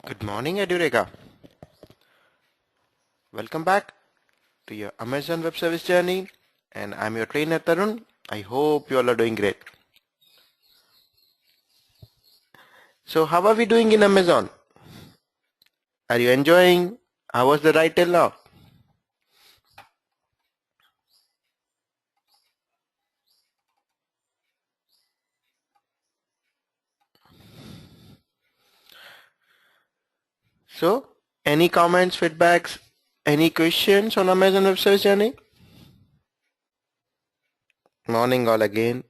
Good morning, Edureka. Welcome back to your Amazon Web Service journey, and I'm your trainer Tarun. I hope you all are doing great. So, how are we doing in Amazon? Are you enjoying? How was the ride till now? So, any comments, feedbacks, any questions on Amazon Web Service journey? Morning all again.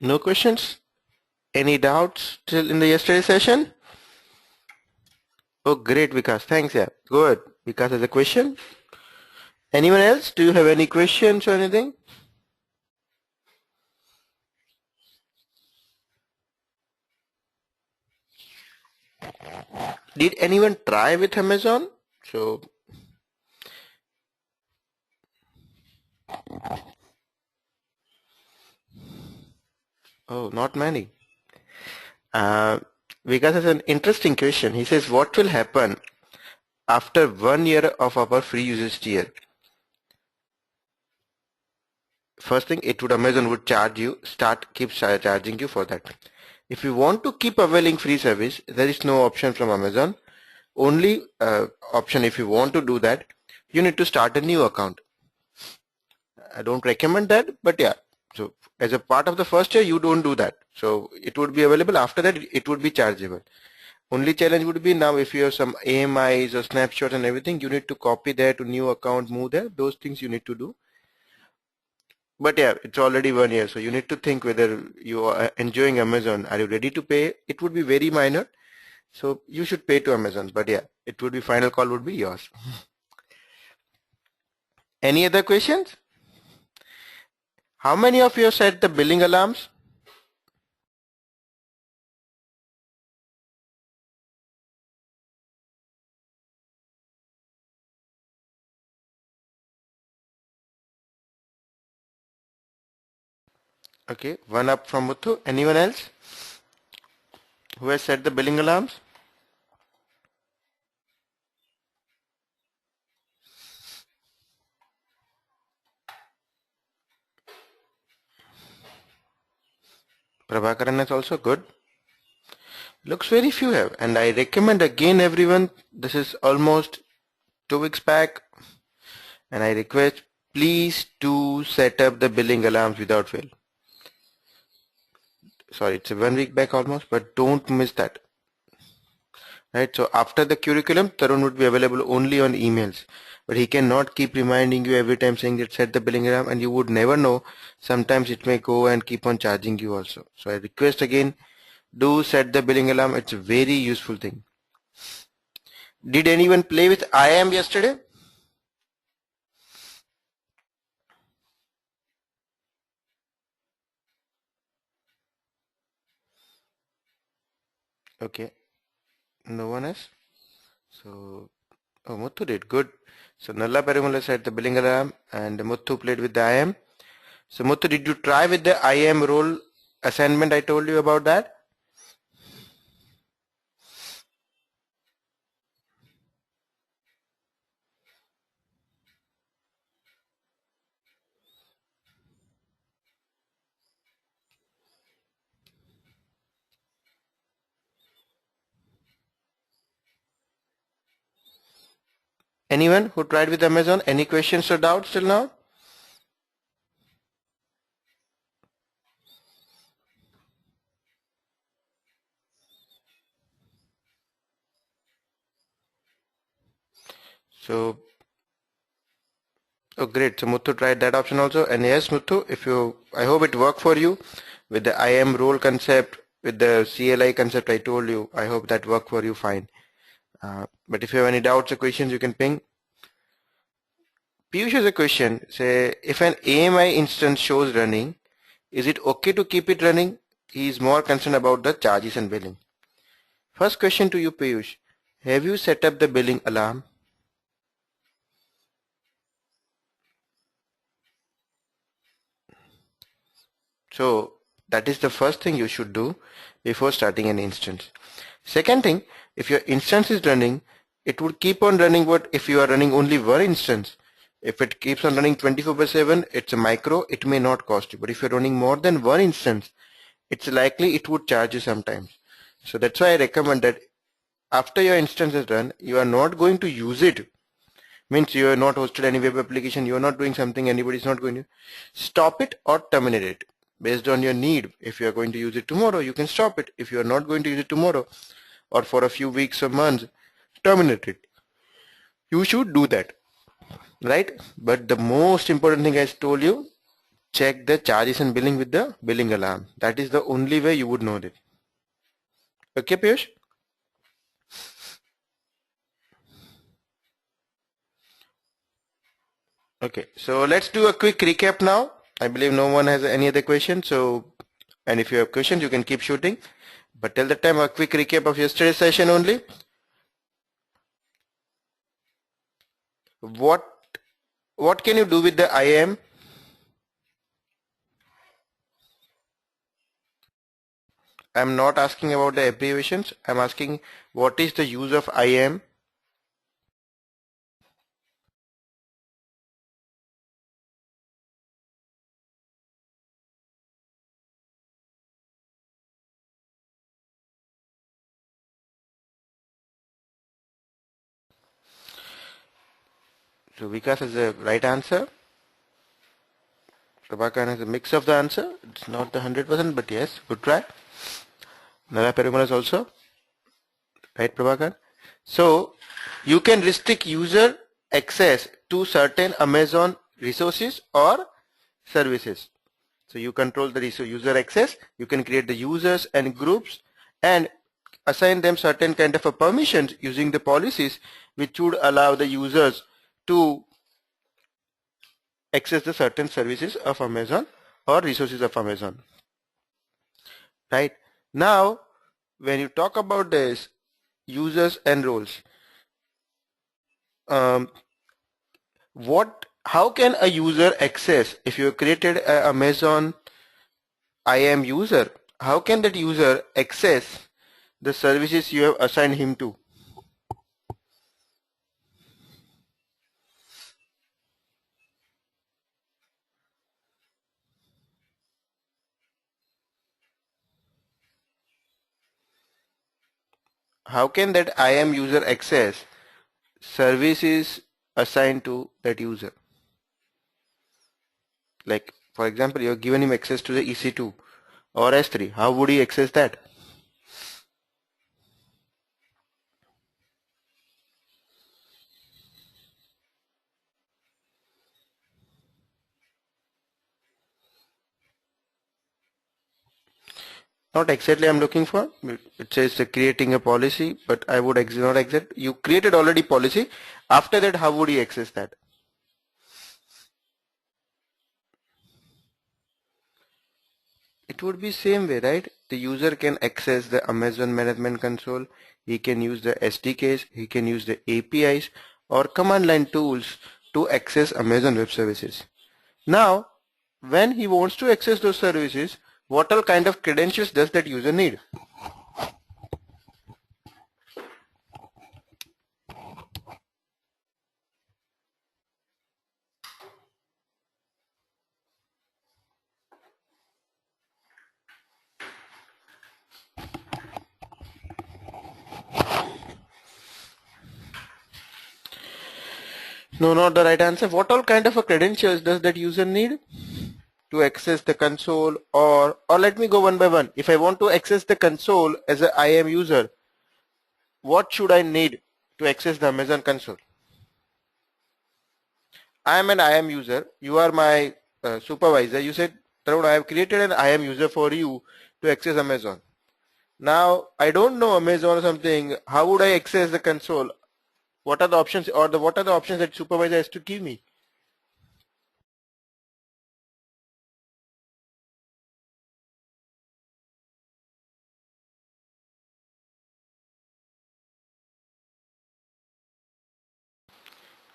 No questions? Any doubts till in the yesterday session? Oh, great, Vikas. Thanks, yeah. Good. Vikas has a question. Anyone else? Do you have any questions or anything? Did anyone try with Amazon? So, oh, not many. Uh, Vikas has an interesting question. He says, what will happen after 1 year of our free usage tier? First thing, Amazon would charge you, keep charging you for that. If you want to keep availing free service, there is no option from Amazon. Only option, if you want to do that, you need to start a new account. I don't recommend that, but yeah. So as a part of the first year, you don't do that. So it would be available. After that, it would be chargeable. Only challenge would be now if you have some AMIs or snapshots and everything, you need to copy there to new account, move there. Those things you need to do. But yeah, it's already 1 year. So you need to think whether you are enjoying Amazon. Are you ready to pay? It would be very minor. So you should pay to Amazon. But yeah, it would be final call would be yours. Any other questions? How many of you have set the billing alarms? Okay, one up from Muthu. Anyone else who has set the billing alarms? Prabhakaran is also good. Looks very few have, and I recommend again everyone, this is almost 2 weeks back, and I request please to set up the billing alarms without fail. Sorry, it's 1 week back almost, but don't miss that. Right, so after the curriculum, Tarun would be available only on emails, but he cannot keep reminding you every time saying that set the billing alarm, and you would never know. Sometimes it may go and keep on charging you also. So I request again, do set the billing alarm. It's a very useful thing. Did anyone play with IAM yesterday? Okay, no one has. So, oh, Muthu did good. So Nalla Perumal set the billing alarm, and Muthu played with the IAM. So Muthu, did you try with the IAM role assignment? I told you about that. Anyone who tried with Amazon? Any questions or doubts till now? So, oh great. So Muthu tried that option also. And yes, Muthu, I hope it worked for you with the IAM role concept, with the CLI concept I told you. I hope that worked for you fine. But if you have any doubts or questions, you can ping. Piyush has a question. Say, if an AMI instance shows running, is it okay to keep it running? He is more concerned about the charges and billing. First question to you, Piyush. Have you set up the billing alarm? So that is the first thing you should do before starting an instance. Second thing, if your instance is running, it would keep on running. What if you are running only one instance? If it keeps on running 24/7, it's a micro, it may not cost you. But if you're running more than one instance, it's likely it would charge you sometimes. So that's why I recommend that after your instance is run, you are not going to use it. Means you are not hosted any web application, you are not doing something, anybody is not going to stop it or terminate it based on your need. If you are going to use it tomorrow, you can stop it. If you are not going to use it tomorrow or for a few weeks or months, terminate it. You should do that, right? But the most important thing I told you, check the charges and billing with the billing alarm. That is the only way you would know that. Okay, Piyush? Okay, so let's do a quick recap now. I believe no one has any other question. So, and if you have questions, you can keep shooting. But till the time, a quick recap of yesterday's session only. What what can you do with the IAM? I'm not asking about the abbreviations. I'm asking what is the use of IAM? So Vikas is the right answer. Prabhakar has a mix of the answer. It's not the 100%, but yes, good try. Nara Perumal is also right, Prabhakar. So you can restrict user access to certain Amazon resources or services. So you control the user access. You can create the users and groups and assign them certain kind of a permissions using the policies which would allow the users to access the certain services of Amazon or resources of Amazon. Right now, when you talk about this users and roles, um, how can a user access if you created an Amazon IAM user? How can that user access the services you have assigned him to? How can that IAM user access services assigned to that user? Like for example, you have given him access to the EC2 or S3. How would he access that? Not exactly I'm looking for. It says creating a policy, but I would not exact. You created already policy. After that, how would he access that? It would be same way, right? The user can access the Amazon Management Console. He can use the SDKs. He can use the APIs or command line tools to access Amazon Web Services. Now, when he wants to access those services, what all kind of credentials does that user need? No, not the right answer. What all kind of a credentials does that user need to access the console? Or let me go one by one. If I want to access the console as a IAM user, what should I need to access the Amazon console? I am an IAM user. You are my supervisor. You said, Tarun, I have created an IAM user for you to access Amazon. Now, I don't know Amazon or something. How would I access the console? What are the options or what are the options that supervisor has to give me?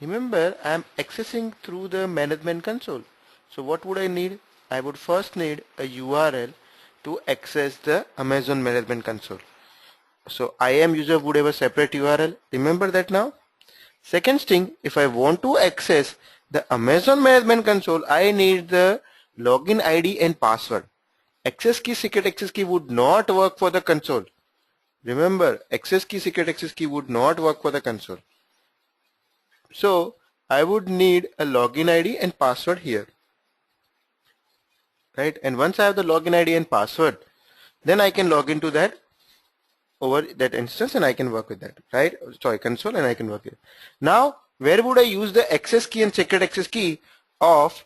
Remember, I am accessing through the management console. So what would I need? I would first need a URL to access the Amazon management console. So IAM user would have a separate URL. Remember that now? Second thing, if I want to access the Amazon management console, I need the login ID and password. Access key, secret access key would not work for the console. Remember, access key, secret access key would not work for the console. So I would need a login ID and password here, right? And once I have the login ID and password, then I can log into that over that instance and I can work with that, right? Sorry, console, and I can work it. Now, where would I use the access key and secret access key of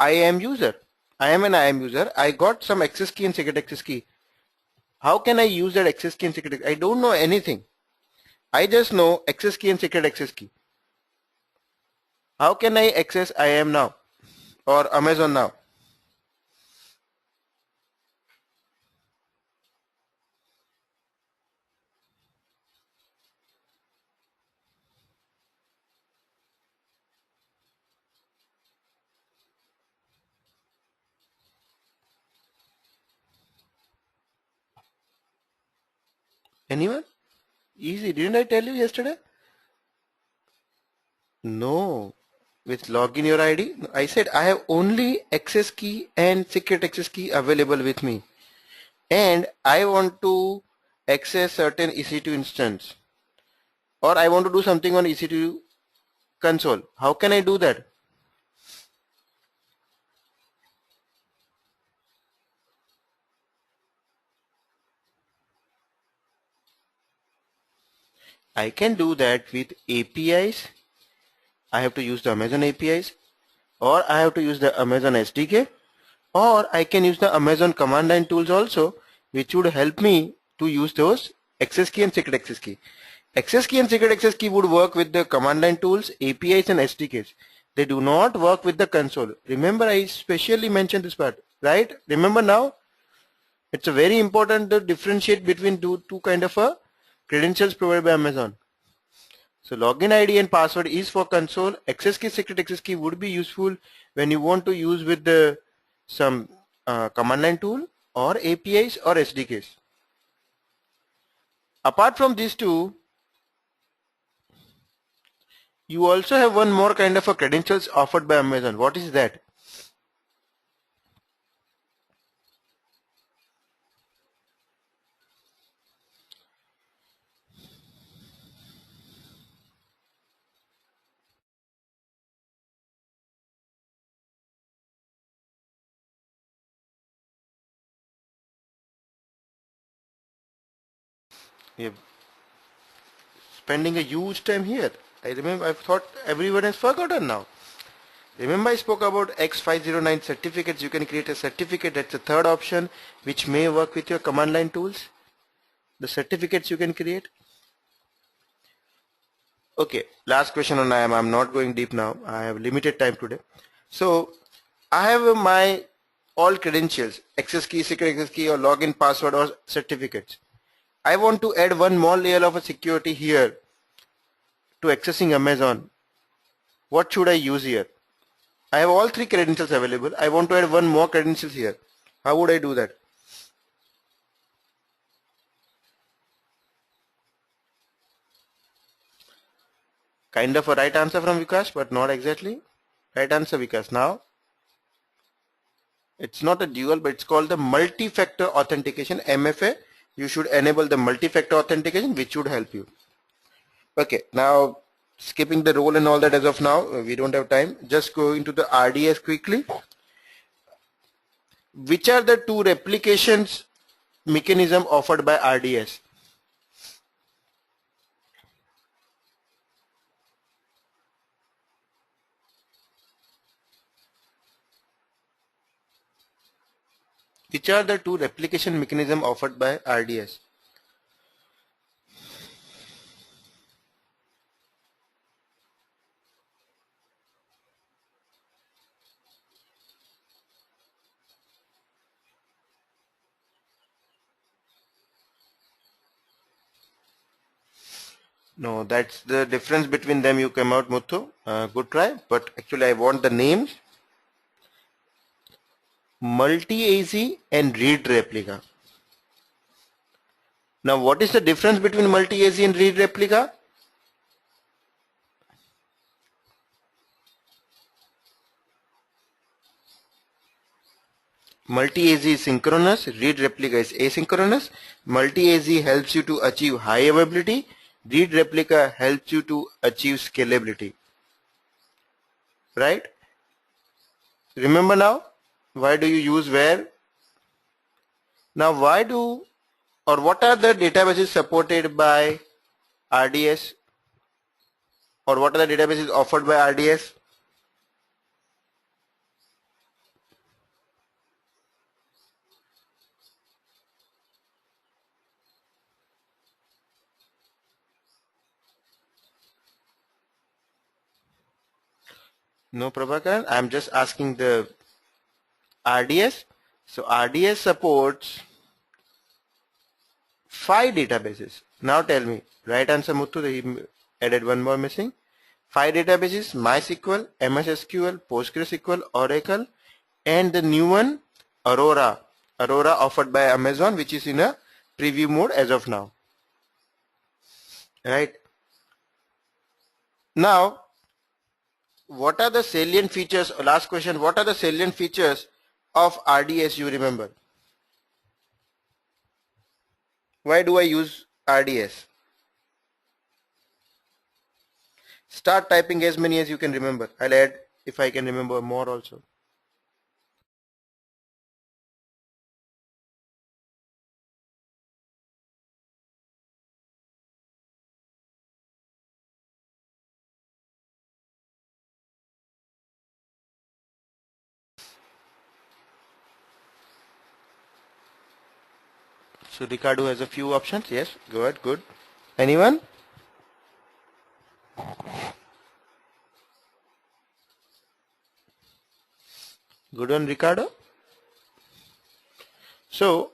IAM user? I am an IAM user. I got some access key and secret access key. How can I use that access key and secret? I don't know anything. I just know access key and secret access key. How can I access IAM now or Amazon now? Anyone? Easy. Didn't I tell you yesterday? No. With login your ID, I said I have only access key and secret access key available with me, and I want to access certain EC2 instance, or I want to do something on EC2 console. How can I do that? I can do that with APIs. I have to use the Amazon APIs, or I have to use the Amazon SDK, or I can use the Amazon command line tools also, which would help me to use those access key and secret access key. Access key and secret access key would work with the command line tools, APIs and SDKs. They do not work with the console. Remember, I specially mentioned this part, right? Remember now? It's a very important to differentiate between two kind of a credentials provided by Amazon. So login ID and password is for console. Access key, secret access key would be useful when you want to use with the some command line tool or APIs or SDKs. Apart from these two, you also have one more kind of a credentials offered by Amazon. What is that? You're spending a huge time here. I remember, I thought everyone has forgotten now. Remember I spoke about X509 certificates. You can create a certificate. That's the third option, which may work with your command line tools. The certificates you can create. Okay, last question on IAM. I'm not going deep now. I have limited time today. So I have my all credentials, access key, secret access key, or login password or certificates. I want to add one more layer of a security here to accessing Amazon. What should I use here? I have all three credentials available. I want to add one more credentials here. How would I do that? Kind of a right answer from Vikas, but not exactly. Right answer, Vikas. Now, it's not a dual, but it's called the multi-factor authentication, MFA. You should enable the multi-factor authentication, which should help you. Okay, now skipping the role and all that as of now, we don't have time. Just go into the RDS quickly. Which are the two replications mechanism offered by RDS? Which are the two replication mechanism offered by RDS? No, that's the difference between them. You came out, Muthu. Good try. But actually, I want the names. Multi-AZ and read replica. Now, what is the difference between multi-AZ and read replica? Multi-AZ is synchronous, read replica is asynchronous. Multi-AZ helps you to achieve high availability. Read replica helps you to achieve scalability. Right? Remember now? Why do you use where? Now, why do or what are the databases supported by RDS, or what are the databases offered by RDS? No, Prabhakar, I'm just asking the RDS. So RDS supports 5 databases. Now tell me, right answer Muthu, he added one more missing. 5 databases: MySQL, MS SQL, PostgreSQL, Oracle, and the new one, Aurora. Aurora offered by Amazon, which is in a preview mode as of now. Right? Now, what are the salient features? Last question, what are the salient features of RDS you remember? Why do I use RDS? Start typing as many as you can remember. I'll add if I can remember more also. So Ricardo has a few options. Yes, go ahead. Good. Anyone? Good one, Ricardo. So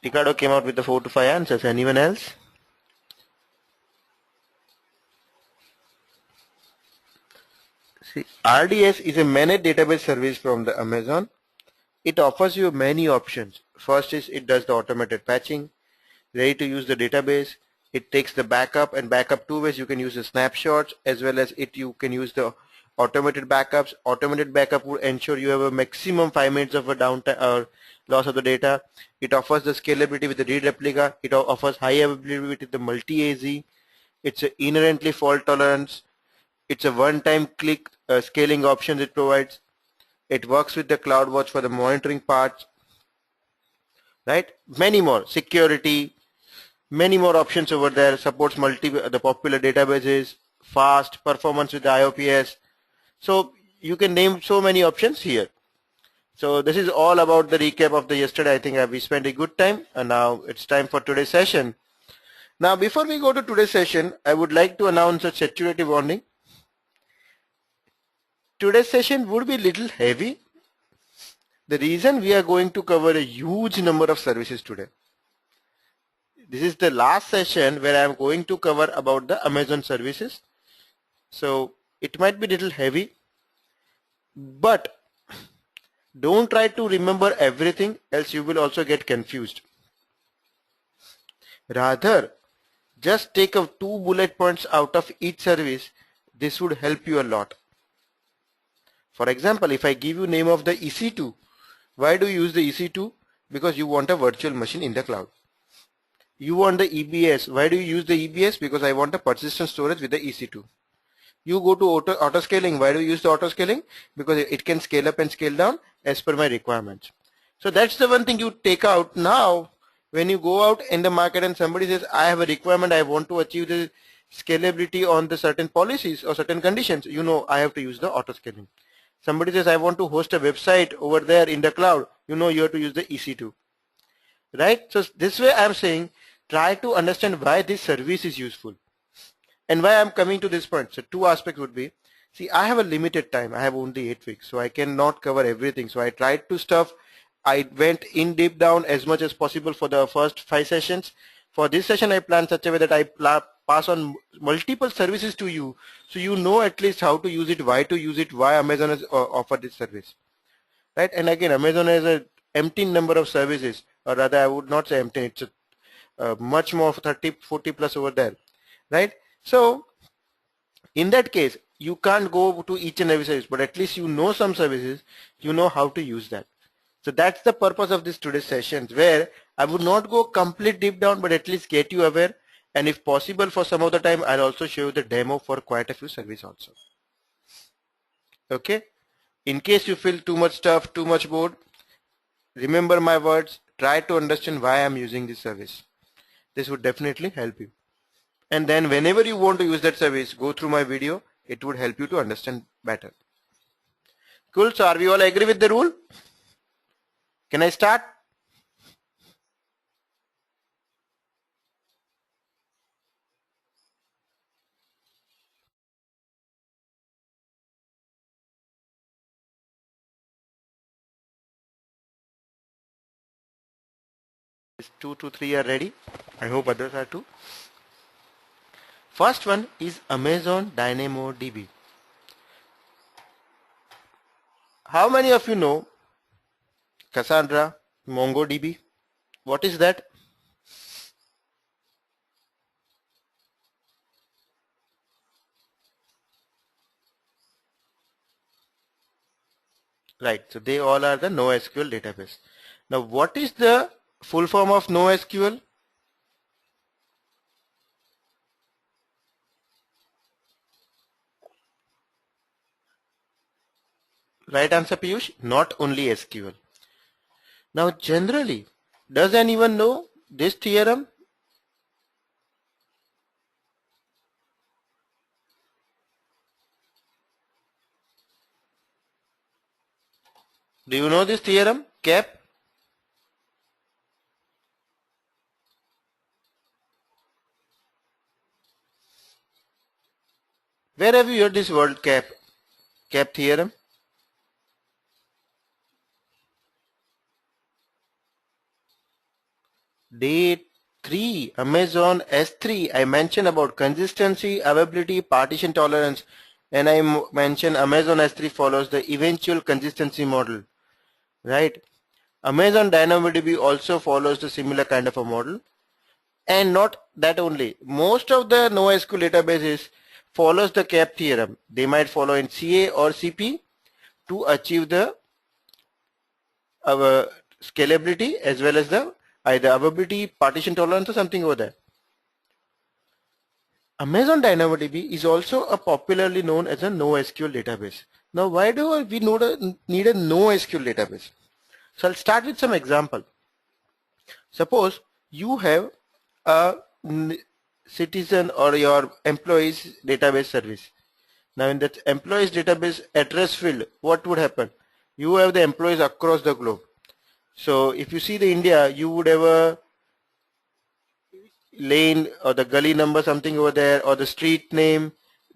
Ricardo came out with the 4 to 5 answers. Anyone else? See, RDS is a managed database service from the Amazon. It offers you many options. First is it does the automated patching, ready to use the database. It takes the backup, and backup two ways. You can use the snapshots as well as you can use the automated backups. Automated backup will ensure you have a maximum 5 minutes of a downtime or loss of the data. It offers the scalability with the read replica. It offers high availability with the multi-AZ. It's a inherently fault tolerance. It's a one-time click scaling options it provides. It works with the CloudWatch for the monitoring parts, right? Many more. Security, many more options over there. Supports the popular databases, fast performance with the IOPS. So you can name so many options here. So this is all about the recap of the yesterday. I think we spent a good time, and now it's time for today's session. Now before we go to today's session, I would like to announce a security warning. Today's session would be a little heavy. The reason we are going to cover a huge number of services today. This is the last session where I am going to cover about the Amazon services. So it might be a little heavy, but don't try to remember everything, else you will also get confused. Rather, just take up 2 bullet points out of each service. This would help you a lot. For example, if I give you name of the EC2, why do you use the EC2? Because you want a virtual machine in the cloud. You want the EBS. Why do you use the EBS? Because I want a persistent storage with the EC2. You go to auto scaling. Why do you use the auto scaling? Because it can scale up and scale down as per my requirements. So that's the one thing you take out. Now, when you go out in the market and somebody says, I have a requirement, I want to achieve the scalability on the certain policies or certain conditions, you know I have to use the auto scaling. Somebody says, I want to host a website over there in the cloud, you know you have to use the EC2. Right? So this way I'm saying, try to understand why this service is useful and why I'm coming to this point. So 2 aspects would be, see, I have a limited time. I have only 8 weeks, so I cannot cover everything. So I tried to stuff. I went in deep down as much as possible for the first 5 sessions. For this session, I planned such a way that I pass on multiple services to you, so you know at least how to use it, why Amazon has offered this service, right? And again, Amazon has a empty number of services, or rather I would not say empty, it's much more, 30, 40 plus over there, right? So in that case, you can't go to each and every service, but at least you know some services, you know how to use that. So that's the purpose of this today's sessions, where I would not go complete deep down, but at least get you aware. And if possible, for some of the time, I'll also show you the demo for quite a few services also. Okay. In case you feel too much stuff, too much bored, remember my words, try to understand why I'm using this service. This would definitely help you. And then whenever you want to use that service, go through my video. It would help you to understand better. Cool. So are we all agree with the rule? Can I start? Is 2 to 3 are ready. I hope others are too. First one is Amazon DynamoDB. How many of you know Cassandra, MongoDB? What is that? Right, so they all are the NoSQL database. Now what is the full form of NoSQL? Right answer, Piyush, not only SQL. Now generally, does anyone know this theorem? Do you know this theorem, CAP? Where have you heard this word CAP? CAP theorem? Day 3, Amazon S3, I mentioned about consistency, availability, partition tolerance, and I mentioned Amazon S3 follows the eventual consistency model, right? Amazon DynamoDB also follows the similar kind of a model. And not that only, most of the NoSQL databases follows the CAP theorem. They might follow in CA or CP to achieve the scalability as well as the either availability, partition tolerance or something over there. Amazon DynamoDB is also a popularly known as a NoSQL database. Now why do we need a NoSQL database? So I'll start with some example. Suppose you have a citizen or your employees database service. Now in that employees database address field, what would happen? You have the employees across the globe. So if you see the India, you would have a lane or the gully number something over there, or the street name,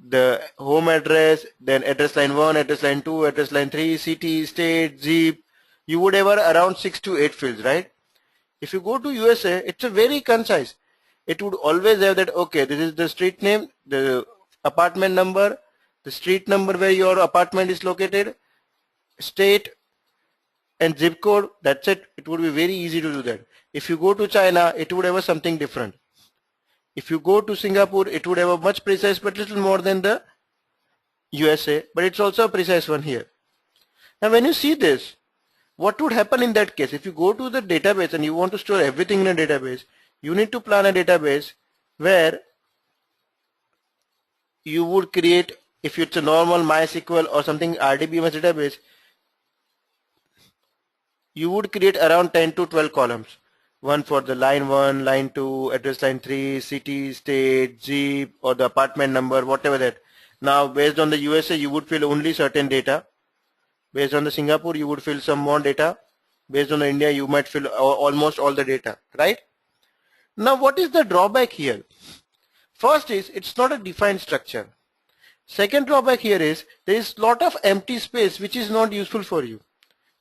the home address, then address line 1, address line 2, address line 3, city, state, zip. You would have around 6 to 8 fields, right? If you go to USA, it's a very concise. It would always have that, okay, this is the street name, the apartment number, the street number where your apartment is located, state and zip code. That's it. It would be very easy to do that. If you go to China, it would have something different. If you go to Singapore, it would have a much precise but little more than the USA, but it's also a precise one here. Now when you see this, what would happen in that case? If you go to the database and you want to store everything in a database, you need to plan a database where you would create, if it's a normal MySQL or something RDBMS database, you would create around 10 to 12 columns. One for the line 1, line 2, address line 3, city, state, zip, or the apartment number, whatever that. Now based on the USA, you would fill only certain data. Based on the Singapore, you would fill some more data. Based on the India, you might fill almost all the data, right? Now what is the drawback here? First is, it's not a defined structure. Second drawback here is, there is lot of empty space which is not useful for you.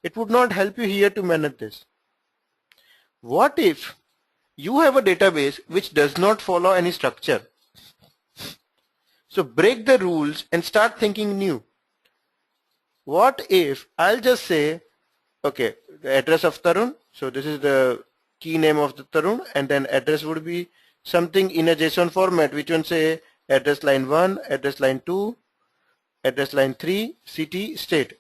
It would not help you here to manage this. What if you have a database which does not follow any structure? So break the rules and start thinking new. What if I'll just say, okay, the address of Tarun, so this is the key name of the Tarun, and then address would be something in a JSON format, which one say address line 1, address line 2, address line 3, city, state.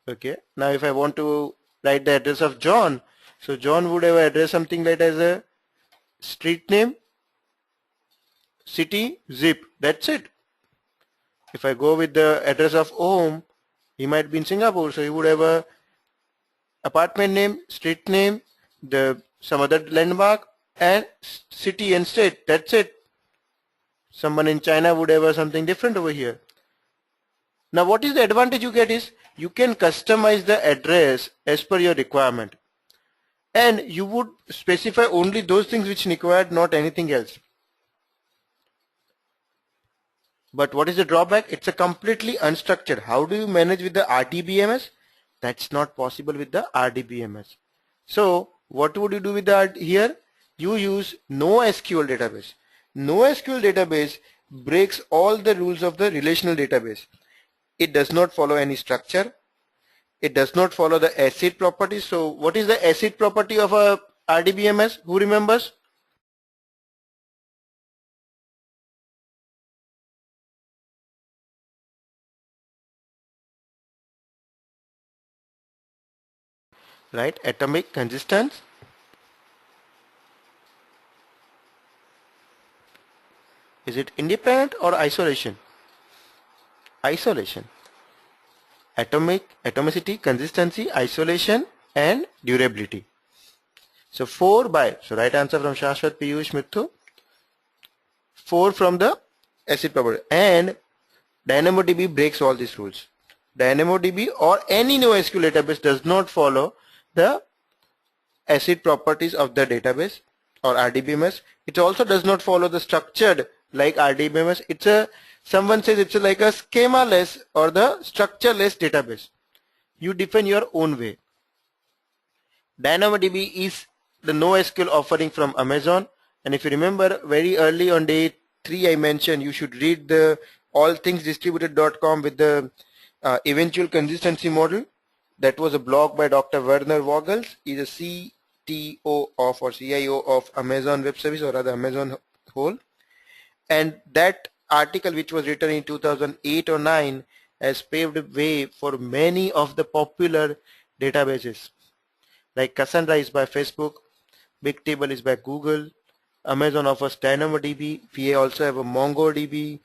Okay, now if I want to write the address of John, so John would have address something like as a street name, city, zip, that's it. If I go with the address of Om, he might be in Singapore, so he would have a apartment name, street name, the some other landmark, and city and state, that's it. Someone in China would have something different over here. Now what is the advantage you get is you can customize the address as per your requirement, and you would specify only those things which required, not anything else. But what is the drawback? It's a completely unstructured. How do you manage with the RDBMS? That's not possible with the RDBMS. So what would you do with that here? You use NoSQL database. NoSQL database breaks all the rules of the relational database. It does not follow any structure. It does not follow the ACID properties. So what is the ACID property of a RDBMS? Who remembers? Right, atomic consistence. Is it independent or isolation? Isolation. Atomicity, consistency, isolation, and durability. So 4 by, so right answer from Shashwat, Piyush, Mithu. 4 from the ACID property. And DynamoDB breaks all these rules. DynamoDB or any NoSQL database does not follow the ACID properties of the database or RDBMS. It also does not follow the structured like RDBMS. It's a, someone says it's like a schema-less or the structure-less database. You define your own way. DynamoDB is the NoSQL offering from Amazon, and if you remember very early on day 3 I mentioned you should read the allthingsdistributed.com with the eventual consistency model. That was a blog by Dr. Werner Vogels. He's a CTO of or CIO of Amazon Web Service, or rather Amazon whole. And that article, which was written in 2008 or 9, has paved way for many of the popular databases. Like Cassandra is by Facebook, Bigtable is by Google, Amazon offers DynamoDB, we also have a MongoDB,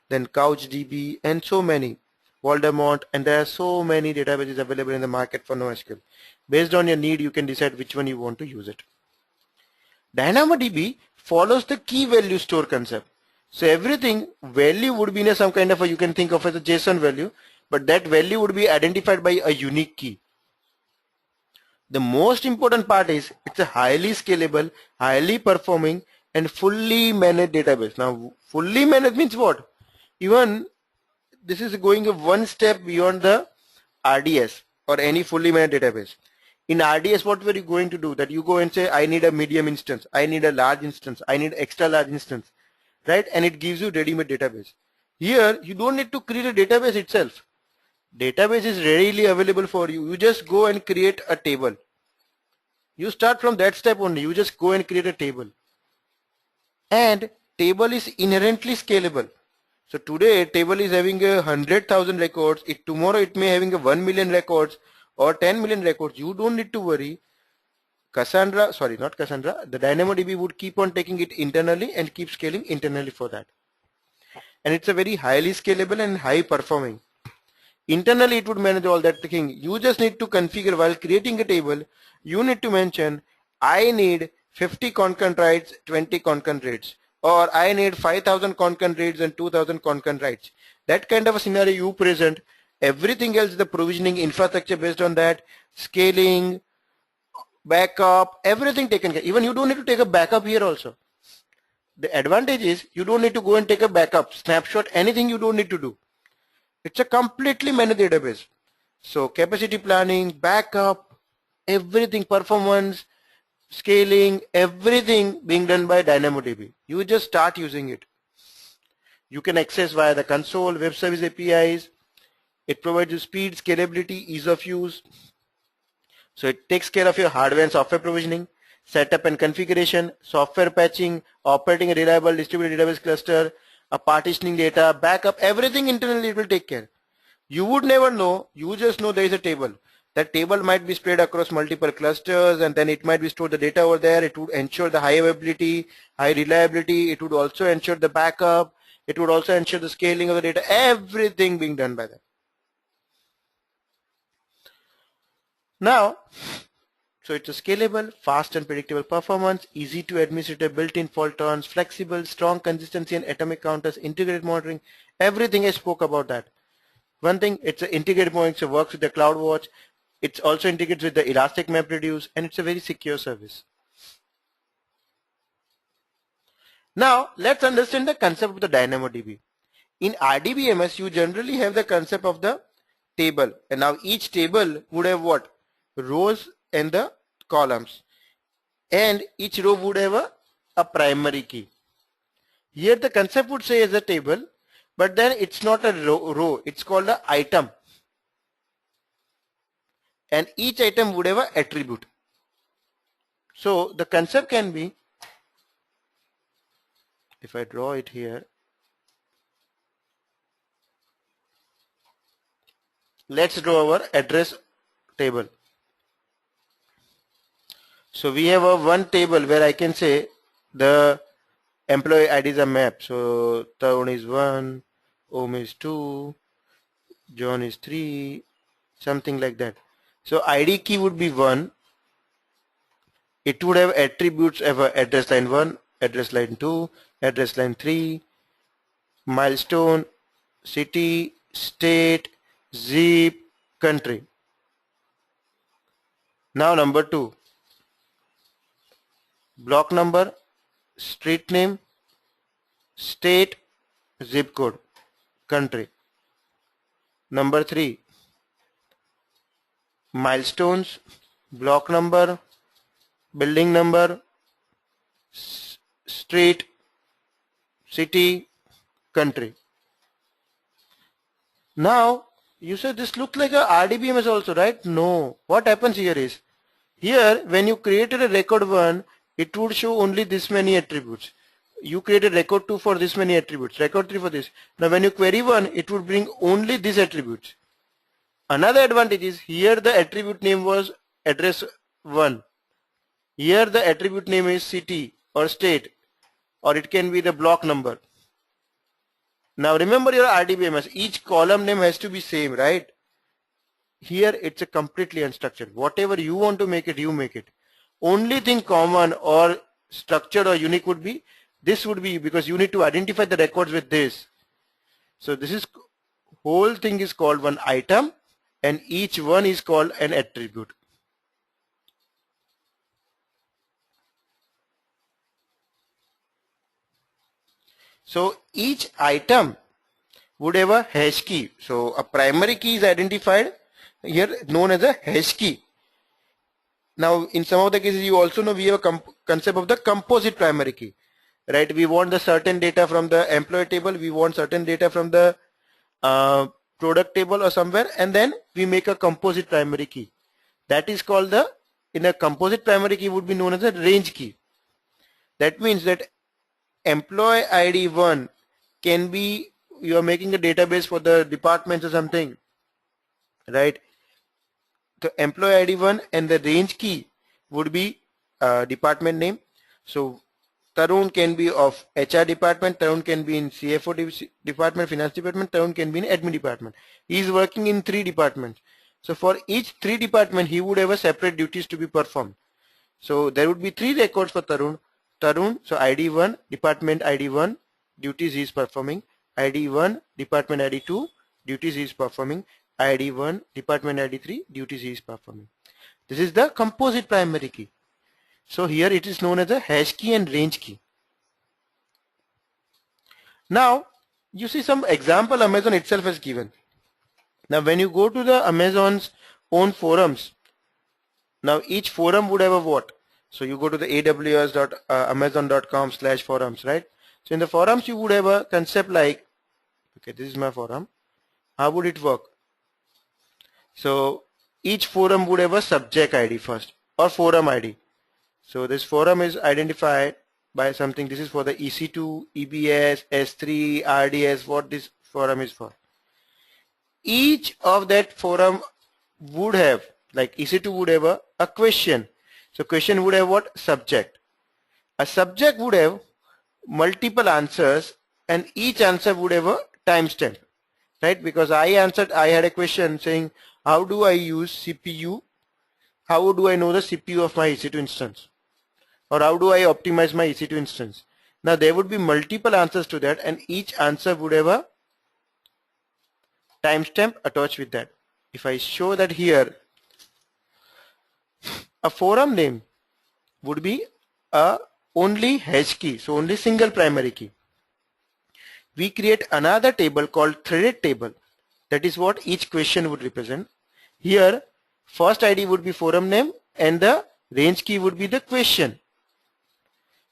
then CouchDB, and so many. Voldemort, and there are so many databases available in the market for NoSQL. Based on your need, you can decide which one you want to use it. DynamoDB follows the key value store concept. So everything value would be in some kind of a, you can think of as a JSON value, but that value would be identified by a unique key. The most important part is it's a highly scalable, highly performing, and fully managed database. Now, fully managed means what? Even this is going one step beyond the RDS or any fully managed database. In RDS, what were you going to do? That you go and say, I need a medium instance, I need a large instance, I need extra large instance, right? And it gives you ready-made database. Here, you don't need to create a database itself. Database is readily available for you. You just go and create a table. You start from that step only. You just go and create a table. And table is inherently scalable. So today table is having 100,000 records. Tomorrow it may having 1 million records or 10 million records. You don't need to worry. Cassandra, sorry, not Cassandra, the DynamoDB would keep on taking it internally and keep scaling internally for that. And it's a very highly scalable and high performing. Internally it would manage all that thing. You just need to configure while creating a table. You need to mention, I need 50 concurrent writes, 20 concurrent reads, or I need 5,000 concurrent reads and 2,000 concurrent writes. That kind of a scenario you present. Everything else, the provisioning infrastructure based on that, scaling, backup, everything taken care. Even you don't need to take a backup here also. The advantage is you don't need to go and take a backup, snapshot, anything you don't need to do. It's a completely managed database. So capacity planning, backup, everything, performance, scaling, everything being done by DynamoDB. You just start using it. You can access via the console, web service APIs. It provides you speed, scalability, ease of use. So it takes care of your hardware and software provisioning, setup and configuration, software patching, operating a reliable distributed database cluster, a partitioning data, backup, everything internally it will take care. You would never know, you just know there is a table. That table might be spread across multiple clusters, and then it might be stored the data over there. It would ensure the high availability, high reliability. It would also ensure the backup. It would also ensure the scaling of the data, everything being done by that. Now, so it's a scalable, fast and predictable performance, easy to administer, built-in fault tolerance, flexible, strong consistency and atomic counters, integrated monitoring, everything I spoke about that. One thing, it's an integrated monitoring, so works with the CloudWatch. It's also integrated with the Elastic MapReduce, and it's a very secure service. Now, let's understand the concept of the DynamoDB. In RDBMS, you generally have the concept of the table, and now each table would have what? Rows and the columns, and each row would have a primary key. Here the concept would say as a table, but then it's not a row, it's called an item, and each item would have an attribute. So the concept can be, if I draw it here, let's draw our address table. So we have a one table where I can say the employee IDs are mapped. So Tarun is 1, Om is 2, John is 3, something like that. So ID key would be 1. It would have attributes of address line 1, address line 2, address line 3, milestone, city, state, zip, country. Now number 2. Block number, street name, state, zip code, country. Number 3, milestones, block number, building number, street, city, country. Now you say this looks like a RDBMS also, right? No. What happens here is, here when you created a record 1, it would show only this many attributes. You created record 2 for this many attributes, record 3 for this. Now when you query 1, it would bring only these attributes. Another advantage is, here the attribute name was address 1. Here the attribute name is city or state, or it can be the block number. Now remember your RDBMS, each column name has to be same, right? Here it's a completely unstructured. Whatever you want to make it, you make it. Only thing common or structured or unique would be, this would be, because you need to identify the records with this. So this is, whole thing is called one item, and each one is called an attribute. So each item would have a hash key. So a primary key is identified here, known as a hash key. Now in some of the cases you also know we have a concept of the composite primary key, right? We want the certain data from the employee table, we want certain data from the product table or somewhere, and then we make a composite primary key. That is called the, in a composite primary key would be known as a range key. That means that employee ID 1 can be, you are making a database for the departments or something, right? The employee ID 1 and the range key would be department name. So Tarun can be of HR department, Tarun can be in CFO department, finance department, Tarun can be in admin department. He is working in 3 departments. So for each 3 department he would have a separate duties to be performed. So there would be 3 records for Tarun. So ID 1, department ID 1, duties he is performing. ID 1, department ID 2, duties he is performing. ID 1, department ID 3, duties he is performing. This is the composite primary key. So here it is known as a hash key and range key. Now you see some example Amazon itself has given. Now when you go to the Amazon's own forums, now each forum would have a what? So you go to the aws.amazon.com/forums, right? So in the forums you would have a concept like, okay, this is my forum. How would it work? So each forum would have a subject ID first or forum ID. So this forum is identified by something. This is for the EC2, EBS, S3, RDS, what this forum is for. Each of that forum would have, like EC2 would have a question. So question would have what? Subject. A subject would have multiple answers and each answer would have a timestamp, right? Because I had a question saying, how do I use CPU? How do I know the CPU of my EC2 instance? Or how do I optimize my EC2 instance? Now there would be multiple answers to that and each answer would have a timestamp attached with that. If I show that here, a forum name would be a only hash key, so only single primary key. We create another table called threaded table. That is what each question would represent. Here first ID would be forum name and the range key would be the question.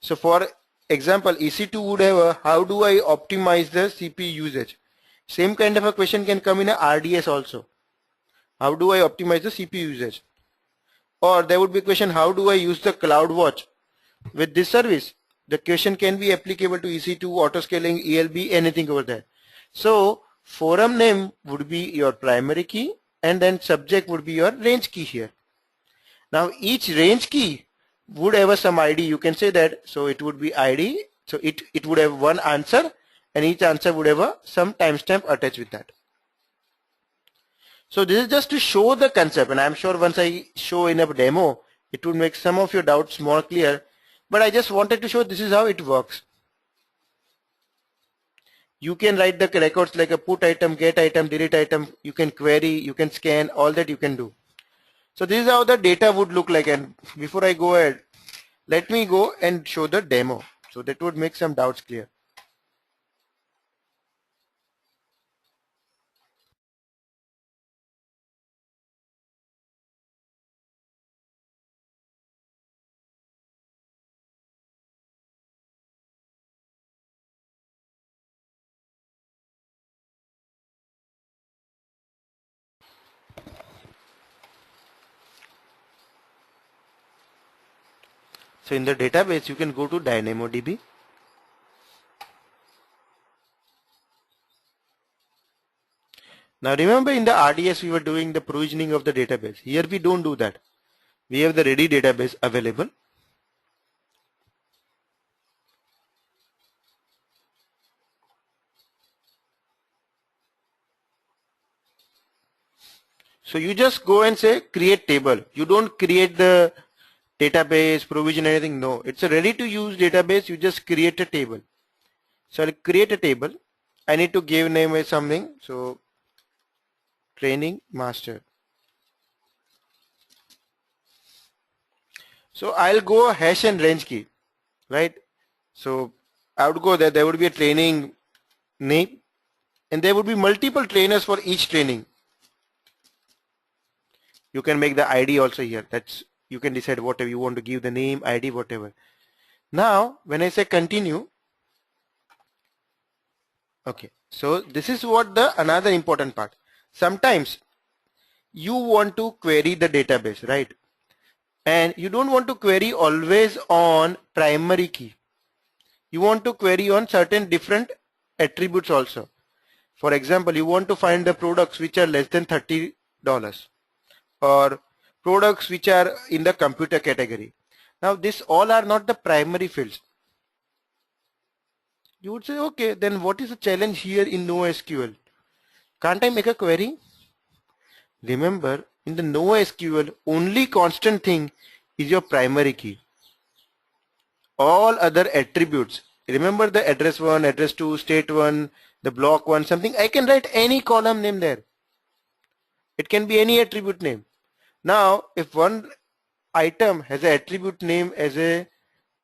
So for example, EC2 would have a how do I optimize the CPU usage? Same kind of a question can come in a RDS also. How do I optimize the CPU usage? Or there would be a question, how do I use the CloudWatch with this service? The question can be applicable to EC2, autoscaling, ELB, anything over there. So forum name would be your primary key and then subject would be your range key here. Now each range key would have some ID. You can say that. So it would be ID. So it would have one answer and each answer would have some timestamp attached with that. So this is just to show the concept, and I'm sure once I show in a demo, it would make some of your doubts more clear. But I just wanted to show this is how it works. You can write the records like a put item, get item, delete item. You can query, you can scan, all that you can do. So this is how the data would look like. And before I go ahead, let me go and show the demo. So that would make some doubts clear. So in the database, you can go to DynamoDB. Now remember in the RDS we were doing the provisioning of the database. Here we don't do that. We have the ready database available. So you just go and say create table. You don't create the database, provision anything. No, it's a ready to use database. You just create a table. So I'll create a table. I need to give name as something. So training master. So I'll go hash and range key, right? So I would go there. There would be a training name and there would be multiple trainers for each training. You can make the ID also here. That's, you can decide whatever you want to give the name, ID, whatever. Now when I say continue, okay, so this is what the another important part. Sometimes you want to query the database, right? And you don't want to query always on primary key. You want to query on certain different attributes also. For example, you want to find the products which are less than $30 or products which are in the computer category. Now this all are not the primary fields. You would say, okay, then what is the challenge here in NoSQL? Can't I make a query? Remember, in the NoSQL, only constant thing is your primary key. All other attributes, remember the address 1, address 2, state 1, the block 1, something, I can write any column name there. It can be any attribute name. Now, if one item has an attribute name as a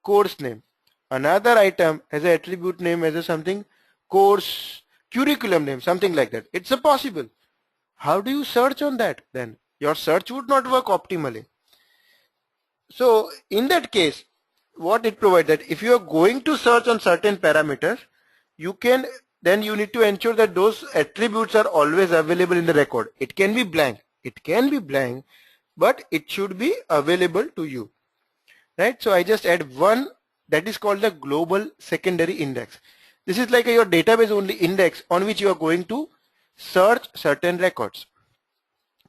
course name, another item has an attribute name as a something course curriculum name, something like that. It's a possible. How do you search on that then? Your search would not work optimally. So in that case, what it provides, that if you are going to search on certain parameters, then you need to ensure that those attributes are always available in the record. It can be blank, but it should be available to you, right? So I just add one, that is called the global secondary index. This is like your database only index on which you are going to search certain records.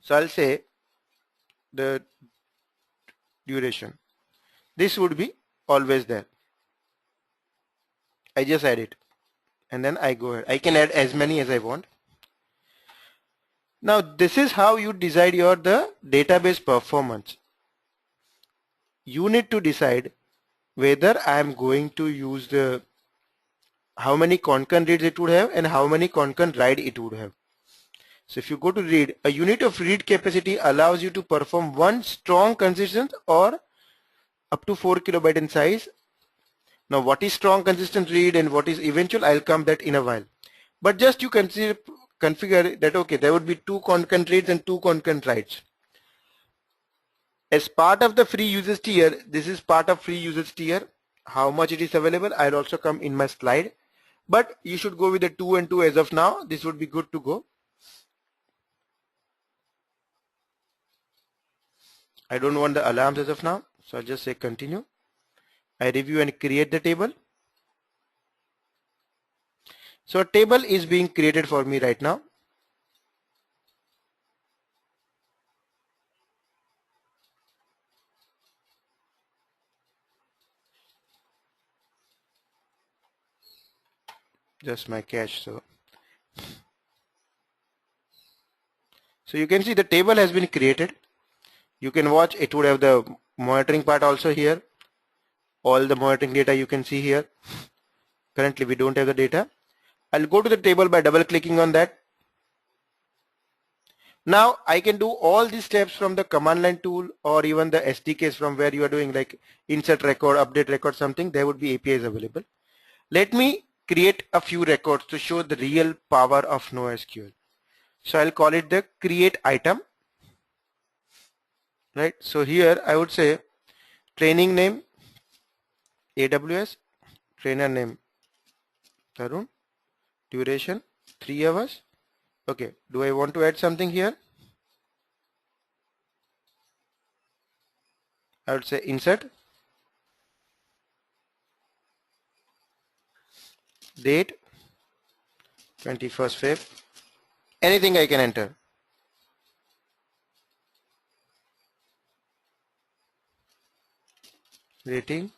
So I'll say the duration. This would be always there. I just add it and then I go ahead. I can add as many as I want. Now this is how you decide the database performance. You need to decide whether I am going to use how many concurrent reads it would have and how many concurrent write it would have. So if you go to read, a unit of read capacity allows you to perform one strong consistent or up to 4 kilobyte in size. Now what is strong consistent read and what is eventual, I'll come that in a while. But just you configure that, okay, there would be 2 concurrent reads and 2 concurrent writes. As part of the free usage tier, this is part of free usage tier. How much it is available, I'll also come in my slide. But you should go with the 2 and 2 as of now. This would be good to go. I don't want the alarms as of now, so I'll just say continue. I review and create the table. So a table is being created for me right now. Just my cache. So you can see the table has been created. You can watch, it would have the monitoring part also here. All the monitoring data you can see here. Currently we don't have the data. I'll go to the table by double clicking on that. Now I can do all these steps from the command line tool or even the SDKs from where you are doing like insert record, update record, something. There would be APIs available. Let me create a few records to show the real power of NoSQL. So I'll call it the create item. Right. So here I would say training name AWS, trainer name Tarun, duration 3 hours. Okay, do I want to add something here? I would say insert date 21st Feb. Anything I can enter. Rating.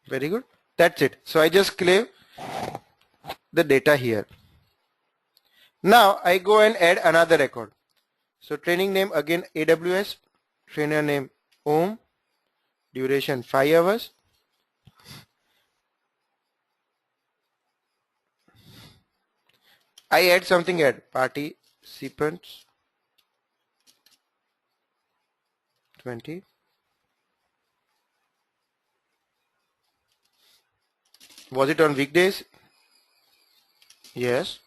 Very good. That's it. So I just claim the data here. Now I go and add another record. So training name again AWS, trainer name Om, duration 5 hours. I add something, add participants 20. Was it on weekdays? Yes.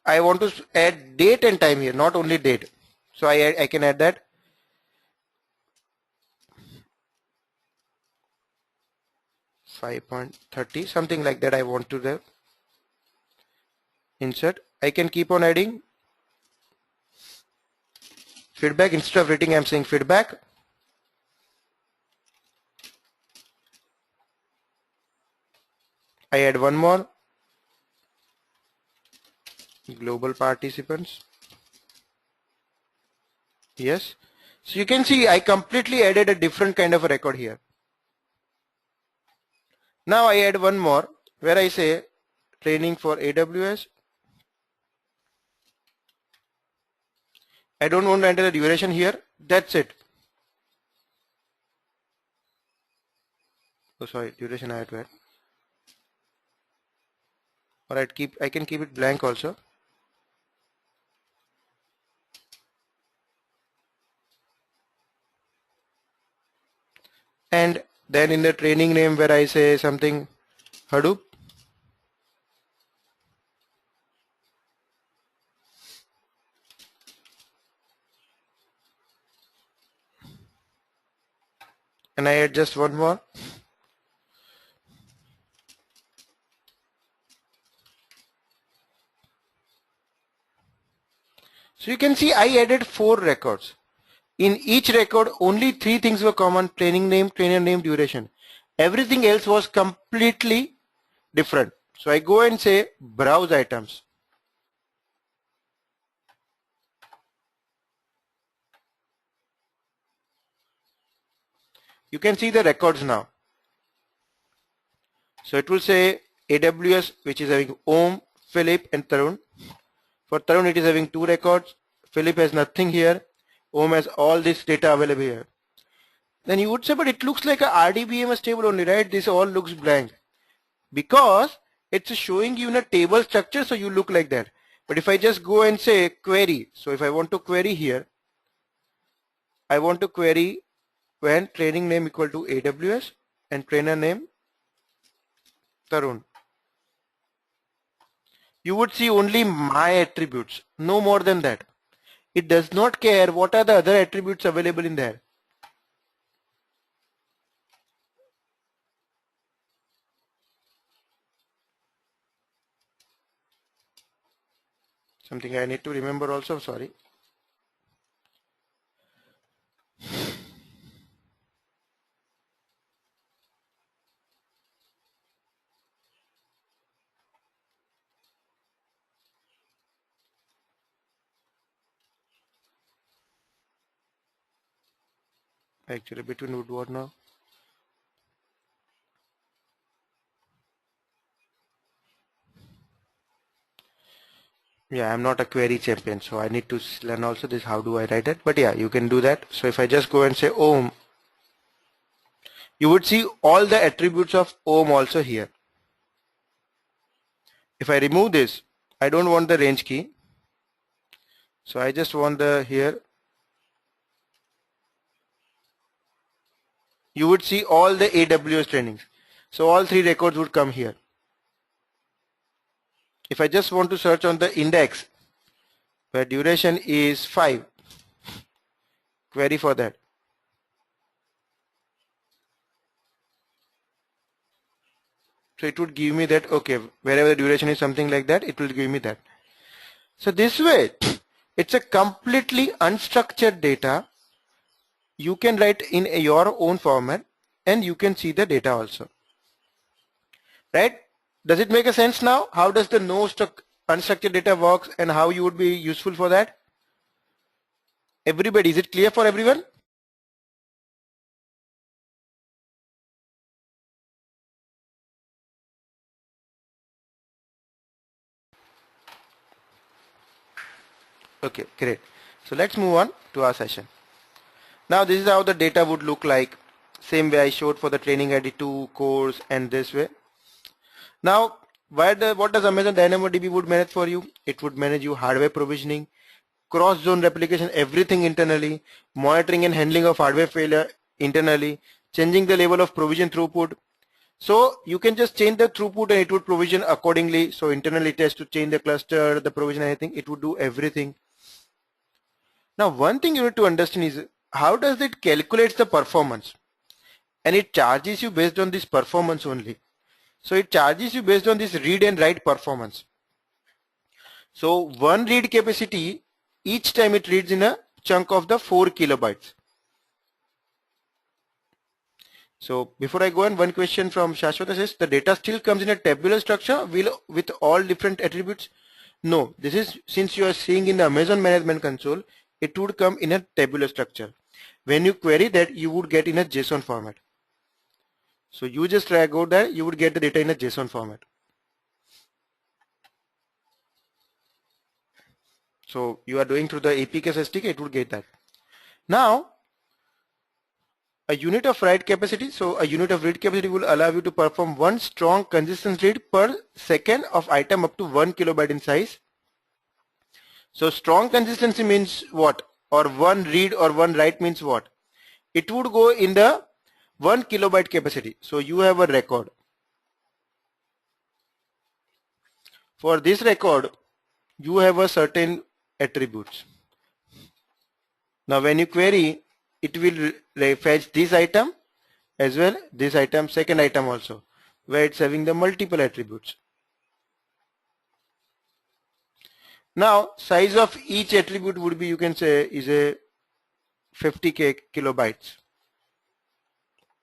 I want to add date and time here, not only date. So I can add that. .30, something like that I want to do. Insert. I can keep on adding feedback. Instead of rating, I'm saying feedback. I add one more. Global participants. Yes. So you can see I completely added a different kind of a record here. Now I add one more where I say training for AWS. I don't want to enter the duration here. That's it. Oh, sorry, duration I have to add. Alright, I can keep it blank also. And then in the training name where I say something Hadoop. and I adjust one more. So you can see I added 4 records. In each record, only 3 things were common: training name, trainer name, duration. Everything else was completely different. So I go and say browse items. You can see the records now. So it will say AWS, which is having Om, Philip and Tarun. For Tarun it is having 2 records. Philip has nothing here. Om has all this data available here. Then you would say, but it looks like a RDBMS table only, right? This all looks blank. Because it's showing you in a table structure, so you look like that. But if I just go and say query, so if I want to query here, I want to query when training name equal to AWS and trainer name Tarun. You would see only my attributes, no more than that. It does not care what are the other attributes available in there. Something I need to remember also, sorry. Actually, between would what now? Yeah, I'm not a query champion, so I need to learn also this. How do I write it? But yeah, you can do that. So if I just go and say Om, you would see all the attributes of Om also here. If I remove this, I don't want the range key. So I just want the here. You would see all the AWS trainings. So all 3 records would come here. If I just want to search on the index where duration is 5, query for that. So it would give me that, okay, wherever the duration is something like that, it will give me that. So this way, it's a completely unstructured data. You can write in your own format and you can see the data also. Right? Does it make a sense now? How does the unstructured data works and how you would be useful for that? Everybody, is it clear for everyone? Okay, great. So let's move on to our session. Now this is how the data would look like. Same way I showed for the training ID2 course and this way. Now what does Amazon DynamoDB would manage for you? It would manage you hardware provisioning, cross-zone replication, everything internally, monitoring and handling of hardware failure internally, changing the level of provision throughput. So you can just change the throughput and it would provision accordingly. So internally it has to change the cluster, the provision, anything, it would do everything. Now one thing you need to understand is how does it calculate the performance, and it charges you based on this performance only. So it charges you based on this read and write performance. So one read capacity, each time it reads in a chunk of the 4 kilobytes. So before I go on, one question from Shashwata says, the data still comes in a tabular structure with all different attributes? No, this is, since you are seeing in the Amazon Management Console, it would come in a tabular structure. When you query that, you would get in a JSON format. So you just drag out there, you would get the data in a JSON format. So you are doing through the APK SDK, it would get that. Now, a unit of write capacity. So a unit of read capacity will allow you to perform one strong consistent read per second of item up to 1 kilobyte in size. So strong consistency means what? Or one read or one write means what? It would go in the 1 kilobyte capacity. So you have a record. For this record, you have a certain attributes. Now when you query, it will fetch this item as well this item, second item also, where it's having the multiple attributes. Now size of each attribute would be, you can say, is a 50 kilobytes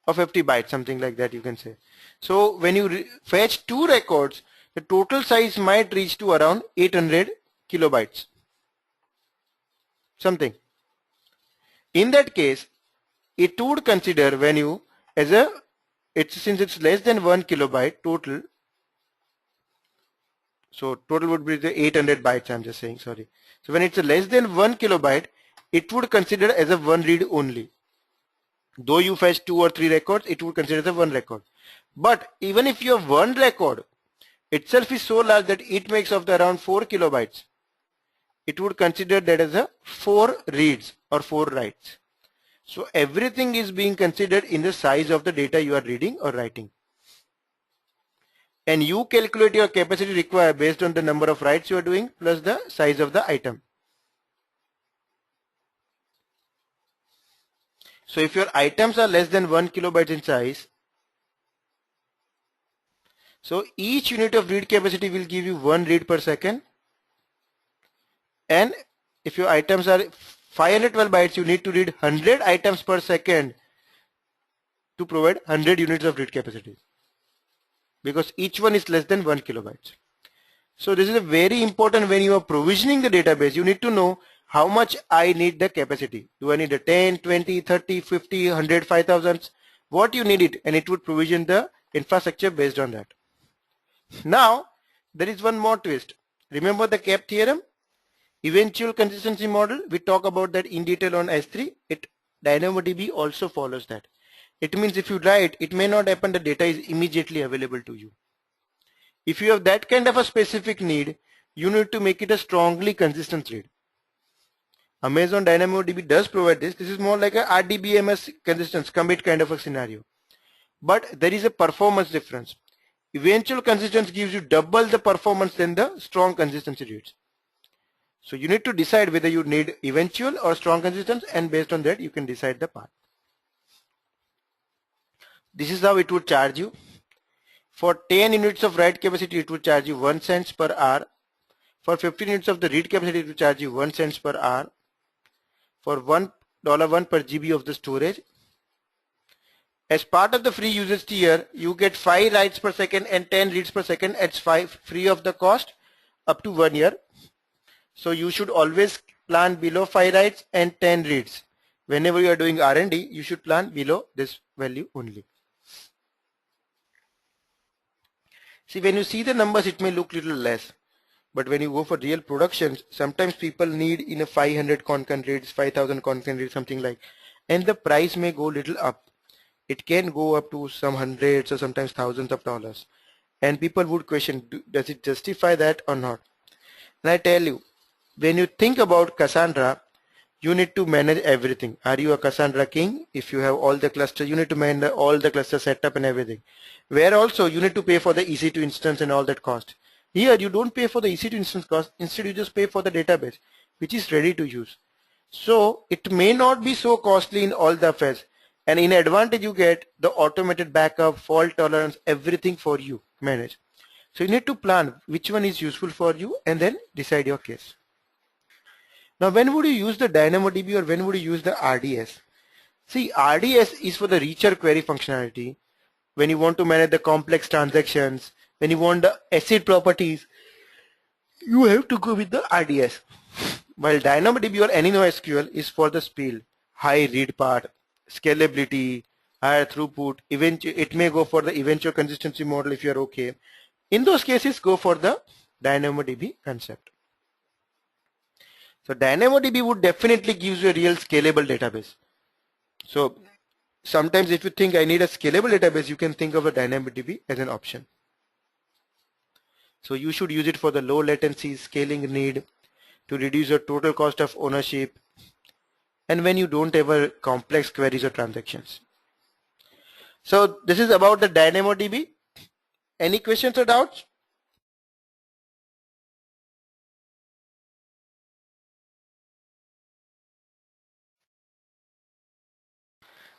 or 50 bytes, something like that you can say. So when you fetch two records, the total size might reach to around 800 kilobytes something. In that case, it would consider when you as a since it's less than 1 kilobyte total, so total would be the 800 bytes, I'm just saying, sorry. So when it's a less than 1 kilobyte, it would consider as a one read only. Though you fetch two or three records, it would consider the one record. But even if your one record itself is so large that it makes of the around 4 kilobytes, it would consider that as a 4 reads or 4 writes. So everything is being considered in the size of the data you are reading or writing. And you calculate your capacity required based on the number of writes you are doing plus the size of the item. So if your items are less than 1 kilobyte in size, so each unit of read capacity will give you 1 read per second. And if your items are 512 bytes, you need to read 100 items per second to provide 100 units of read capacity, because each one is less than 1 kilobyte. So this is a very important. When you are provisioning the database, you need to know how much I need the capacity. Do I need a 10, 20, 30, 50, 100, 5000? What you need it, and it would provision the infrastructure based on that. Now there is one more twist. Remember the CAP theorem? Eventual consistency model, we talk about that in detail on S3. DynamoDB also follows that. It means if you write, it may not happen the data is immediately available to you. If you have that kind of a specific need, you need to make it a strongly consistent read. Amazon DynamoDB does provide this. This is more like a RDBMS consistency commit kind of a scenario. But there is a performance difference. Eventual consistency gives you double the performance than the strong consistency reads. So you need to decide whether you need eventual or strong consistency, and based on that you can decide the path. This is how it would charge you. For 10 units of write capacity, it would charge you 1 cents per hour. For 15 units of the read capacity, it will charge you 1 cents per hour. For $1 per GB of the storage. As part of the free usage tier, you get 5 writes per second and 10 reads per second at free of the cost up to 1 year. So you should always plan below 5 writes and 10 reads. Whenever you are doing R&D, you should plan below this value only. See, when you see the numbers, it may look little less. But when you go for real productions, sometimes people need in a 500 concurrent reads, 5000 concurrent reads, something like, and the price may go little up. It can go up to some hundreds or sometimes thousands of dollars. And people would question, does it justify that or not? And I tell you, when you think about Cassandra, you need to manage everything. Are you a Cassandra king? If you have all the cluster, you need to manage all the cluster setup and everything. Where also you need to pay for the EC2 instance and all that cost. Here you don't pay for the EC2 instance cost. Instead you just pay for the database, which is ready to use. So it may not be so costly in all the affairs. And in advantage you get the automated backup, fault tolerance, everything for you manage. So you need to plan which one is useful for you and then decide your case. Now when would you use the DynamoDB or when would you use the RDS? See, RDS is for the richer query functionality. When you want to manage the complex transactions, when you want the ACID properties, you have to go with the RDS. While DynamoDB or any NoSQL is for the speed, high read part, scalability, higher throughput. It may go for the eventual consistency model if you are okay. In those cases, go for the DynamoDB concept. So DynamoDB would definitely give you a real scalable database. So sometimes if you think I need a scalable database, you can think of a DynamoDB as an option. So you should use it for the low latency scaling need, to reduce your total cost of ownership, and when you don't have complex queries or transactions. So this is about the DynamoDB. Any questions or doubts?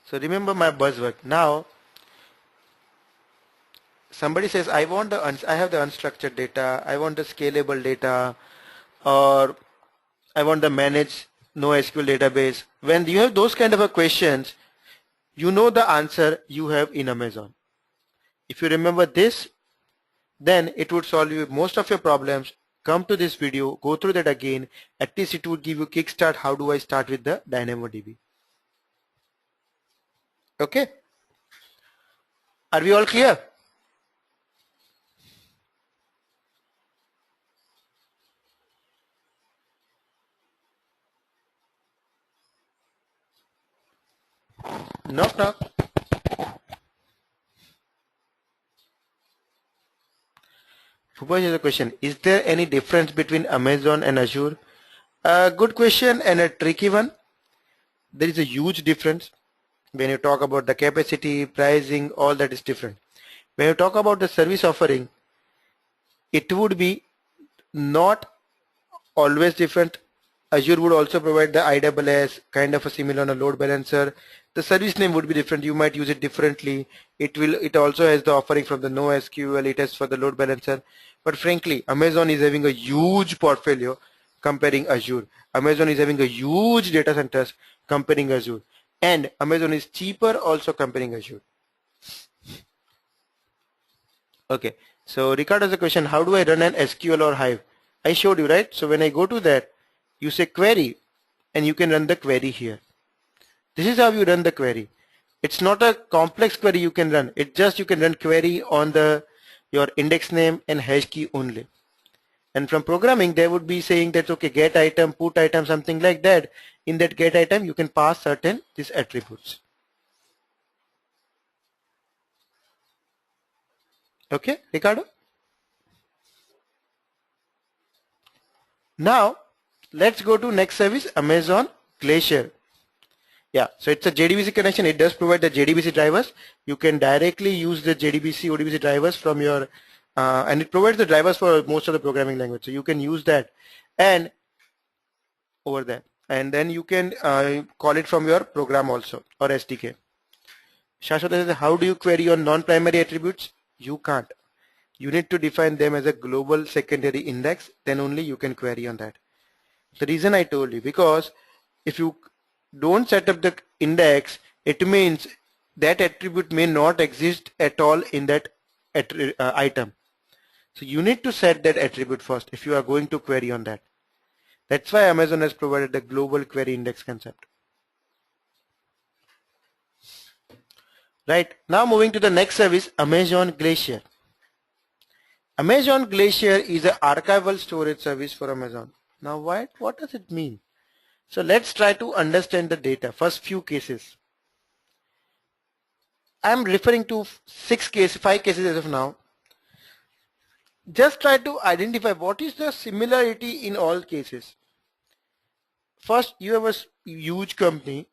So remember my buzzword. Now somebody says I have the unstructured data, I want the scalable data, or I want the managed NoSQL database. When you have those kind of a questions, you know the answer you have in Amazon. If you remember this, then it would solve you most of your problems. Come to this video, go through that again. At least it would give you kickstart. How do I start with the DynamoDB? Okay, are we all clear? Knock knock. Who has a question? Is there any difference between Amazon and Azure? A good question and a tricky one. There is a huge difference. When you talk about the capacity, pricing, all that is different. When you talk about the service offering, it would be not always different. Azure would also provide the AWS, kind of a similar on a load balancer. The service name would be different. You might use it differently. It also has the offering from the NoSQL. It has for the load balancer. But frankly, Amazon is having a huge portfolio comparing Azure. Amazon is having a huge data centers comparing Azure. And Amazon is cheaper also comparing Azure. Okay, so Ricardo has a question, how do I run an SQL or Hive? I showed you, right? So when I go to that, you say query and you can run the query here. This is how you run the query. It's not a complex query you can run. It just you can run query on your index name and hash key only. And from programming, they would be saying that, okay, get item, put item, something like that. In that get item, you can pass certain these attributes. Okay, Ricardo? Now, let's go to next service, Amazon Glacier. Yeah, so it's a JDBC connection. It does provide the JDBC drivers. You can directly use the JDBC, ODBC drivers from your, and it provides the drivers for most of the programming language. So you can use that and over there. And then you can call it from your program also or SDK. Shashwat says, how do you query on non-primary attributes? You can't. You need to define them as a global secondary index, then only you can query on that. The reason I told you, because if you don't set up the index, it means that attribute may not exist at all in that item. So you need to set that attribute first if you are going to query on that. That's why Amazon has provided the global query index concept. Right, now moving to the next service, Amazon Glacier. Amazon Glacier is an archival storage service for Amazon. Now what does it mean? So let's try to understand the data. First few cases. I'm referring to 5 cases as of now. Just try to identify what is the similarity in all cases. First, you have a huge company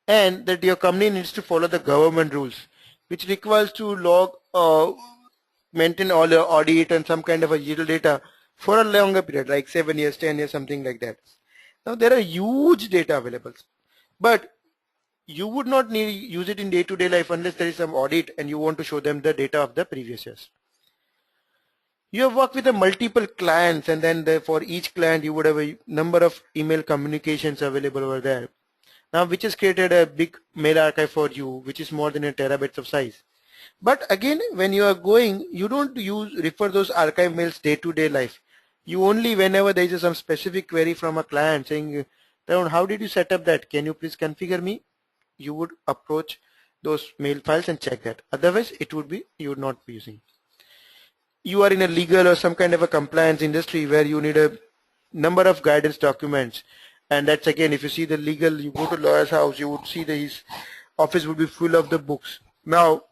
and that your company needs to follow the government rules, which requires to log maintain all your audit and some kind of a digital data for a longer period, like 7 years, 10 years, something like that. Now there are huge data available, but you would not use it in day-to-day life unless there is some audit and you want to show them the data of the previous years. You have worked with a multiple clients, and then for each client you would have a number of email communications available over there. Now which has created a big mail archive for you, which is more than a terabytes of size. But again, when you are going, you don't refer those archive mails day-to-day life. You only whenever there is some specific query from a client saying, how did you set up that? Can you please configure me? You would approach those mail files and check that. Otherwise, you would not be using. You are in a legal or some kind of a compliance industry where you need a number of guidance documents. And that's again, if you see the legal, you go to lawyer's house, you would see that his office would be full of the books. Now,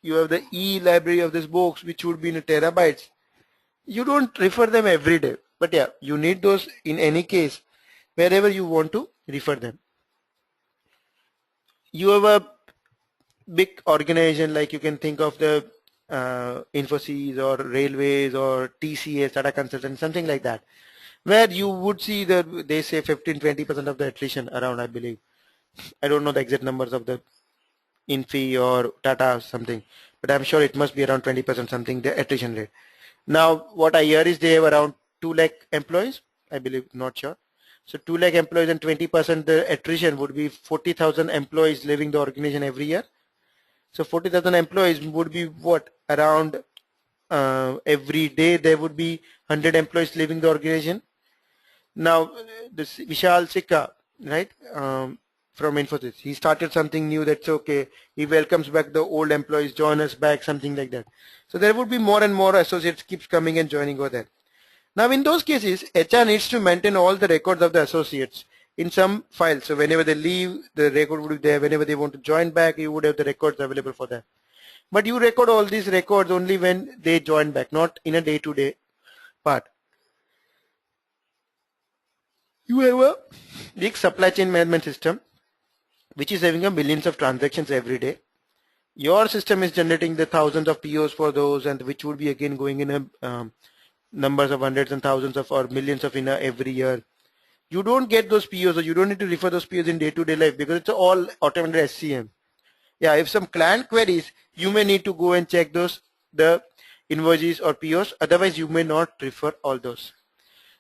you have the e-library of these books, which would be in terabytes. You don't refer them every day, but yeah, you need those in any case, wherever you want to refer them. You have a big organization, like you can think of the Infosys or Railways or TCS, Tata Consultant, something like that, where you would see that they say 15-20% of the attrition around, I believe. I don't know the exact numbers of the Infi or Tata or something, but I'm sure it must be around 20% something, the attrition rate. Now what I hear is they have around 2 lakh employees, I believe, not sure. So 2 lakh employees and 20% the attrition would be 40,000 employees leaving the organization every year. So 40,000 employees would be what, around every day there would be 100 employees leaving the organization. Now this Vishal Sikka, right, from Infosys, he started something new, that's okay, he welcomes back the old employees, join us back, something like that. So there would be more and more associates keeps coming and joining over there. Now in those cases, HR needs to maintain all the records of the associates in some file. So whenever they leave, the record would be there. Whenever they want to join back, you would have the records available for them. But you record all these records only when they join back, not in a day-to-day part. You have a big supply chain management system which is having a millions of transactions every day. Your system is generating the thousands of POs for those, and which would be again going in a numbers of hundreds and thousands of or millions of in every year. You don't get those POs, or you don't need to refer those POs in day-to-day life because it's all automated SCM. Yeah, if some client queries, you may need to go and check those, the invoices or POs, otherwise you may not refer all those.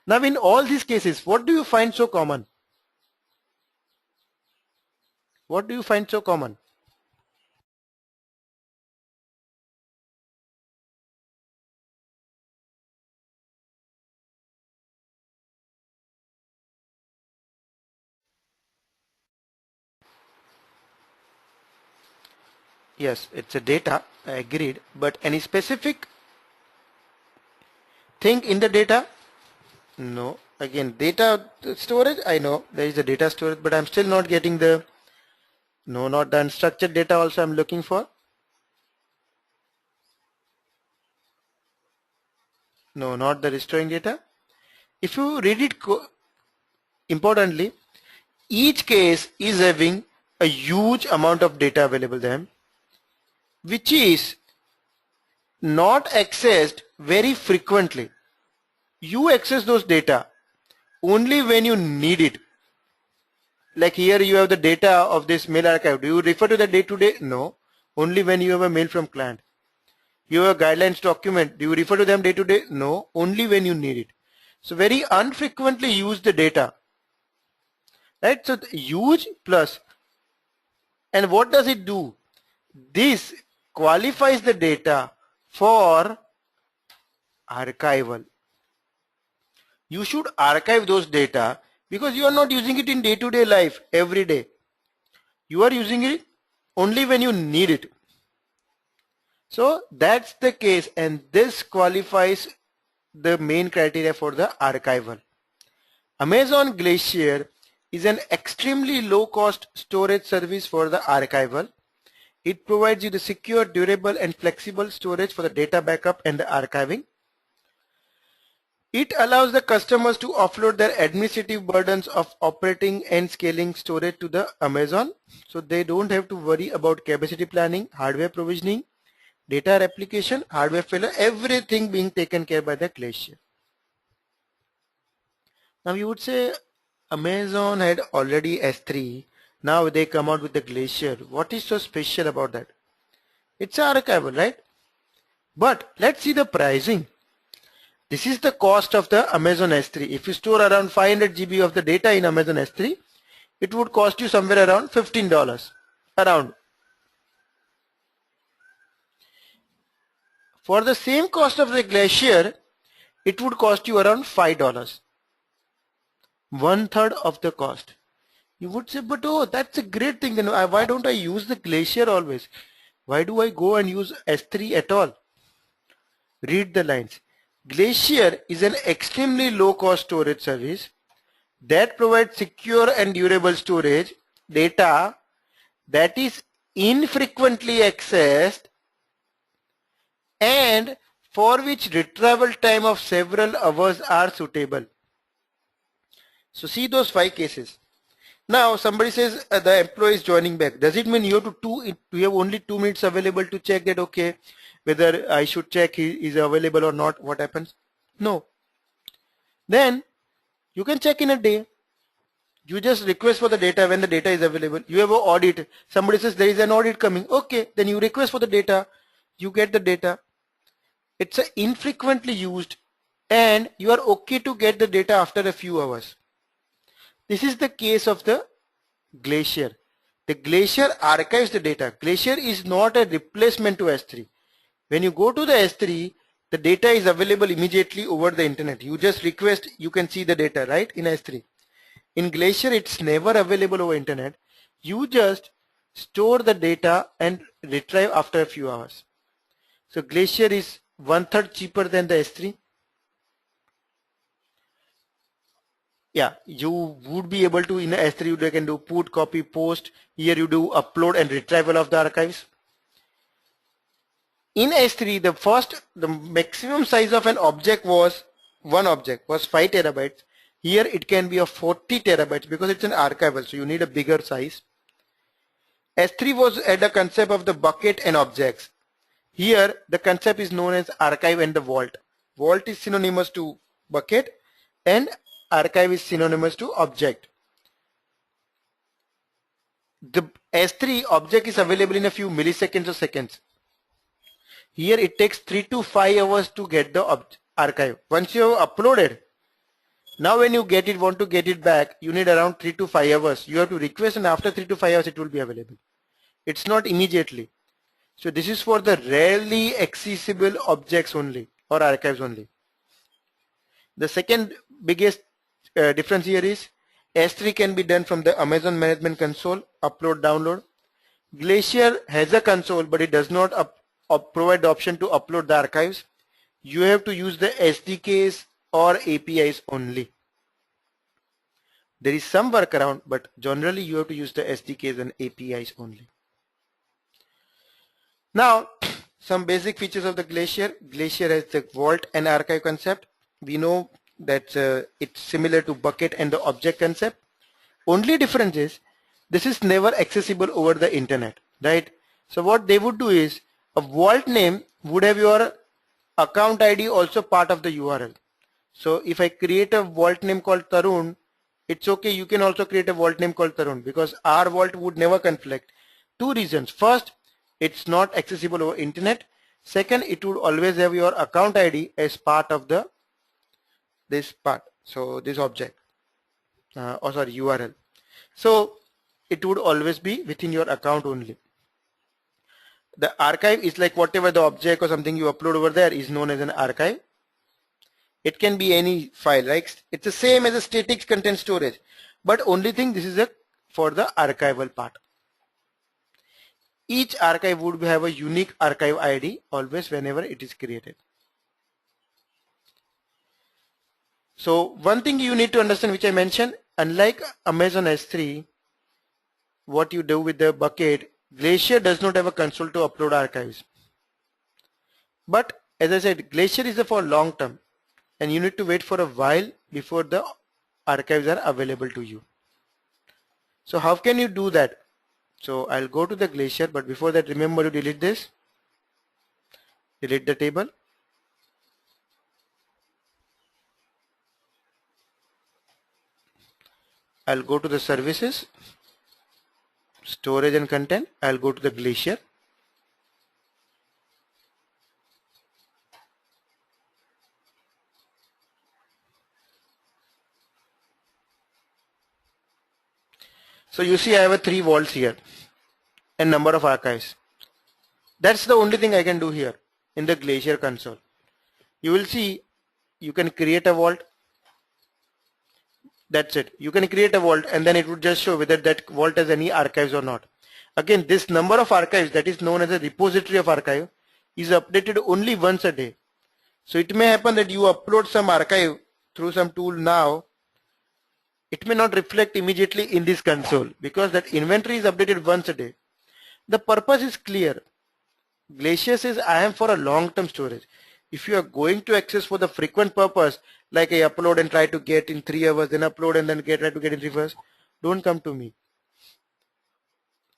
Now in all these cases, what do you find so common? What do you find so common? Yes, it's a data, I agreed, but any specific thing in the data? No. Again, data storage, I know there is a data storage, but I'm still not getting the, no, not the unstructured data also I'm looking for. No, not the restoring data. If you read it importantly, each case is having a huge amount of data available to them, which is not accessed very frequently. You access those data only when you need it. Like here you have the data of this mail archive. Do you refer to the day-to-day? No. Only when you have a mail from client. You have a guidelines document. Do you refer to them day-to-day? No. Only when you need it. So very unfrequently use the data. Right? So huge plus. And what does it do? This qualifies the data for archival. You should archive those data because you are not using it in day-to-day life every day. You are using it only when you need it. So that's the case, and this qualifies the main criteria for the archival. Amazon Glacier is an extremely low-cost storage service for the archival. It provides you the secure, durable, and flexible storage for the data backup and the archiving. It allows the customers to offload their administrative burdens of operating and scaling storage to the Amazon, so they don't have to worry about capacity planning, hardware provisioning, data replication, hardware failure, everything being taken care by the Glacier. Now you would say Amazon had already S3, now they come out with the Glacier. What is so special about that? It's archival, right? But let's see the pricing. This is the cost of the Amazon S3. If you store around 500 GB of the data in Amazon S3, it would cost you somewhere around $15. Around. For the same cost of the Glacier, it would cost you around $5. 1/3 of the cost. You would say, but oh, that's a great thing. Then why don't I use the Glacier always? Why do I go and use S3 at all? Read the lines. Glacier is an extremely low-cost storage service that provides secure and durable storage data that is infrequently accessed and for which retrieval time of several hours are suitable. So see those 5 cases. Now somebody says the employee is joining back. Does it mean you have only 2 minutes available to check that, okay, whether I should check he is available or not? What happens? No. Then you can check in a day. You just request for the data when the data is available. You have an audit. Somebody says there is an audit coming. Okay, then you request for the data. You get the data. It's a infrequently used and you are okay to get the data after a few hours. This is the case of the Glacier. The Glacier archives the data. Glacier is not a replacement to S3. When you go to the S3, the data is available immediately over the internet. You just request, you can see the data, right, in S3. In Glacier, it's never available over internet. You just store the data and retrieve after a few hours. So Glacier is 1/3 cheaper than the S3. Yeah, you would be able to, in S3 you can do put, copy, post. Here you do upload and retrieval of the archives. In S3, the maximum size of an object was, one object was 5 terabytes. Here it can be of 40 terabytes because it's an archival, so you need a bigger size. S3 was at the concept of the bucket and objects. Here the concept is known as archive and the vault. Vault is synonymous to bucket and archive is synonymous to object. The S3 object is available in a few milliseconds or seconds. Here it takes 3 to 5 hours to get the archive. Once you have uploaded, now when you want to get it back, you need around 3 to 5 hours. You have to request and after 3 to 5 hours it will be available. It's not immediately. So this is for the rarely accessible objects only or archives only. The second biggest difference here is S3 can be done from the Amazon Management Console, upload, download. Glacier has a console but it does not provide the option to upload the archives. You have to use the SDKs or APIs only. There is some workaround, but generally you have to use the SDKs and APIs only. Now, some basic features of the Glacier. Glacier has the vault and archive concept. We know that it's similar to bucket and the object concept. Only difference is this is never accessible over the internet, right? So what they would do is a vault name would have your account ID also part of the URL. So if I create a vault name called Tarun, it's okay, you can also create a vault name called Tarun because our vault would never conflict. Two reasons. First, it's not accessible over internet. Second, it would always have your account ID as part of this part. So this object, URL. So it would always be within your account only. The archive is like whatever the object or something you upload over there is known as an archive. It can be any file, right? It's the same as a static content storage, but only thing this is for the archival part. Each archive would have a unique archive ID always whenever it is created. So one thing you need to understand, which I mentioned, unlike Amazon S3, what you do with the bucket, Glacier does not have a console to upload archives. But as I said, Glacier is for long term and you need to wait for a while before the archives are available to you. So how can you do that? So I'll go to the Glacier, but before that remember to delete this. Delete the table. I'll go to the services, storage and content. I'll go to the Glacier. So you see I have 3 vaults here and number of archives. That's the only thing I can do here in the Glacier console. You will see you can create a vault. That's it. You can create a vault and then it would just show whether that vault has any archives or not. Again, this number of archives that is known as a repository of archive is updated only once a day. So it may happen that you upload some archive through some tool now. It may not reflect immediately in this console because that inventory is updated once a day. The purpose is clear. Glacier says I am for a long-term storage. If you are going to access for the frequent purpose, like I upload and try to get in 3 hours, then upload and then try to get in 3 hours, don't come to me.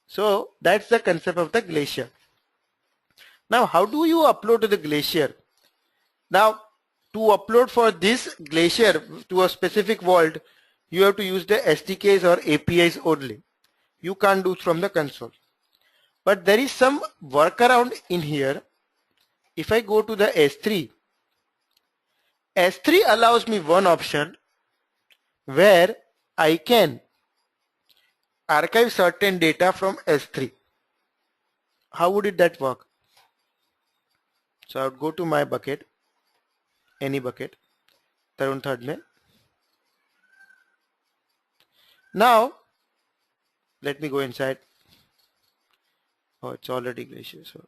So that's the concept of the Glacier. Now how do you upload to the Glacier? Now to upload for this Glacier to a specific vault, you have to use the SDKs or APIs only. You can't do from the console. But there is some workaround in here. If I go to the S3, S3 allows me one option where I can archive certain data from S3. How would that work? So I would go to my bucket, any bucket, Tarun third mein. Now let me go inside. Oh, it's already Glacier. So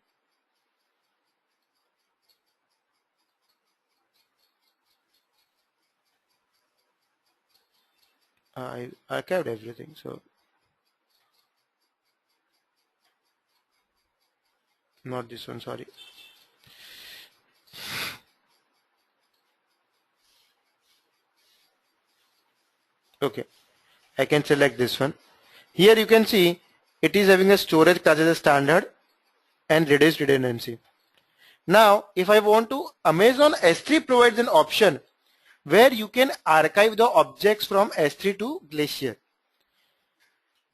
I archived everything. So not this one, sorry. Okay, I can select this one. Here you can see it is having a storage class as a standard and reduced redundancy. Now if I want to, Amazon S3 provides an option where you can archive the objects from S3 to Glacier.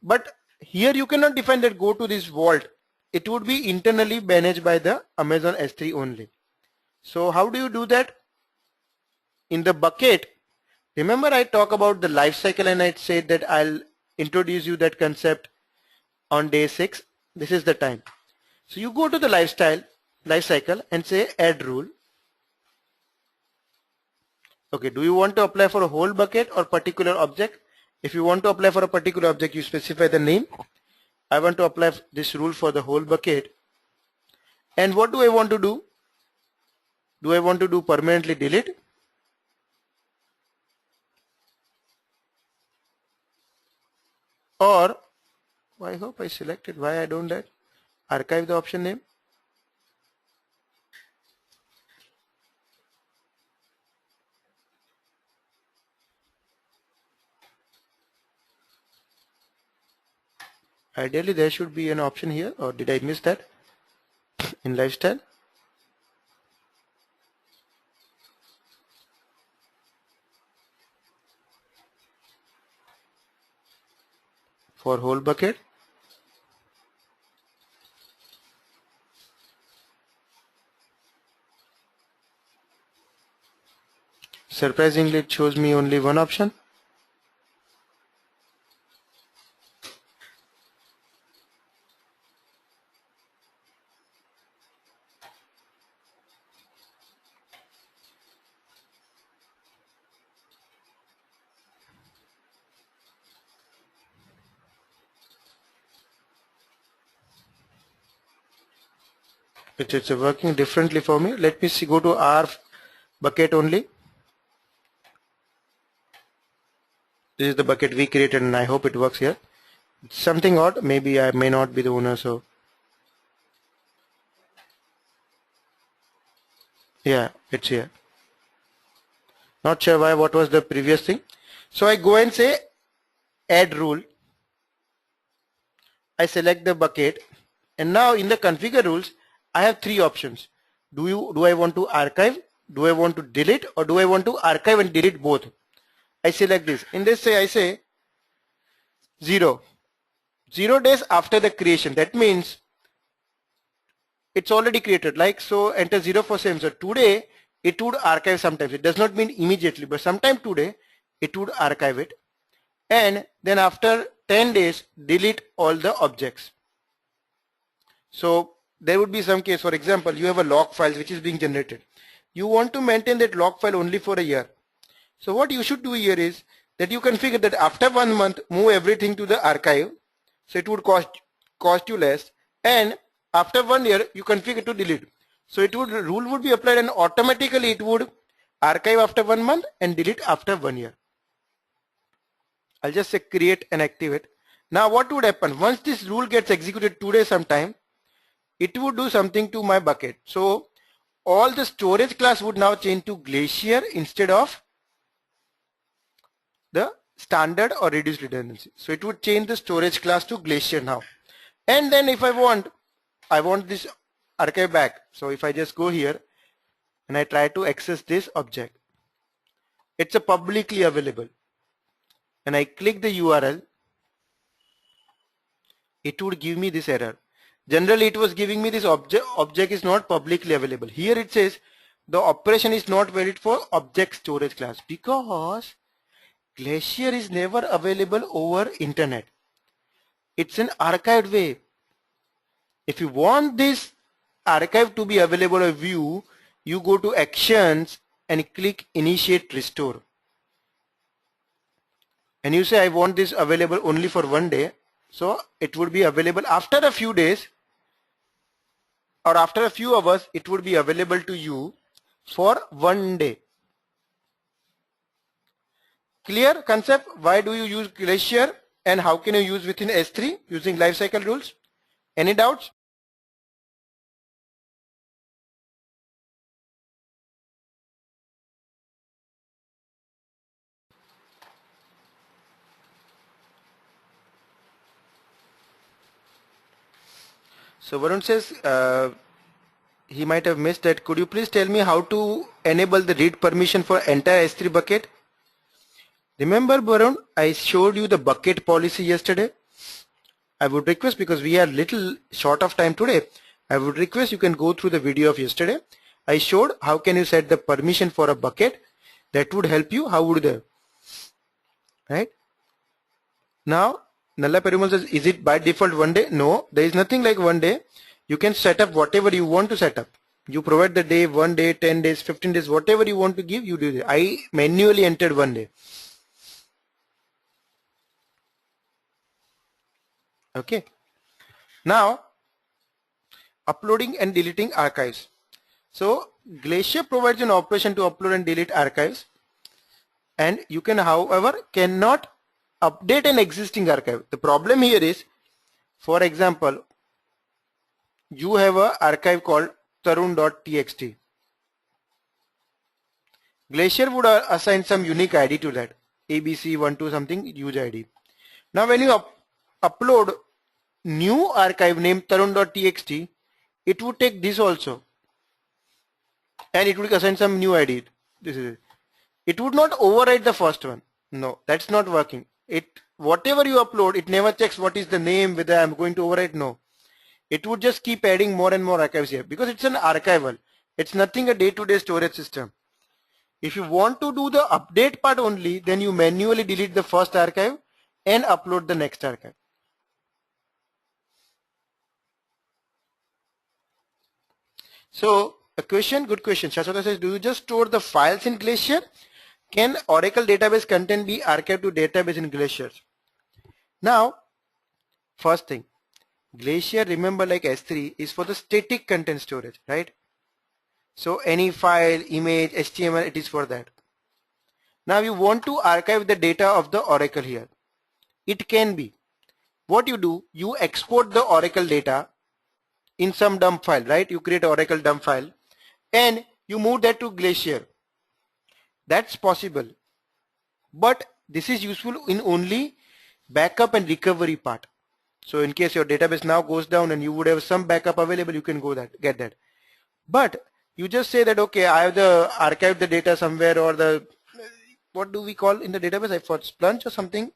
But here you cannot define that go to this vault. It would be internally managed by the Amazon S3 only. So how do you do that? In the bucket, remember I talked about the life cycle and I said that I'll introduce you that concept on day 6. This is the time. So you go to the life cycle and say add rule. Okay, do you want to apply for a whole bucket or particular object? If you want to apply for a particular object, you specify the name. I want to apply this rule for the whole bucket. And what do I want to do? Do I want to do permanently delete? Or, I hope I selected, why I don't that? Archive the option name. Ideally there should be an option here, or did I miss that in lifestyle? For whole bucket. Surprisingly it shows me only one option. It's working differently for me. Let me see, go to our bucket only. This is the bucket we created and I hope it works here. It's something odd, maybe I may not be the owner, so yeah, it's here. Not sure why, what was the previous thing. So I go and say add rule. I select the bucket and now in the configure rules I have 3 options. Do I want to archive, do I want to delete, or do I want to archive and delete both? I select this. In this I say 0 days after the creation. That means it's already created, like, so enter 0 for same. So today it would archive sometimes. It does not mean immediately, but sometime today it would archive it, and then after 10 days delete all the objects. So there would be some case, for example, you have a log file which is being generated. You want to maintain that log file only for a year. So what you should do here is that you configure that after 1 month move everything to the archive. So it would cost you less, and after 1 year you configure to delete. So it would, rule would be applied and automatically it would archive after 1 month and delete after 1 year. I'll just say create and activate. Now what would happen once this rule gets executed today sometime, it would do something to my bucket. So all the storage class would now change to Glacier instead of the standard or reduced redundancy. So it would change the storage class to Glacier now. And then if I want this archive back. So if I just go here and I try to access this object, it's a publicly available. and I click the URL, it would give me this error. Generally it was giving me this object is not publicly available. Here it says the operation is not valid for object storage class because Glacier is never available over internet. It's an archived way. If you want this archive to be available or view, you go to actions and click initiate restore. And you say I want this available only for 1 day. So it would be available after a few days or after a few hours, it would be available to you for 1 day. Clear concept? Why do you use Glacier and how can you use within S3 using lifecycle rules? Any doubts? So Varun says he might have missed that. Could you please tell me how to enable the read permission for entire S3 bucket? Remember Varun, I showed you the bucket policy yesterday. I would request, because we are little short of time today, I would request you can go through the video of yesterday. I showed how can you set the permission for a bucket. That would help you. How would they? Right? Now, Nalla Perumal says, is it by default 1 day? No, there is nothing like 1 day. You can set up whatever you want to set up. You provide the day, 1 day, 10 days, 15 days, whatever you want to give, you do it. I manually entered 1 day. Okay. Now, uploading and deleting archives. So, Glacier provides an operation to upload and delete archives. And you can, however, cannot update an existing archive. The problem here is, for example, you have an archive called tarun.txt. Glacier would assign some unique ID to that, ABC12 something user ID. Now when you upload new archive named tarun.txt, it would take this also and it would assign some new ID. This is it. It would not override the first one. No, that's not working. Whatever you upload, it never checks what is the name, whether I'm going to override. No, it would just keep adding more and more archives here because it's an archival. It's nothing a day-to-day storage system. If you want to do the update part only, then you manually delete the first archive and upload the next archive. So a question, good question. Shashwata says, do you just store the files in Glacier? Can Oracle database content be archived to database in Glacier? Now, first thing, Glacier, remember, like S3 is for the static content storage, right? So any file, image, HTML, it is for that. Now you want to archive the data of the Oracle here. It can be. What you do, you export the Oracle data in some dump file, right? You create Oracle dump file and you move that to Glacier. That's possible. But this is useful in only backup and recovery part. So in case your database now goes down and you would have some backup available, you can go get that. But you just say that, okay, I have the archived the data somewhere, or the, what do we call in the database? I forgot, Splunch or something.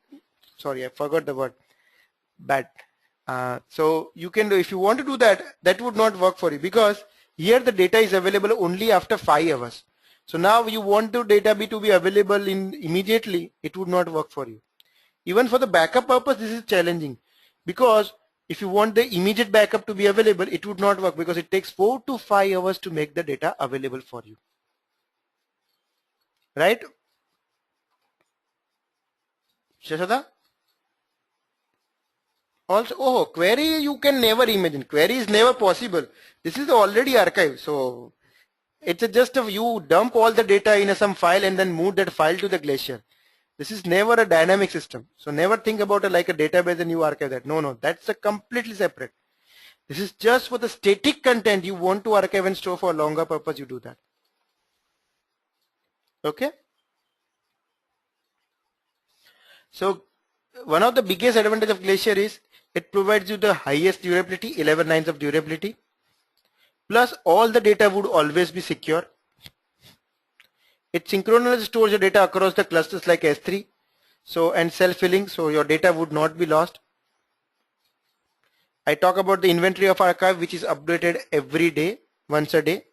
Sorry, I forgot the word. Bad. So you can do, if you want to do that, that would not work for you because here the data is available only after 5 hours. So now you want the data to be available immediately, it would not work for you. Even for the backup purpose, this is challenging because if you want the immediate backup to be available, it would not work because it takes 4 to 5 hours to make the data available for you. Right? Shashada? Also, oh, query you can never imagine. Query is never possible. This is already archived. So it's just you dump all the data in some file and then move that file to the Glacier. This is never a dynamic system. So never think about it like a database and you archive that. No, that's a completely separate. This is just for the static content you want to archive and store for a longer purpose, you do that. Okay. So one of the biggest advantage of Glacier is it provides you the highest durability, 11 nines of durability. Plus all the data would always be secure. It synchronously stores your data across the clusters like S3. So, and self-filling, so your data would not be lost. I talk about the inventory of archive, which is updated every day, once a day.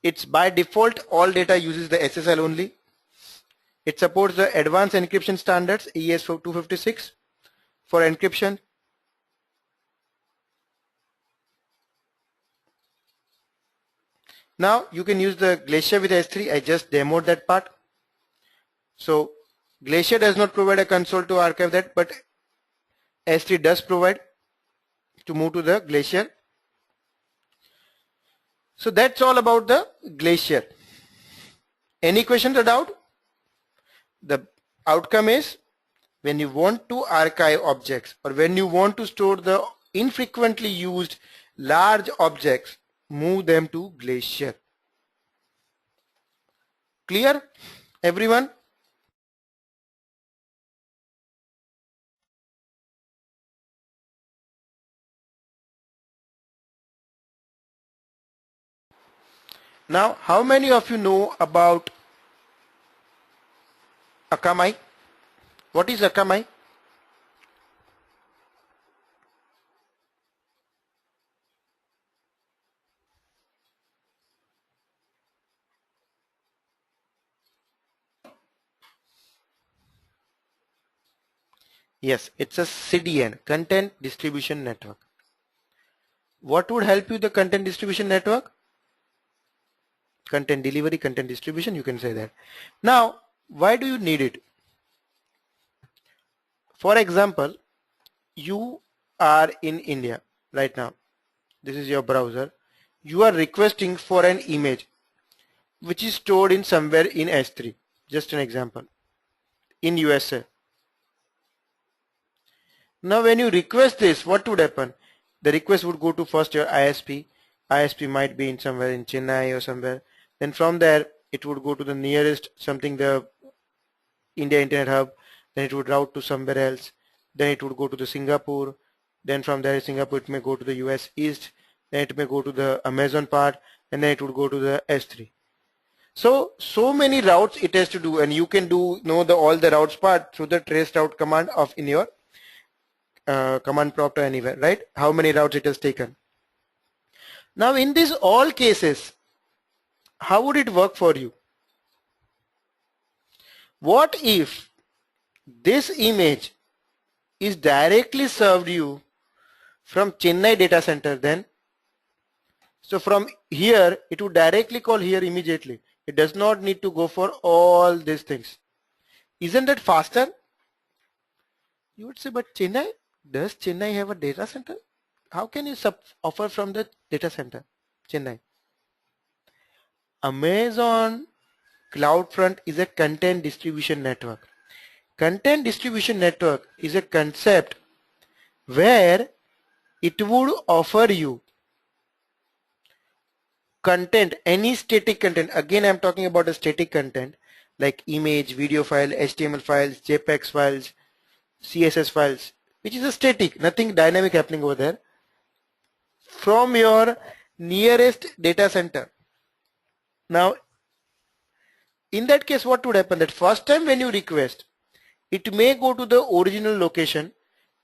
It's by default, all data uses the SSL only. It supports the advanced encryption standards, ES256 for encryption. Now you can use the Glacier with S3. I just demoed that part. So Glacier does not provide a console to archive that, but S3 does provide to move to the Glacier. So that's all about the Glacier. Any questions or doubt? The outcome is, when you want to archive objects or when you want to store the infrequently used large objects, move them to Glacier. Clear, everyone? Now, how many of you know about Akamai? What is Akamai? Yes, it's a CDN, Content Distribution Network. What would help you the content distribution network? Content delivery, content distribution, you can say that. Now, why do you need it? For example, you are in India right now. This is your browser. You are requesting for an image which is stored in somewhere in S3. Just an example. In USA. Now when you request this, what would happen? The request would go to first your ISP. ISP might be in somewhere in Chennai or somewhere. Then from there it would go to the nearest something, the India Internet Hub. Then it would route to somewhere else. Then it would go to the Singapore. Then from there Singapore it may go to the US East. Then it may go to the Amazon part, and then it would go to the S3. So many routes it has to do, and you can know all the routes part through the trace route command of in your command prompt or anywhere, right? How many routes it has taken. Now in these all cases, how would it work for you? What if this image is directly served you from Chennai data center then? So from here it would directly call here immediately. It does not need to go for all these things. Isn't that faster? You would say, but Chennai, does Chennai have a data center? How can you offer from the data center, Chennai? Amazon CloudFront is a content distribution network. Content distribution network is a concept where it would offer you content, any static content. Again, I'm talking about a static content like image, video file, HTML files, JPEG files, CSS files, which is a static, nothing dynamic happening over there, from your nearest data center. Now, in that case, what would happen? That first time when you request, it may go to the original location,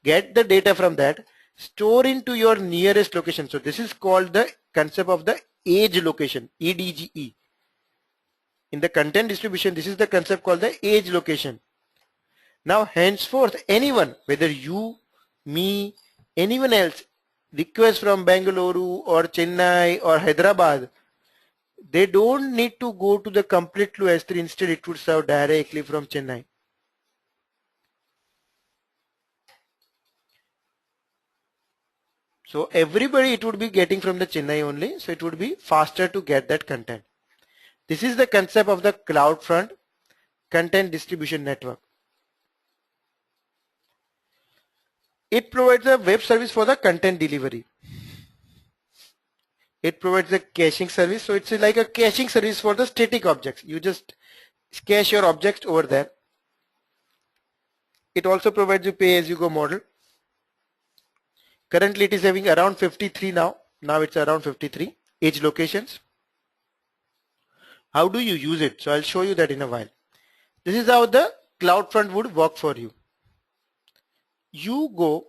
get the data from that, store into your nearest location. So this is called the concept of the edge location, EDGE. In the content distribution, this is the concept called the edge location. Now henceforth, anyone, whether you, me, anyone else, request from Bengaluru or Chennai or Hyderabad, they don't need to go to the complete S3. Instead, it would serve directly from Chennai. So everybody, it would be getting from the Chennai only. So it would be faster to get that content. This is the concept of the CloudFront content distribution network. It provides a web service for the content delivery. It provides a caching service. So it's like a caching service for the static objects. You just cache your objects over there. It also provides a pay-as-you-go model. Currently it is having around 53 now. Now it's around 53 edge locations. How do you use it? So I'll show you that in a while. This is how the CloudFront would work for you. You go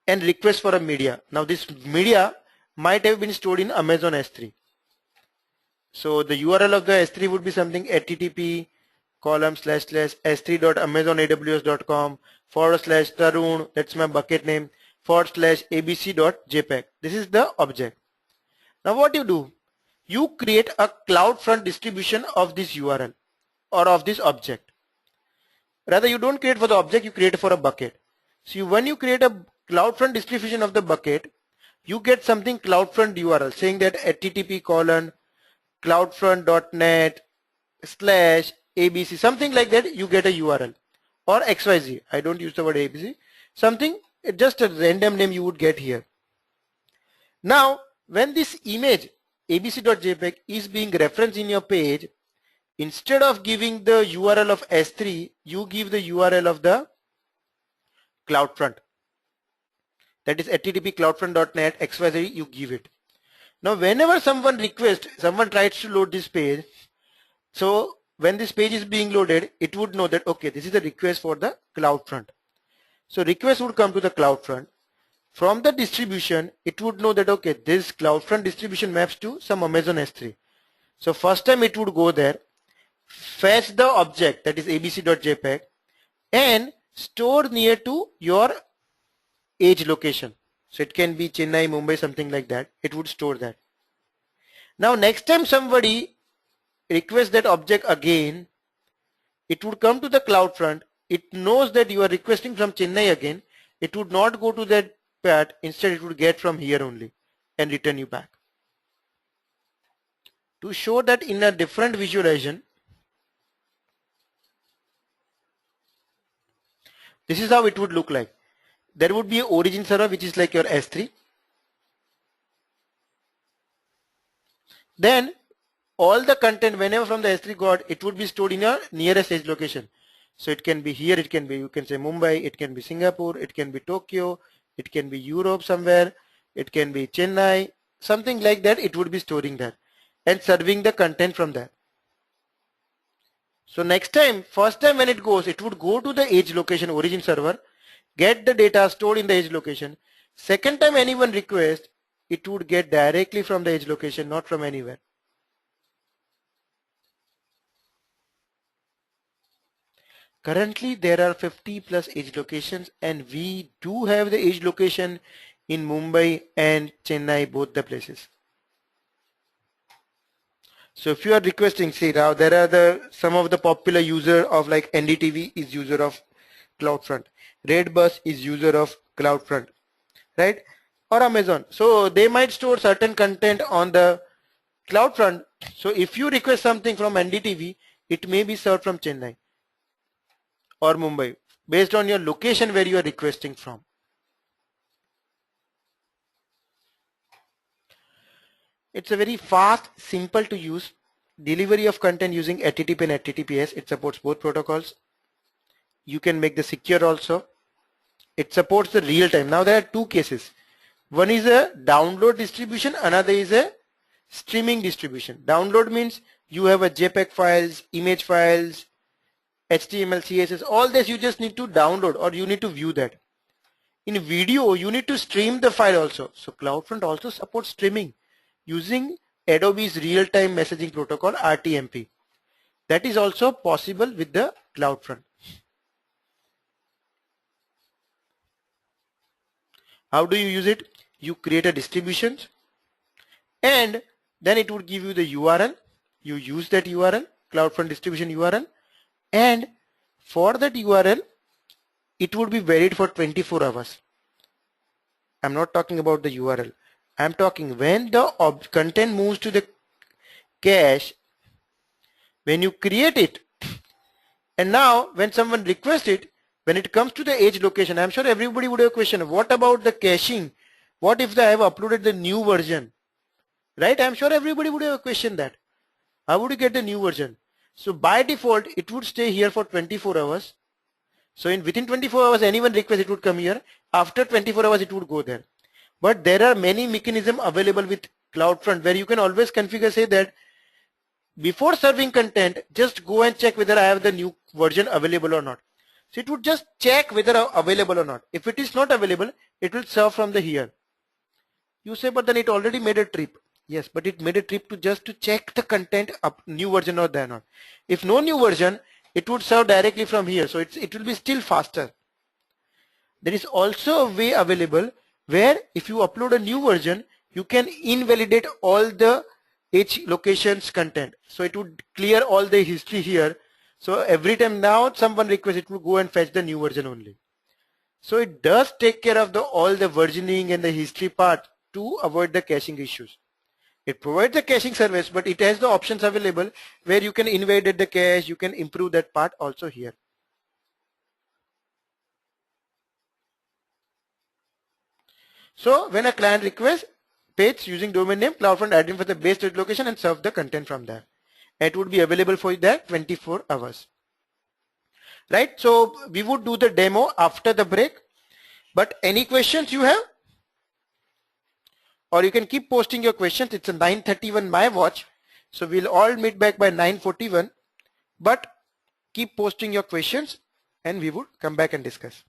and request for a media. Now this media might have been stored in Amazon S3. So the URL of the S3 would be something http s3.amazonaws.com /Tarun, that's my bucket name, /abc.jpg. This is the object. Now what you do, you create a CloudFront distribution of this URL or of this object. Rather, you don't create for the object, you create for a bucket. So when you create a CloudFront distribution of the bucket, you get something CloudFront URL saying that http cloudfront.net /abc, something like that. You get a URL or xyz. I don't use the word abc. Something, just a random name you would get here. Now, when this image abc.jpg is being referenced in your page, instead of giving the URL of S3, you give the URL of the CloudFront. That is http cloudfront.net xyz, you give it. Now whenever someone tries to load this page, so when this page is being loaded, it would know that, okay, this is a request for the CloudFront. So request would come to the CloudFront. From the distribution, it would know that, okay, this CloudFront distribution maps to some Amazon S3. So first time it would go there, fetch the object, that is abc.jpg, and store near to your edge location. So it can be Chennai, Mumbai, something like that. It would store that. Now next time somebody requests that object again, it would come to the CloudFront. It knows that you are requesting from Chennai again. It would not go to that path. Instead it would get from here only and return you back. To show that in a different visualization, this is how it would look like. There would be an origin server which is like your S3. Then all the content whenever from the S3 got, it would be stored in your nearest edge location. So it can be here, it can be, you can say Mumbai, it can be Singapore, it can be Tokyo, it can be Europe somewhere, it can be Chennai, something like that. It would be storing that and serving the content from there. So next time, first time when it goes, it would go to the edge location origin server, get the data stored in the edge location. Second time anyone requests, it would get directly from the edge location, not from anywhere. Currently there are 50 plus edge locations, and we do have the edge location in Mumbai and Chennai, both the places. So if you are requesting, see now there are some of the popular user of like NDTV is user of CloudFront, Redbus is user of CloudFront, right? Or Amazon. So they might store certain content on the CloudFront. So if you request something from NDTV, it may be served from Chennai or Mumbai based on your location where you are requesting from. It's a very fast, simple to use delivery of content using HTTP and HTTPS. It supports both protocols. You can make the secure also. It supports the real time. Now there are two cases. One is a download distribution, another is a streaming distribution. Download means you have a JPEG files, image files, HTML, CSS, all this you just need to download or you need to view that. In video, you need to stream the file also. So CloudFront also supports streaming using Adobe's real-time messaging protocol, RTMP. That is also possible with the CloudFront. How do you use it? You create a distribution and then it would give you the URL. You use that URL, CloudFront distribution URL, and for that URL, it would be valid for 24 hours. I'm not talking about the URL. I'm talking when the content moves to the cache, when you create it, and now when someone requests it, when it comes to the edge location, I'm sure everybody would have a question, what about the caching? What if I have uploaded the new version? Right? I'm sure everybody would have a question that. How would you get the new version? So by default, it would stay here for 24 hours. So within 24 hours, anyone request, it would come here. After 24 hours, it would go there. But there are many mechanisms available with CloudFront where you can always configure, say that before serving content, just go and check whether I have the new version available or not. So it would just check whether available or not. If it is not available, it will serve from the here. You say, but then it already made a trip. Yes, but it made a trip to just to check the content up new version or there not. If no new version, it would serve directly from here. So it will be still faster. There is also a way available where if you upload a new version, you can invalidate all the H locations content. So it would clear all the history here. So every time now someone requests, it will go and fetch the new version only. So it does take care of all the versioning and the history part to avoid the caching issues. It provides the caching service, but it has the options available where you can invalidate the cache, you can improve that part also here. So when a client requests page using domain name, CloudFront admin for the base location and serve the content from there. It would be available for that 24 hours. Right? So we would do the demo after the break. But any questions you have? Or you can keep posting your questions. It's a 9:31 my watch. So we'll all meet back by 9:41. But keep posting your questions and we would come back and discuss.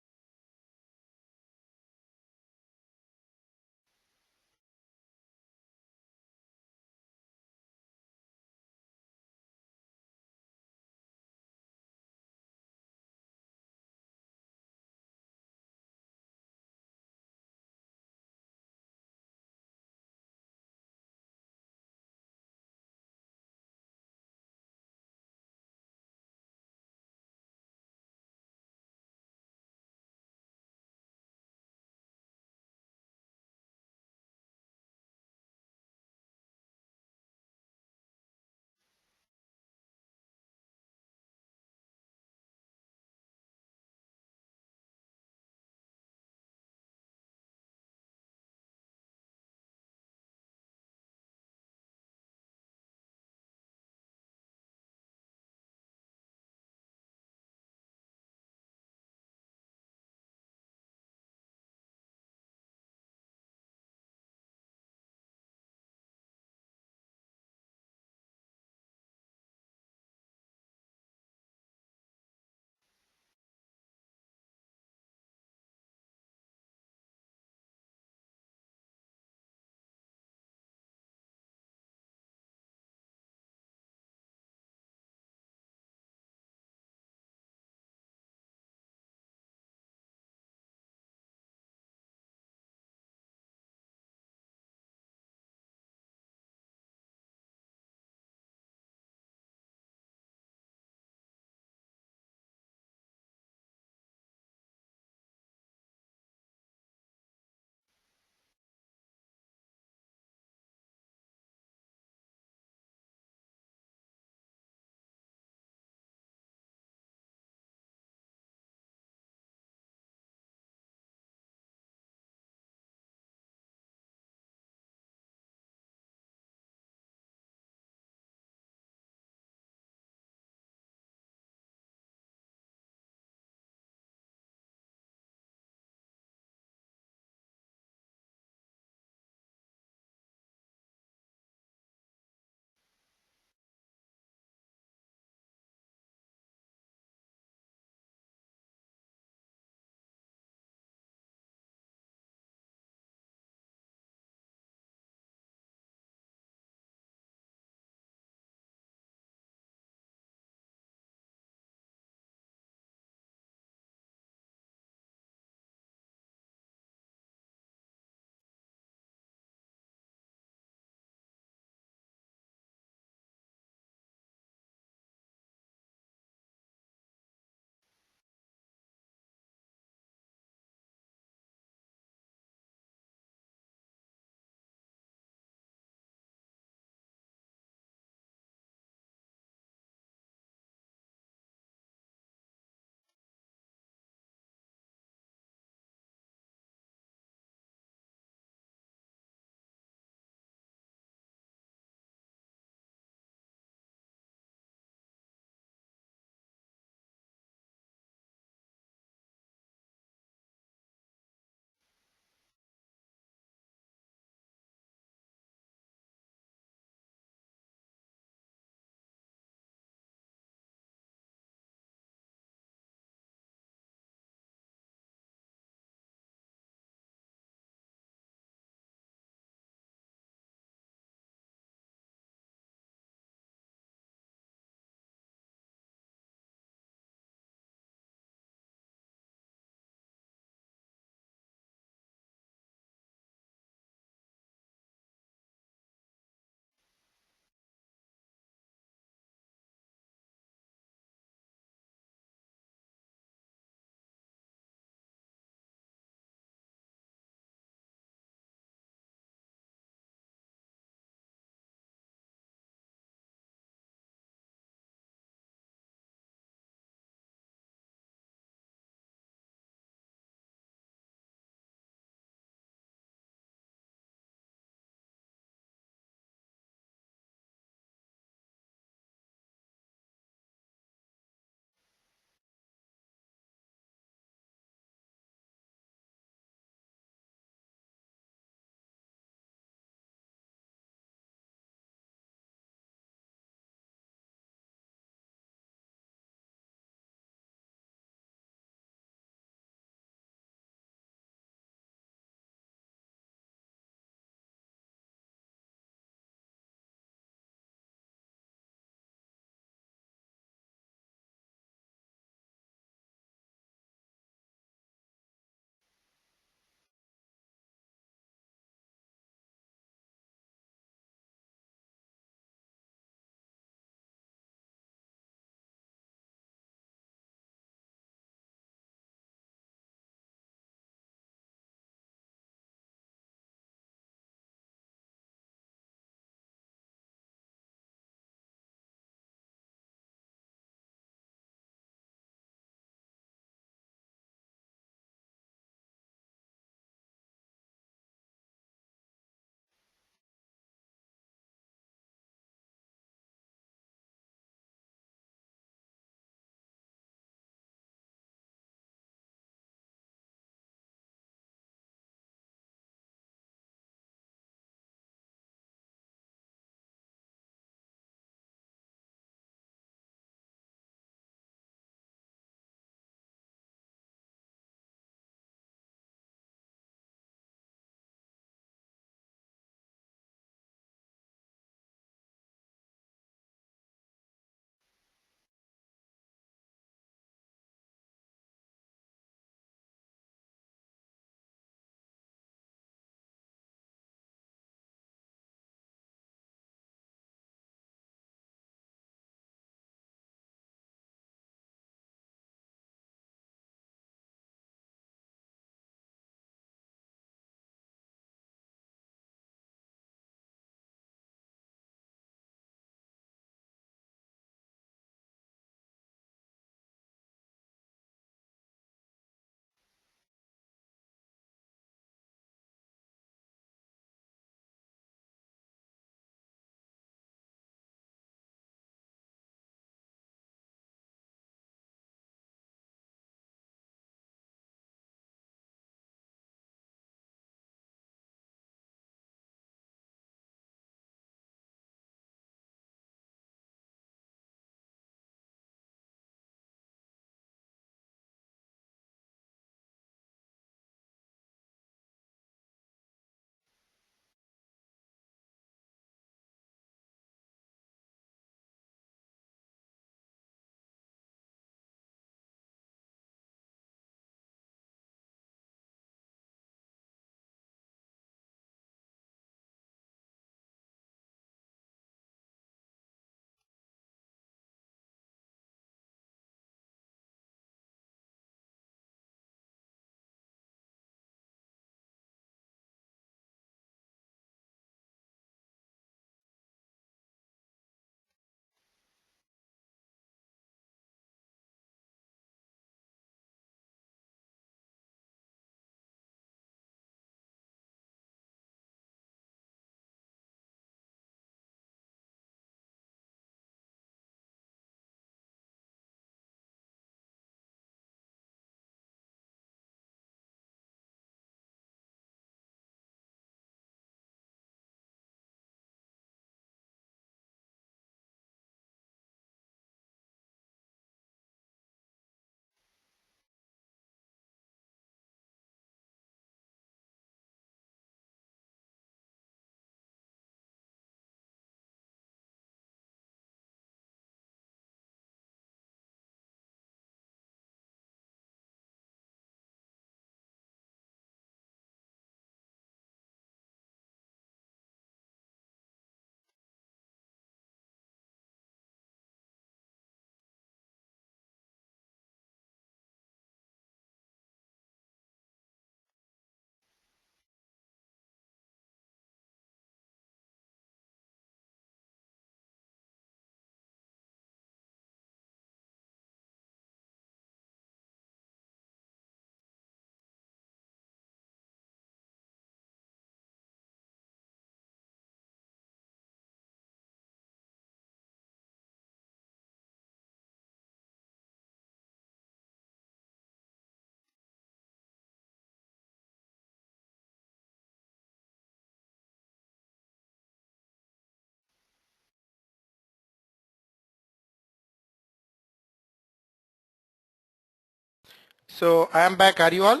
So I am back. Are you all?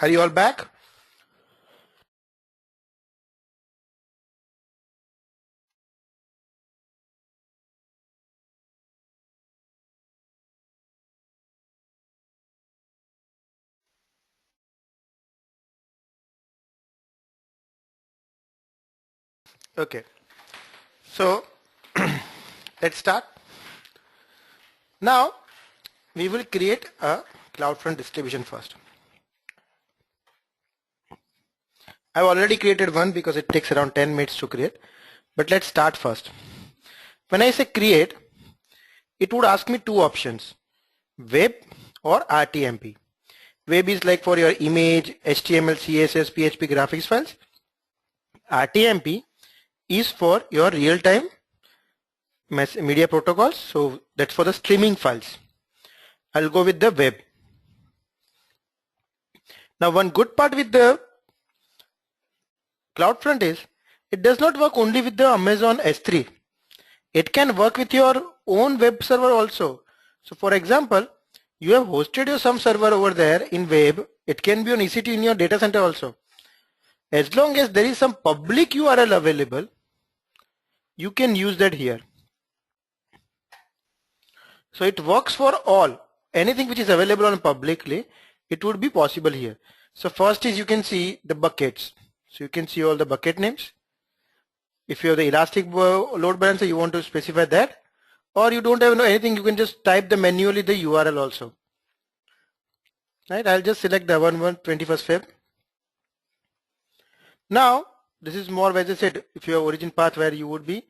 Are you all back? Okay. So let's start. Now we will create a CloudFront distribution first. I've already created one because it takes around 10 minutes to create. But let's start first. When I say create, it would ask me two options, web or RTMP. Web is like for your image, HTML, CSS, PHP graphics files. RTMP is for your real-time media protocols. So that's for the streaming files. I'll go with the web. Now one good part with the CloudFront is it does not work only with the Amazon S3. It can work with your own web server also. So for example, you have hosted your some server over there in web. It can be on EC2 in your data center also. As long as there is some public URL available, you can use that here. So it works for all. Anything which is available on publicly, it would be possible here. So first is you can see the buckets. So you can see all the bucket names. If you have the elastic load balancer, you want to specify that, or you don't have anything, you can just type the manually the URL also. Right? I'll just select the 21st Feb. Now this is more, as I said, if you have origin path where you would be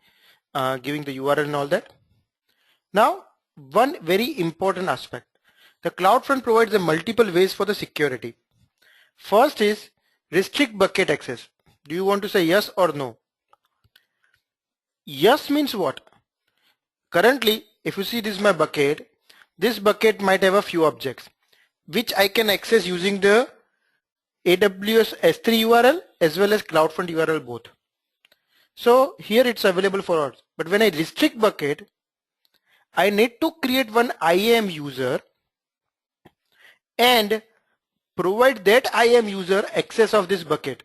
giving the URL and all that. Now one very important aspect, the CloudFront provides a multiple ways for the security. First is restrict bucket access. Do you want to say yes or no? Yes means what? Currently, if you see this is my bucket, this bucket might have a few objects which I can access using the AWS S3 URL as well as CloudFront URL both. So here it's available for all. But when I restrict bucket, I need to create one IAM user and provide that IAM user access of this bucket.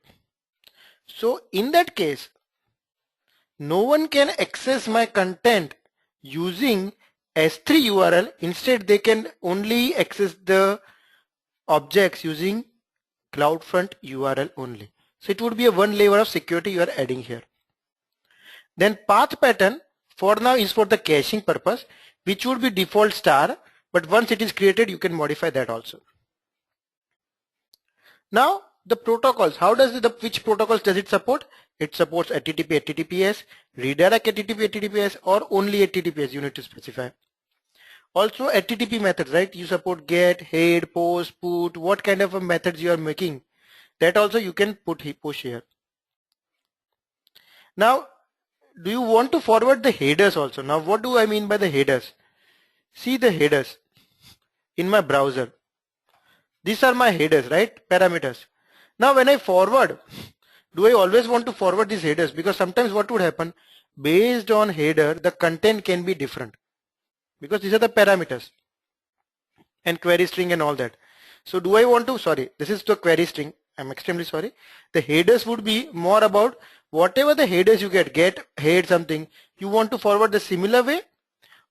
So in that case, no one can access my content using S3 URL. Instead, they can only access the objects using CloudFront URL only. So it would be a one layer of security you are adding here. Then path pattern for now is for the caching purpose, which would be default star, but once it is created, you can modify that also. Now the protocols, how does which protocols does it support? It supports HTTP, HTTPS, redirect HTTP, HTTPS, or only HTTPS you need to specify. Also HTTP methods, right? You support get, head, post, put, what kind of methods you are making. That also you can push here. Now, do you want to forward the headers also? Now, what do I mean by the headers? See the headers in my browser. These are my headers, right? Parameters. Now, when I forward, do I always want to forward these headers? Because sometimes what would happen, based on header, the content can be different. Because these are the parameters and query string and all that. So do I want to, sorry, this is the query string. I'm extremely sorry. The headers would be more about whatever the headers you get, head something, you want to forward the similar way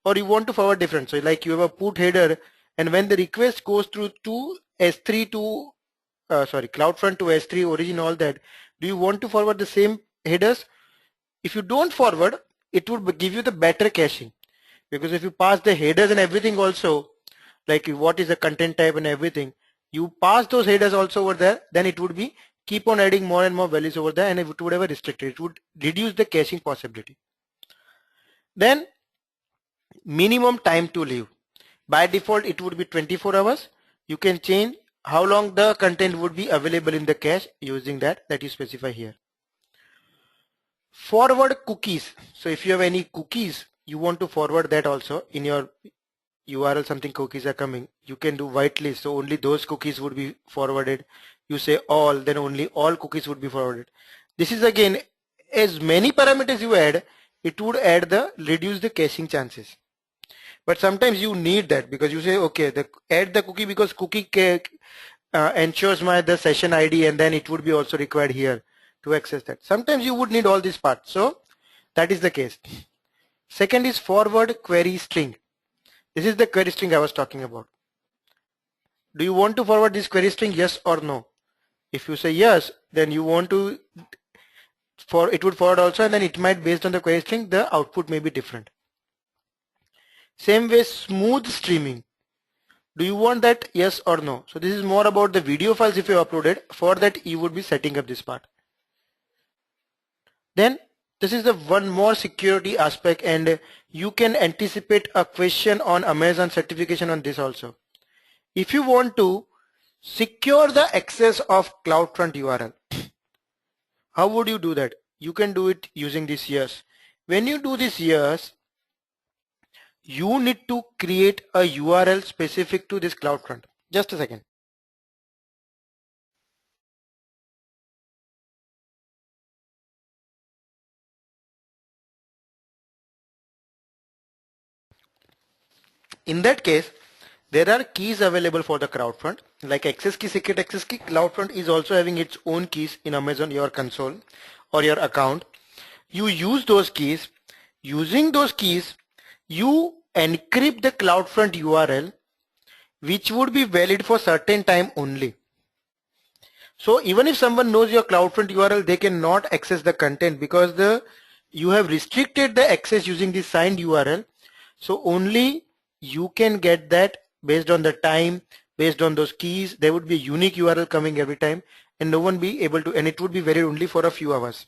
or you want to forward different. So like you have a put header and when the request goes through to S3 to, CloudFront to S3 origin, all that, do you want to forward the same headers? If you don't forward, it would give you the better caching. Because if you pass the headers and everything also, like what is the content type and everything, you pass those headers also over there, then it would be keep on adding more and more values over there and it would have a restricted. It would reduce the caching possibility. Then minimum time to leave. By default, it would be 24 hours. You can change how long the content would be available in the cache using that you specify here. Forward cookies. So if you have any cookies, you want to forward that also in your URL, something cookies are coming, you can do whitelist. So only those cookies would be forwarded. you say all, then only all cookies would be forwarded. This is again, as many parameters you add, it would reduce the caching chances. But sometimes you need that because you say, okay, add the cookie because cookie ensures the session ID, and then it would be also required here to access that. Sometimes you would need all these parts. So that is the case. Second is forward query string. This is the query string I was talking about. Do you want to forward this query string? Yes or no? If you say yes, then you want to it would forward also, and then it might, based on the query string, the output may be different. Same way, smooth streaming. Do you want that? Yes or no? So this is more about the video files if you uploaded. For that you would be setting up this part. Then this is the one more security aspect, and you can anticipate a question on Amazon certification on this also. If you want to secure the access of CloudFront URL, how would you do that? You can do it using this yes. When you do this yes, you need to create a URL specific to this CloudFront. Just a second. In that case, there are keys available for the CloudFront, like access key, secret access key. CloudFront is also having its own keys in Amazon, your console or your account. You use those keys. Using those keys, you encrypt the CloudFront URL, which would be valid for certain time only. So even if someone knows your CloudFront URL, they cannot access the content because you have restricted the access using the signed URL. So only you can get that based on the time, based on those keys. There would be a unique URL coming every time, and no one be able to, and it would be valid only for a few hours.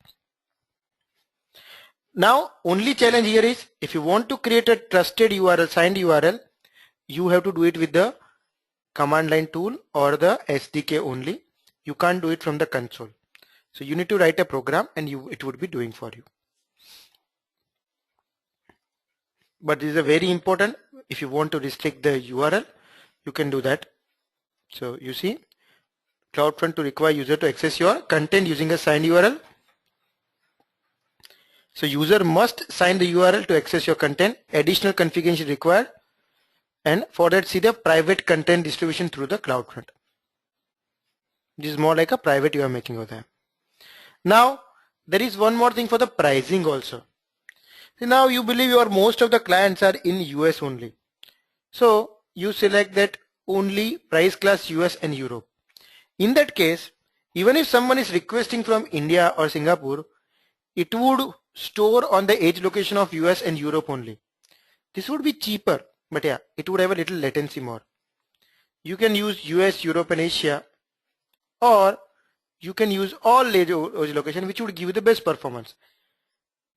Now, only challenge here is, if you want to create a trusted URL, signed URL, you have to do it with the command line tool or the SDK only. You can't do it from the console. So you need to write a program, and it would be doing for you. But this is a very important. If you want to restrict the URL, you can do that. So you see, CloudFront to require user to access your content using a signed URL. So user must sign the URL to access your content. Additional configuration required. And for that, see the private content distribution through the CloudFront. This is more like a private you are making of them. Now, there is one more thing for the pricing also. See, now you believe most of the clients are in US only. So you select that only price class US and Europe. In that case, even if someone is requesting from India or Singapore, it would store on the edge location of US and Europe only. This would be cheaper, but yeah, it would have a little latency more. You can use US, Europe and Asia, or you can use all edge location, which would give you the best performance.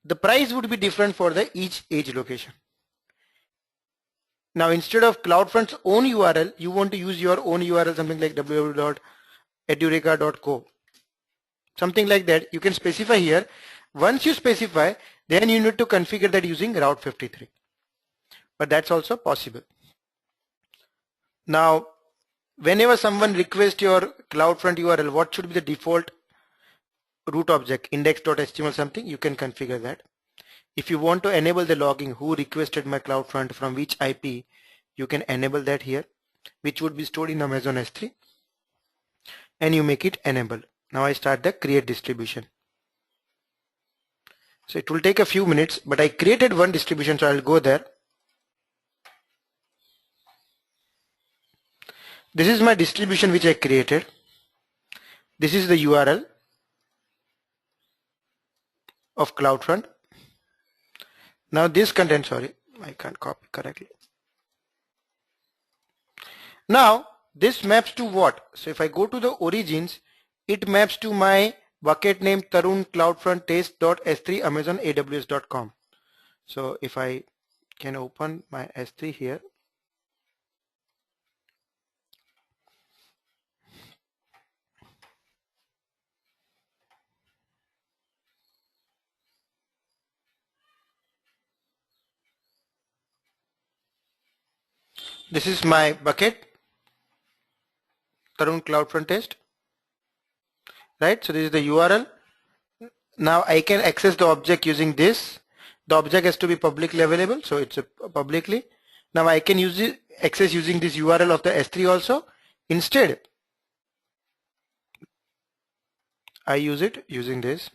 The price would be different for each edge location. Now instead of CloudFront's own URL, you want to use your own URL, something like www.edureka.co. Something like that, you can specify here. Once you specify, then you need to configure that using Route 53. But that's also possible. Now, whenever someone requests your CloudFront URL, what should be the default root object, index.html something, you can configure that. If you want to enable the logging, who requested my CloudFront from which IP, you can enable that here, which would be stored in Amazon S3, and you make it enable. Now I start the create distribution. So it will take a few minutes, but I created one distribution, so I'll go there. This is my distribution which I created. This is the URL of CloudFront. Now this content, sorry, I can't copy correctly. Now this maps to what? So if I go to the origins, it maps to my bucket name Tarun CloudFront test.s3 Amazon AWS.com. So if I can open my S3 here, this is my bucket Tarun CloudFront test. right? So this is the URL. Now I can access the object using this. The object has to be publicly available, so it's publicly. Now I can use it, access using this URL of the S3 also. Instead, I use it using this.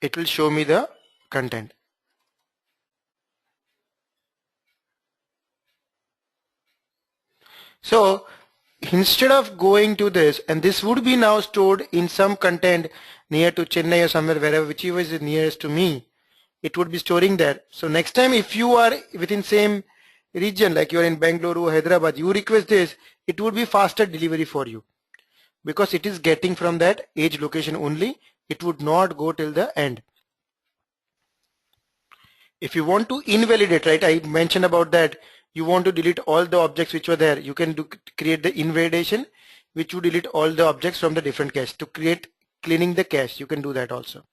It will show me the content. So instead of going to this, and this would be now stored in some content near to Chennai or somewhere, wherever, whichever is nearest to me, it would be storing there. So next time if you are within same region, like you are in Bangalore or Hyderabad, you request this, it would be faster delivery for you, because it is getting from that edge location only. It would not go till the end. If you want to invalidate, right, I mentioned about that, you want to delete all the objects which were there, you can create the invalidation, which would delete all the objects from the different cache. To create cleaning the cache, you can do that also.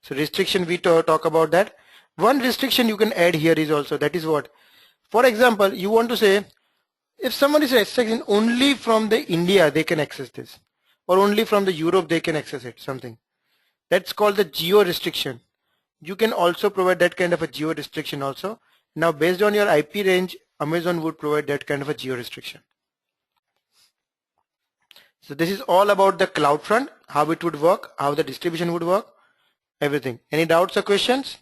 So restriction, we talk about that. One restriction you can add here is also, that is what, for example, you want to say if someone is restricting only from the India they can access this, or only from the Europe they can access it, something that's called the geo restriction. You can also provide that kind of a geo restriction also. Now based on your IP range, Amazon would provide that kind of a geo restriction. So this is all about the cloud front, how it would work, how the distribution would work, everything. Any doubts or questions?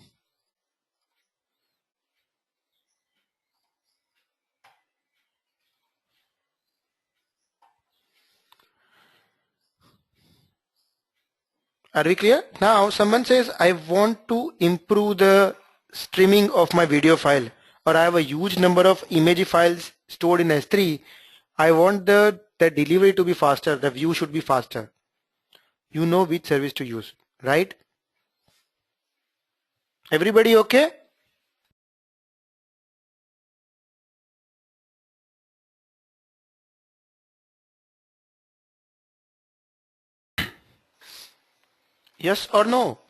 Are we clear? Now someone says I want to improve the streaming of my video file, or I have a huge number of image files stored in S3. I want the delivery to be faster, the view should be faster. You know which service to use, right? Everybody okay? Yes or no?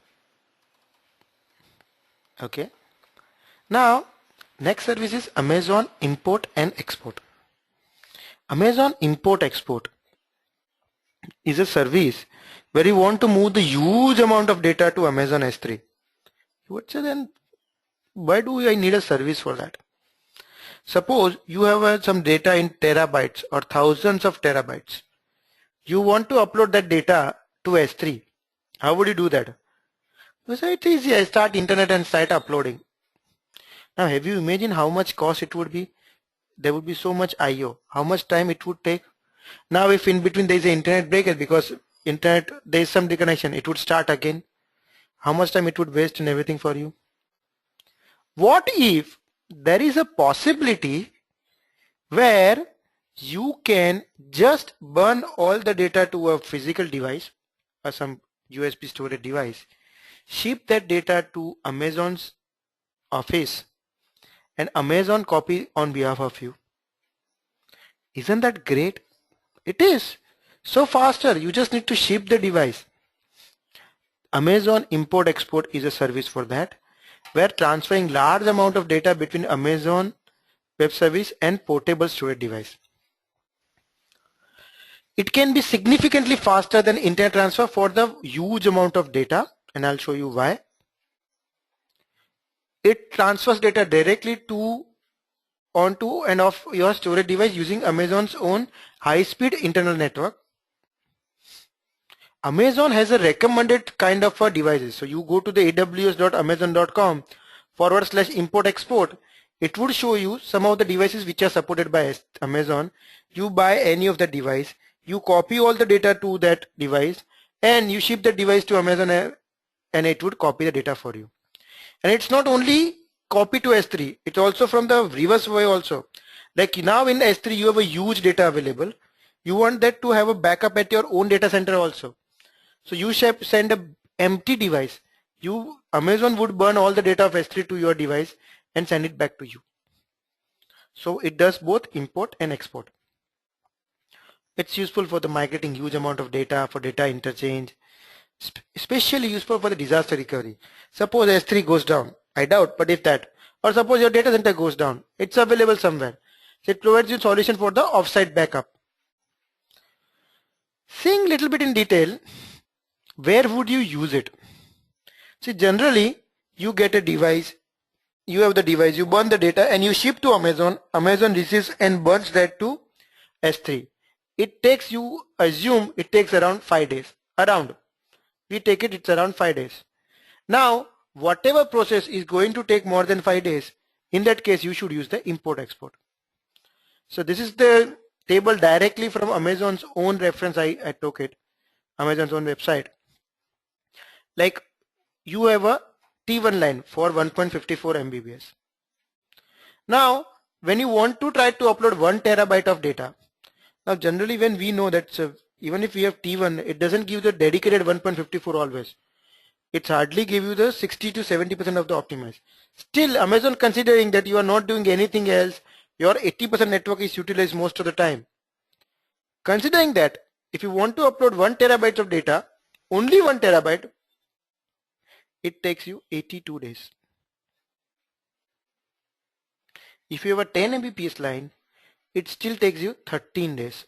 Okay. Now next service is Amazon import and export. Amazon import export is a service where you want to move the huge amount of data to Amazon S3. You would say, then why do I need a service for that? Suppose you have some data in terabytes or thousands of terabytes. You want to upload that data to S3. How would you do that? You say it's easy, I start internet and start uploading. Now have you imagined how much cost it would be? There would be so much IO. How much time it would take? Now if in between there is an internet break, because internet there is some disconnection, it would start again. How much time it would waste and everything for you? What if there is a possibility where you can just burn all the data to a physical device or some USB storage device, ship that data to Amazon's office, and Amazon copy on behalf of you? Isn't that great? It is. So faster, you just need to ship the device. Amazon import export is a service for that, where transferring large amount of data between Amazon web service and portable storage device. It can be significantly faster than internet transfer for the huge amount of data, and I'll show you why. It transfers data directly to onto and off your storage device using Amazon's own high-speed internal network. Amazon has a recommended kind of devices. So you go to the aws.amazon.com/import export. It would show you some of the devices which are supported by Amazon. You buy any of the device, you copy all the data to that device, and you ship the device to Amazon, and it would copy the data for you. And it's not only copy to S3, it's also from the reverse way also. Like now in S3 you have a huge data available. You want that to have a backup at your own data center also. So you send a empty device. Amazon would burn all the data of S3 to your device and send it back to you. So it does both import and export. It's useful for the migrating huge amount of data, for data interchange, especially useful for the disaster recovery. Suppose S3 goes down, I doubt, but if that, or suppose your data center goes down, it's available somewhere. So it provides you solution for the offsite backup. Seeing little bit in detail, where would you use it? See, generally you get a device, you have the device, you burn the data and you ship to Amazon. Amazon receives and burns that to S3. It takes, you assume it takes around 5 days. Around. We take it, it's around 5 days. Now, whatever process is going to take more than 5 days, in that case you should use the import export. So this is the table directly from Amazon's own reference. I took it, Amazon's own website. Like you have a T1 line for 1.54 Mbps. Now when you want to try to upload 1 terabyte of data, now generally when we know that even if we have T1, it doesn't give the dedicated 1.54 always. It's hardly give you the 60 to 70% of the optimized. Still Amazon considering that you are not doing anything else, your 80% network is utilized most of the time. Considering that if you want to upload 1 terabyte of data, only 1 terabyte, it takes you 82 days. If you have a 10 Mbps line, it still takes you 13 days.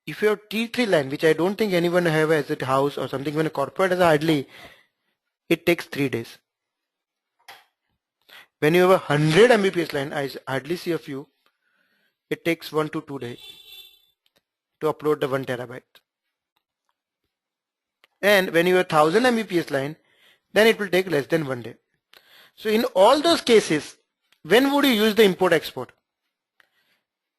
If you have T3 line, which I don't think anyone have as a house or something, when a corporate has hardly, it takes 3 days. When you have a 100 Mbps line, I hardly see a few, it takes 1 to 2 days to upload the 1 terabyte. And when you have 1000 Mbps line, then it will take less than 1 day. So in all those cases, when would you use the import export?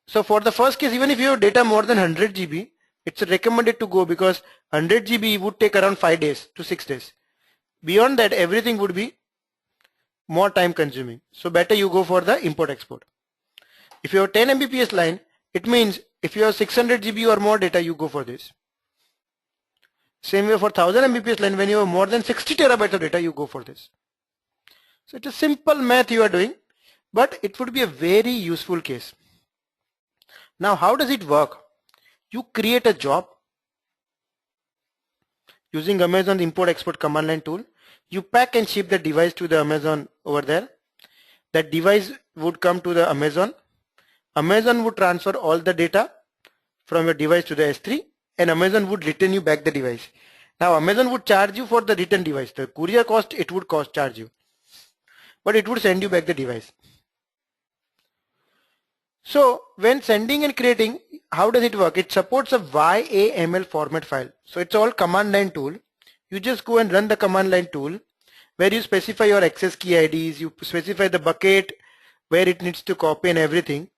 So for the first case, even if you have data more than 100 GB, it's recommended to go, because 100 GB would take around 5 days to 6 days. Beyond that, everything would be more time consuming. So better you go for the import export. If you have 10 Mbps line, it means if you have 600 GB or more data, you go for this. Same way for 1000 Mbps line, when you have more than 60 terabytes of data, you go for this. So it's a simple math you are doing, but it would be a very useful case. Now how does it work? You create a job using Amazon import export command line tool. You pack and ship the device to the Amazon over there. That device would come to the Amazon. Amazon would transfer all the data from your device to the S3, and Amazon would return you back the device. Now Amazon would charge you for the return device. The courier cost, it would charge you, but it would send you back the device. So when sending and creating, how does it work? It supports a YAML format file. So it's all command line tool. You just go and run the command line tool where you specify your access key IDs, you specify the bucket where it needs to copy and everything.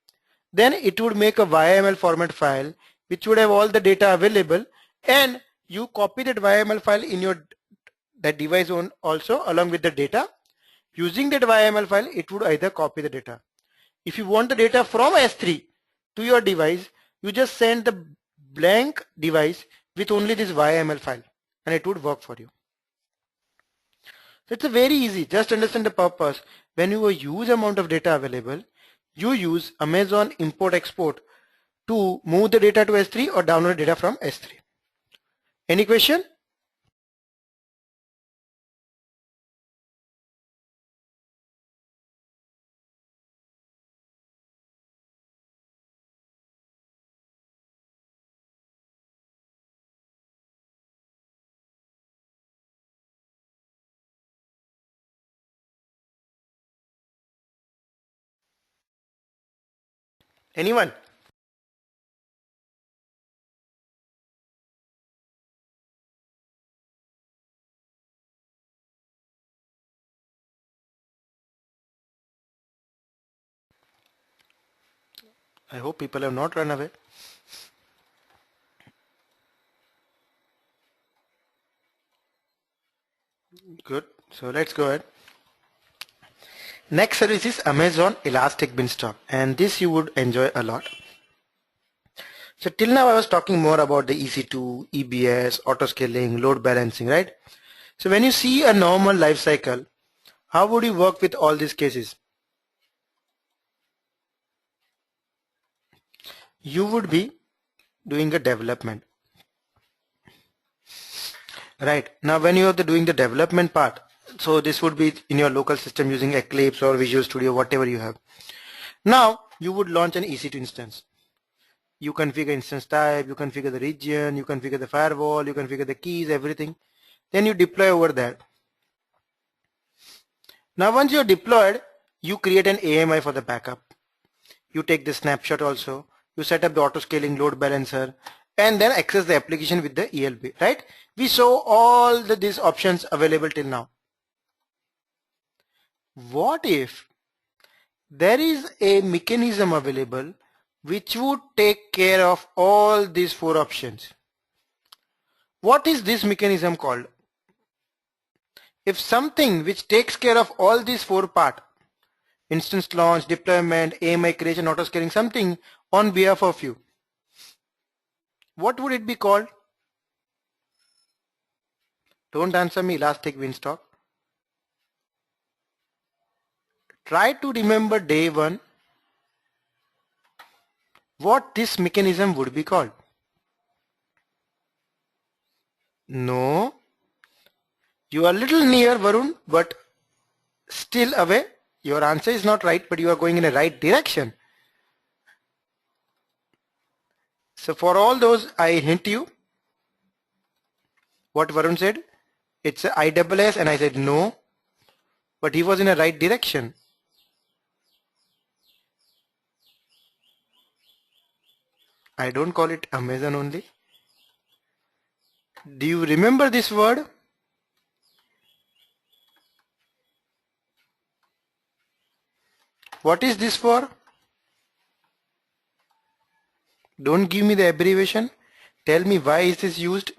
Then it would make a YAML format file which would have all the data available, and you copy that YAML file in your that device on also along with the data. Using that YAML file, it would either copy the data. If you want the data from S3 to your device, you just send the blank device with only this YAML file and it would work for you. So it's a very easy, just understand the purpose. When you have a huge amount of data available, you use Amazon import export to move the data to S3 or download data from S3. Any question? Anyone? I hope people have not run away. Good. So let's go ahead. Next service is Amazon Elastic Beanstalk, and this you would enjoy a lot. So till now I was talking more about the EC2, EBS, auto scaling, load balancing, right? So when you see a normal life cycle, how would you work with all these cases? You would be doing a development. Right. Now when you are doing the development part, so this would be in your local system using Eclipse or Visual Studio, whatever you have. Now you would launch an EC2 instance. you configure instance type, you configure the region, you configure the firewall, you configure the keys, everything. Then you deploy over there. Now once you're deployed, you create an AMI for the backup. You take the snapshot also, you set up the auto scaling load balancer, and then access the application with the ELB, right? We saw all these options available till now. What if there is a mechanism available which would take care of all these 4 options? What is this mechanism called? If something which takes care of all these 4 parts, instance launch, deployment, AMI creation, auto scaling, something on behalf of you, what would it be called? Don't answer me, Elastic Beanstalk. Try to remember day 1 what this mechanism would be called. No, you are a little near, Varun, but still away. Your answer is not right, but you are going in the right direction. So for all those, I hint you what Varun said. It's a IWS, and I said no, but he was in the right direction. I don't call it Amazon only. Do you remember this word? What is this for? Don't give me the abbreviation. Tell me why is this used?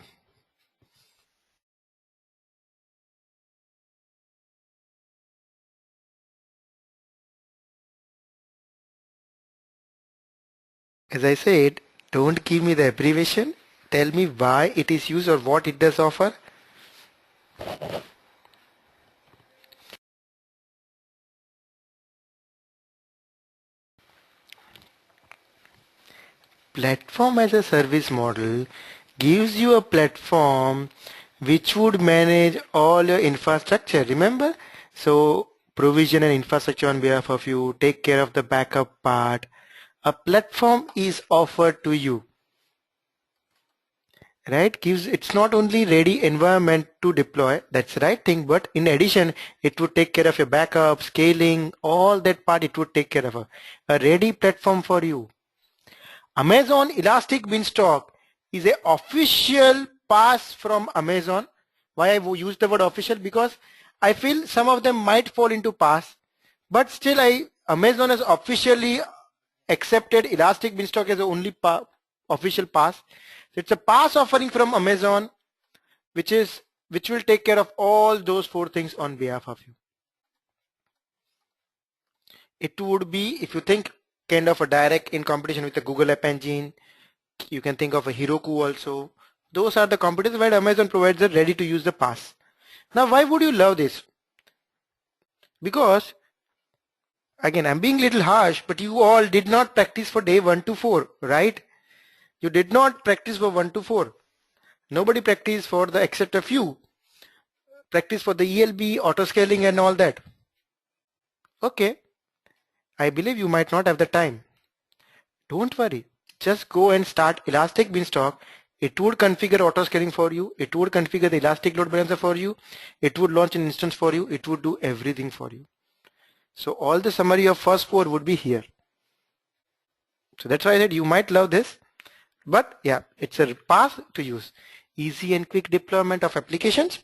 As I said, don't give me the abbreviation. Tell me why it is used or what it does offer. Platform as a service model gives you a platform which would manage all your infrastructure. Remember? So provision and infrastructure on behalf of you, take care of the backup part. A platform is offered to you, right? It's not only ready environment to deploy, that's the right thing, but in addition it would take care of your backup, scaling, all that part it would take care of. A ready platform for you. Amazon Elastic Beanstalk is a official pass from Amazon. Why I use the word official? Because I feel some of them might fall into pass, but still Amazon has officially accepted Elastic Beanstalk as the only official pass. So it's a pass offering from Amazon, which will take care of all those 4 things on behalf of you. It would be, if you think kind of a direct in competition with the Google App Engine, you can think of a Heroku also. Those are the competitors where Amazon provides a ready to use the pass. Now why would you love this? Because again, I'm being a little harsh, but you all did not practice for day 1 to 4, right? You did not practice for 1 to 4. Nobody practiced for the except a few. Practice for the ELB, auto scaling and all that. Okay. I believe you might not have the time. Don't worry. Just go and start Elastic Beanstalk. It would configure auto scaling for you. It would configure the Elastic Load Balancer for you. It would launch an instance for you. It would do everything for you. So all the summary of first 4 would be here. So that's why I said you might love this. But yeah, it's a path to use. Easy and quick deployment of applications.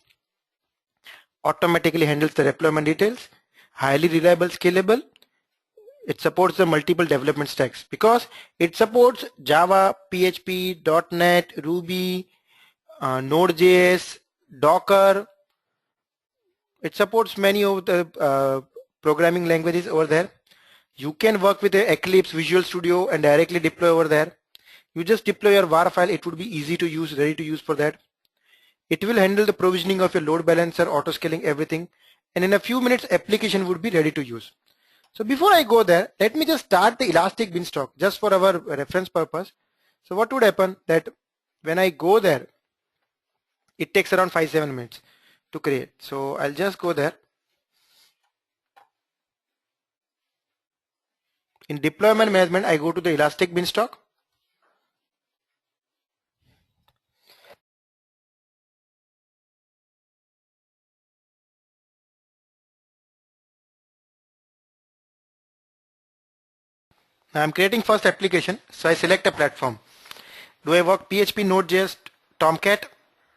Automatically handles the deployment details. Highly reliable, scalable. It supports the multiple development stacks because it supports Java, PHP, .NET, Ruby, Node.js, Docker. It supports many of the programming languages over there. You can work with the Eclipse, Visual Studio and directly deploy over there. You just deploy your var file. It would be easy to use, ready to use for that. It will handle the provisioning of your load balancer, auto scaling, everything. And in a few minutes, application would be ready to use. So before I go there, let me just start the Elastic Beanstalk just for our reference purpose. So what would happen that when I go there, it takes around 5-7 minutes to create. So I'll just go there. In deployment management, I go to the Elastic Beanstalk. Now I'm creating first application, so I select a platform. Do I work PHP, Node.js, Tomcat,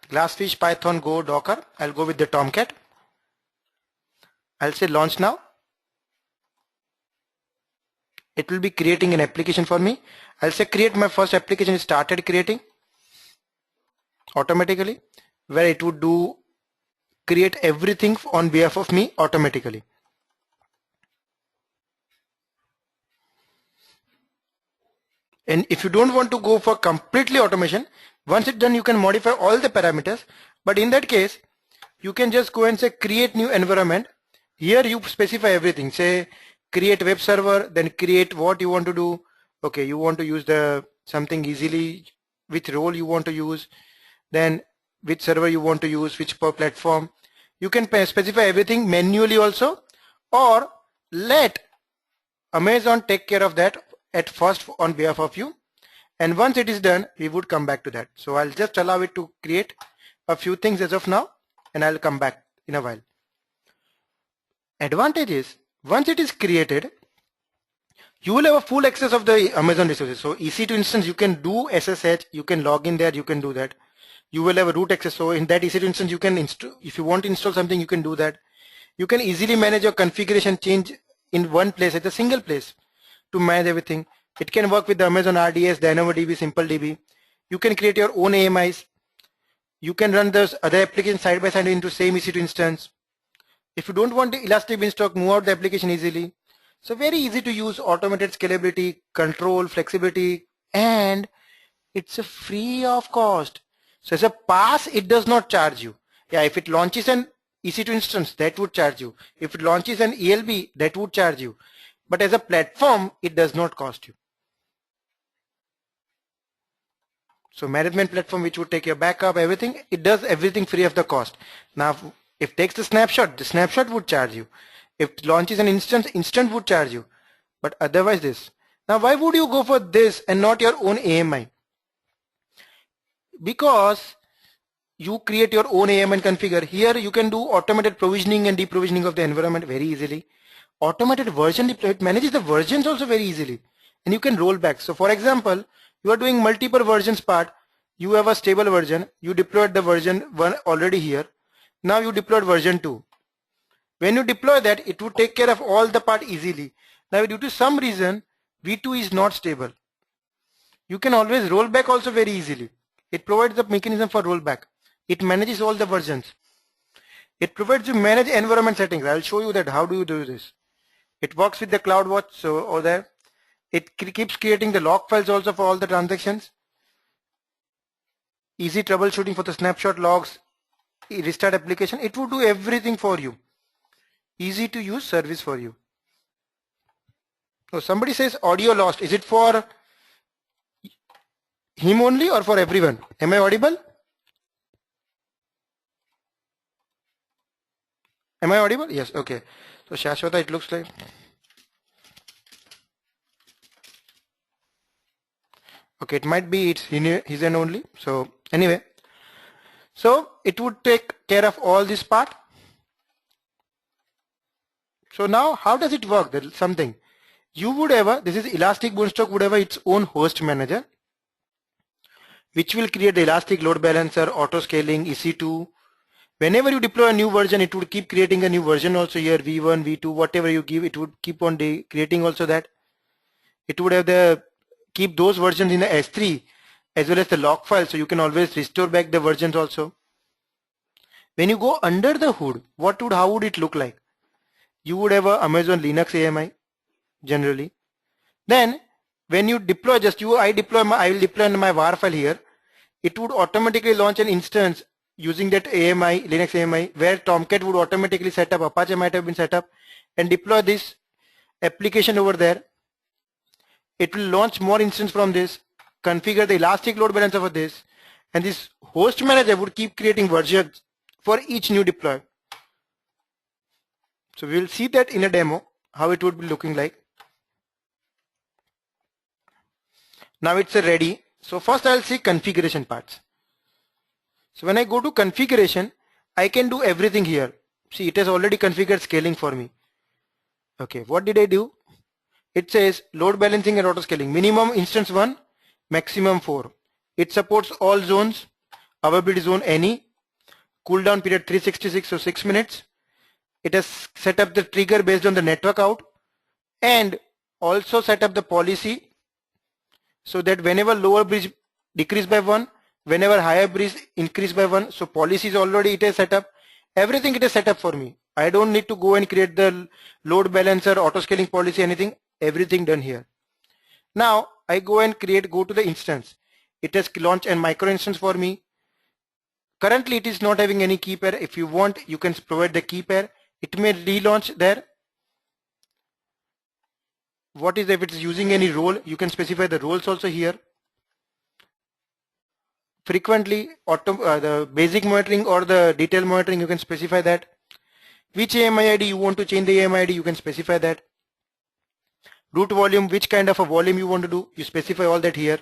Glassfish, Python, Go, Docker? I'll go with the Tomcat. I'll say launch now. It will be creating an application for me. I'll say create my first application. It started creating automatically, where it would do create everything on behalf of me automatically. And if you don't want to go for completely automation, once it's done, you can modify all the parameters. But in that case, you can just go and say create new environment. Here you specify everything. Say create web server, then create what you want to do. Okay, you want to use the something easily, which role you want to use, then which server you want to use, which platform. You can specify everything manually also, or let Amazon take care of that at first on behalf of you, and once it is done, we would come back to that. So I'll just allow it to create a few things as of now, and I'll come back in a while. Advantage is, once it is created, you will have a full access of the Amazon resources. So EC2 instance, you can do SSH, you can log in there, you can do that. You will have a root access. So in that EC2 instance, you can install, if you want to install something, you can do that. You can easily manage your configuration change in one place, at a single place, to manage everything. It can work with the Amazon RDS, DynamoDB, SimpleDB. You can create your own AMIs. You can run those other applications side by side into same EC2 instance. If you don't want the Elastic Beanstalk, move out the application easily. So very easy to use, automated scalability, control, flexibility, and it's a free of cost. So as a pass, it does not charge you. Yeah, if it launches an EC2 instance, that would charge you. If it launches an ELB, that would charge you. But as a platform, it does not cost you. So management platform, which would take your backup, everything, it does everything free of the cost. Now, if it takes the snapshot would charge you. If it launches an instance, instant would charge you. But otherwise this. Now, why would you go for this and not your own AMI? Because you create your own AMI and configure. Here you can do automated provisioning and deprovisioning of the environment very easily. Automated version deploy, it manages the versions also very easily. And you can roll back. So for example, you are doing multiple versions part. You have a stable version. You deployed the version 1 already here. Now you deployed version 2. When you deploy that, it would take care of all the part easily. Now due to some reason, V2 is not stable. You can always roll back also very easily. It provides the mechanism for rollback. It manages all the versions. It provides you manage environment settings. I'll show you that how do you do this. It works with the CloudWatch, so over there. It keeps creating the log files also for all the transactions. Easy troubleshooting for the snapshot logs, restart application. It will do everything for you. Easy to use service for you. So somebody says audio lost. Is it for him only or for everyone? Am I audible? Am I audible? Yes. Okay. So Shashwata, it looks like. Okay, it might be it's his and only. So anyway, so it would take care of all this part. So now how does it work? There is something. You would have, this is Elastic Beanstalk would have its own host manager, which will create the Elastic Load Balancer, auto scaling, EC2. Whenever you deploy a new version, it would keep creating a new version also here, V1, V2, whatever you give, it would keep on creating also that. It would have the keep those versions in the S3 as well as the log file, so you can always restore back the versions also. When you go under the hood, how would it look like? You would have a Amazon Linux AMI generally. Then when you deploy, I will deploy my var file here. It would automatically launch an instance using that AMI, Linux AMI, where Tomcat would automatically set up, Apache might have been set up, and deploy this application over there. It will launch more instances from this, configure the Elastic Load Balancer for this, and this host manager would keep creating versions for each new deploy. So we will see that in a demo, how it would be looking like. Now it's ready. So first I'll see configuration parts. So when I go to configuration, I can do everything here. See, it has already configured scaling for me. Okay, what did I do? It says load balancing and auto scaling. Minimum instance 1, maximum 4. It supports all zones, availability zone any, cooldown period 366, so 6 minutes. It has set up the trigger based on the network out, and also set up the policy so that whenever lower bridge decrease by 1, whenever higher bridge increase by 1, so policy is already it is set up. Everything it is set up for me. I don't need to go and create the load balancer, auto scaling policy, anything. Everything done here. Now I go and go to the instance. It has launched a micro instance for me. Currently it is not having any key pair. If you want, you can provide the key pair. It may relaunch there. What is if it's using any role, you can specify the roles also here. Frequently the basic monitoring or the detail monitoring, you can specify that. Which AMI ID you want to change the AMI ID, you can specify that. Root volume, which kind of a volume you want to do, you specify all that here.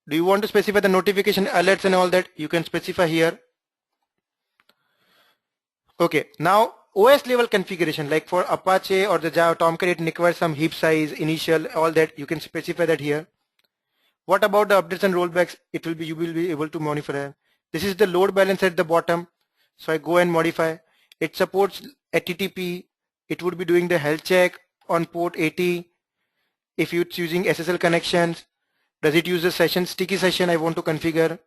Do you want to specify the notification alerts and all that, you can specify here. Okay, now OS level configuration, like for Apache or the Java Tomcat, it requires some heap size, initial, all that, you can specify that here. What about the updates and rollbacks? It will be, you will be able to modify. This is the load balance at the bottom. So I go and modify. It supports HTTP. It would be doing the health check on port 80. If it's using SSL connections, does it use the session, sticky session I want to configure.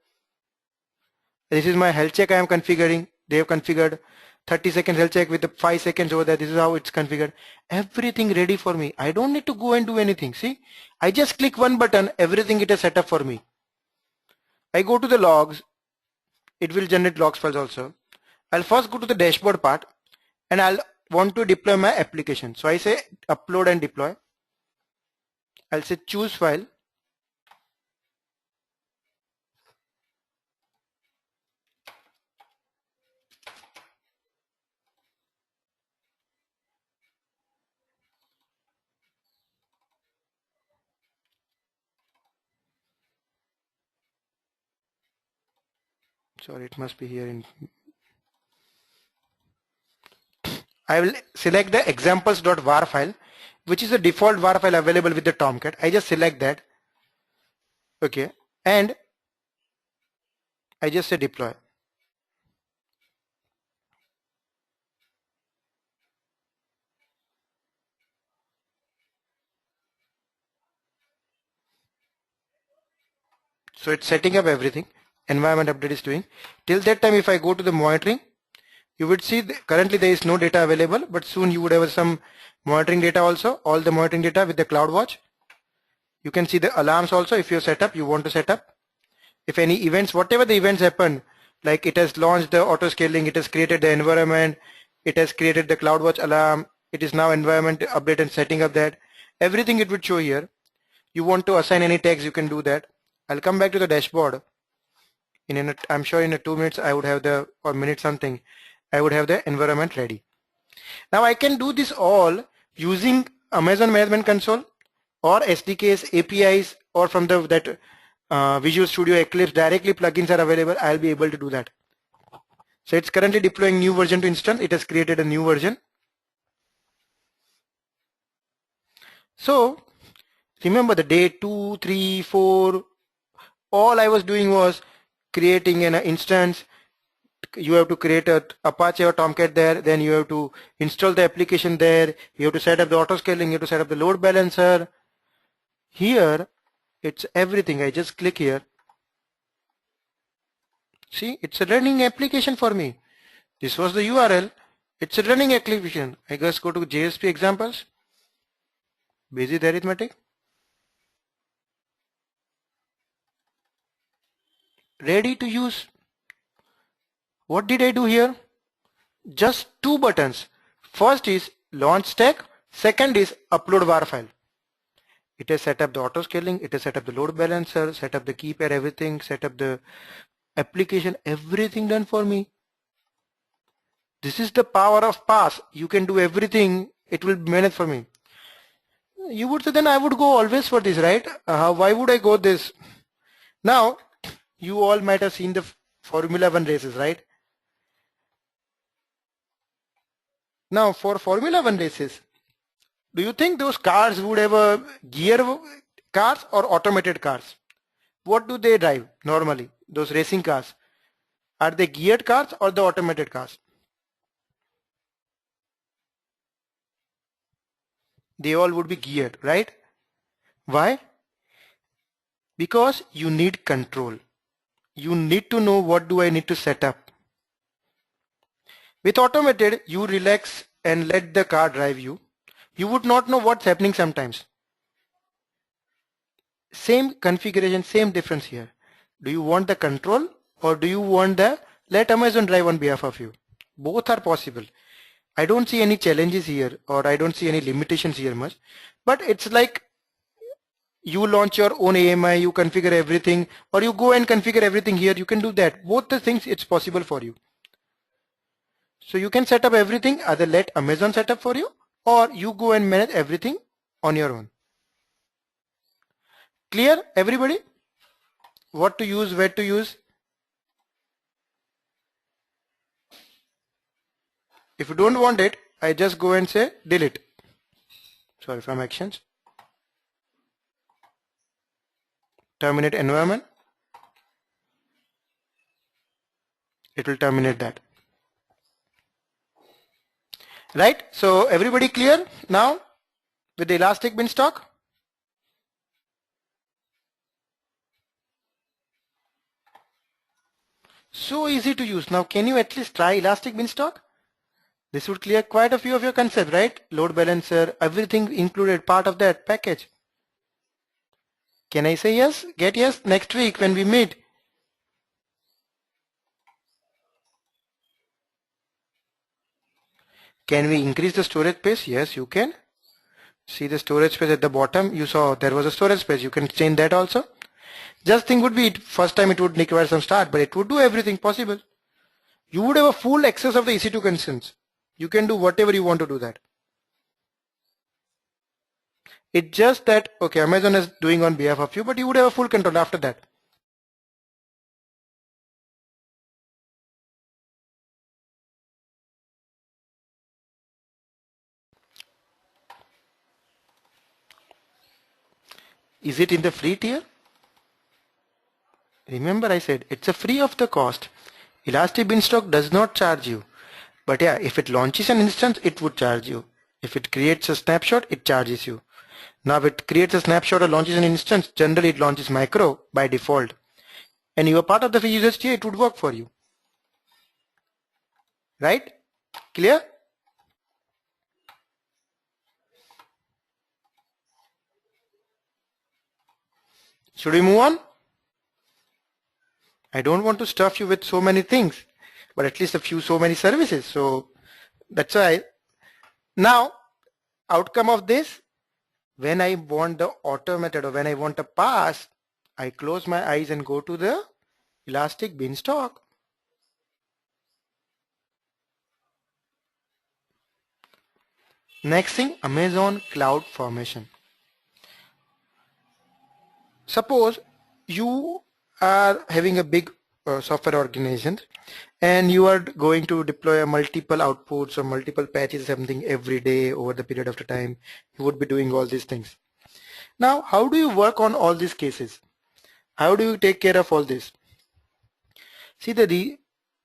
This is my health check I am configuring. They have configured 30 seconds health check with the 5 seconds over there. This is how it's configured. Everything ready for me. I don't need to go and do anything. See, I just click one button, everything it is set up for me. I go to the logs. It will generate logs files also. I'll first go to the dashboard part and I'll want to deploy my application. So I say upload and deploy. I'll say choose file. Sorry, it must be here in. I will select the examples.var file, which is a default var file available with the Tomcat. I just select that. Okay, and I just say deploy. So it's setting up everything. Environment update is doing. Till that time, if I go to the monitoring, you would see currently there is no data available, but soon you would have some monitoring data also, all the monitoring data with the CloudWatch. You can see the alarms also if you set up, you want to set up. If any events, whatever the events happen, like it has launched the auto scaling, it has created the environment, it has created the CloudWatch alarm, it is now environment update and setting up that. Everything it would show here. You want to assign any tags, you can do that. I'll come back to the dashboard. I'm sure in 2 minutes I would have the, or minute something, I would have the environment ready. Now I can do this all using Amazon Management Console or SDKs, APIs, or from the Visual Studio Eclipse directly plugins are available. I'll be able to do that. So it's currently deploying new version to instance. It has created a new version. So remember the day 2, 3, 4, all I was doing was creating an instance. You have to create a Apache or Tomcat there, then you have to install the application there, you have to set up the auto scaling, you have to set up the load balancer. Here it's everything. I just click here. See, it's a running application for me. This was the URL. It's a running application. I just go to JSP examples, basic arithmetic, ready to use. What did I do here? Just 2 buttons. First is launch stack, second is upload var file. It has set up the auto scaling, it has set up the load balancer, set up the key pair, everything, set up the application, everything done for me. This is the power of PaaS. You can do everything, it will manage for me. You would say then I would go always for this, right? Why would I go this? Now, you all might have seen the Formula 1 races, right? Now for Formula 1 races, Do you think those cars would have a gear cars or automated cars? What do they drive normally? Those racing cars, are they geared cars or the automated cars? They all would be geared, right? Why? Because you need control. You need to know what do I need to set up. With automated, you relax and let the car drive you. You would not know what's happening sometimes. Same configuration, same difference here. Do you want the control or do you want the let Amazon drive on behalf of you? Both are possible. I don't see any challenges here or I don't see any limitations here much, but it's like you launch your own AMI, you configure everything, or you go and configure everything here. You can do that. Both the things, it's possible for you. So you can set up everything, either let Amazon set up for you or you go and manage everything on your own. Clear, everybody? What to use, where to use? If you don't want it, I just go and say delete. Sorry, from actions. Terminate environment. It will terminate that. Right? So everybody clear now with the Elastic Beanstalk? So easy to use. Now can you at least try Elastic Beanstalk? This would clear quite a few of your concepts, right? Load balancer, everything included, part of that package. Can I say yes? Get yes next week when we meet. Can we increase the storage space? Yes, you can. See the storage space at the bottom. You saw there was a storage space. You can change that also. Just thing would be, first time it would require some start, but it would do everything possible. You would have a full access of the EC2 constants. You can do whatever you want to do that. It's just that, okay, Amazon is doing on behalf of you, but you would have a full control after that. Is it in the free tier? Remember I said it's a free of the cost. Elastic Beanstalk does not charge you. But yeah, if it launches an instance, it would charge you. If it creates a snapshot, it charges you. Now if it creates a snapshot or launches an instance, generally it launches micro by default. And you are part of the free usage tier, it would work for you. Right? Clear? Should we move on? I don't want to stuff you with so many things, but at least so many services. So that's why. Now, outcome of this, when I want the automated or when I want a pass, I close my eyes and go to the Elastic Beanstalk. Next thing, Amazon Cloud Formation. Suppose you are having a big software organization and you are going to deploy multiple outputs or multiple patches or something every day over the period of the time. You would be doing all these things. Now, how do you work on all these cases? How do you take care of all this? See, the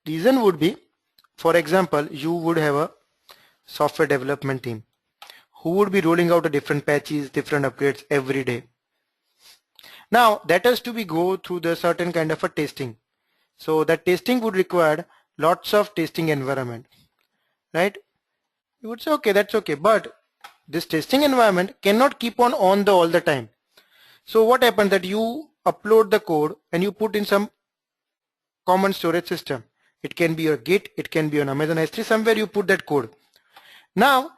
reason would be, for example, you would have a software development team who would be rolling out a different patches, different upgrades every day. Now that has to be go through the certain kind of a testing. So that testing would require lots of testing environment, right? You would say, okay, that's okay, but this testing environment cannot keep on all the time. So what happens that you upload the code and you put in some common storage system. It can be your Git, it can be on Amazon S3, somewhere you put that code. Now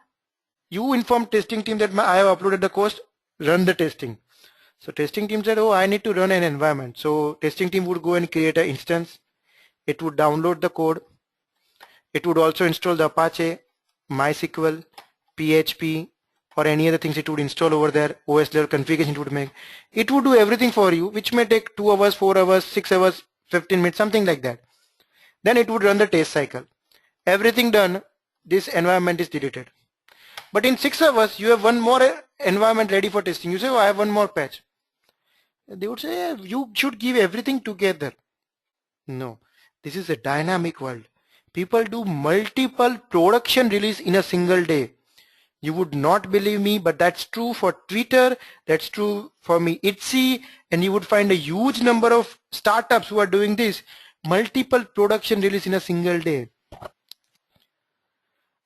you inform testing team that I have uploaded the code, run the testing. So testing team said, oh, I need to run an environment. So testing team would go and create an instance. It would download the code. It would also install the Apache, MySQL, PHP, or any other things it would install over there. OS level configuration it would make. It would do everything for you, which may take 2 hours, 4 hours, 6 hours, 15 minutes, something like that. Then it would run the test cycle. Everything done, this environment is deleted. But in 6 hours, you have one more environment ready for testing. You say, oh, I have one more patch. They would say, yeah, you should give everything together. No, this is a dynamic world. People do multiple production release in a single day. You would not believe me, but that's true for Twitter, that's true for me, Etsy, and you would find a huge number of startups who are doing this. Multiple production release in a single day.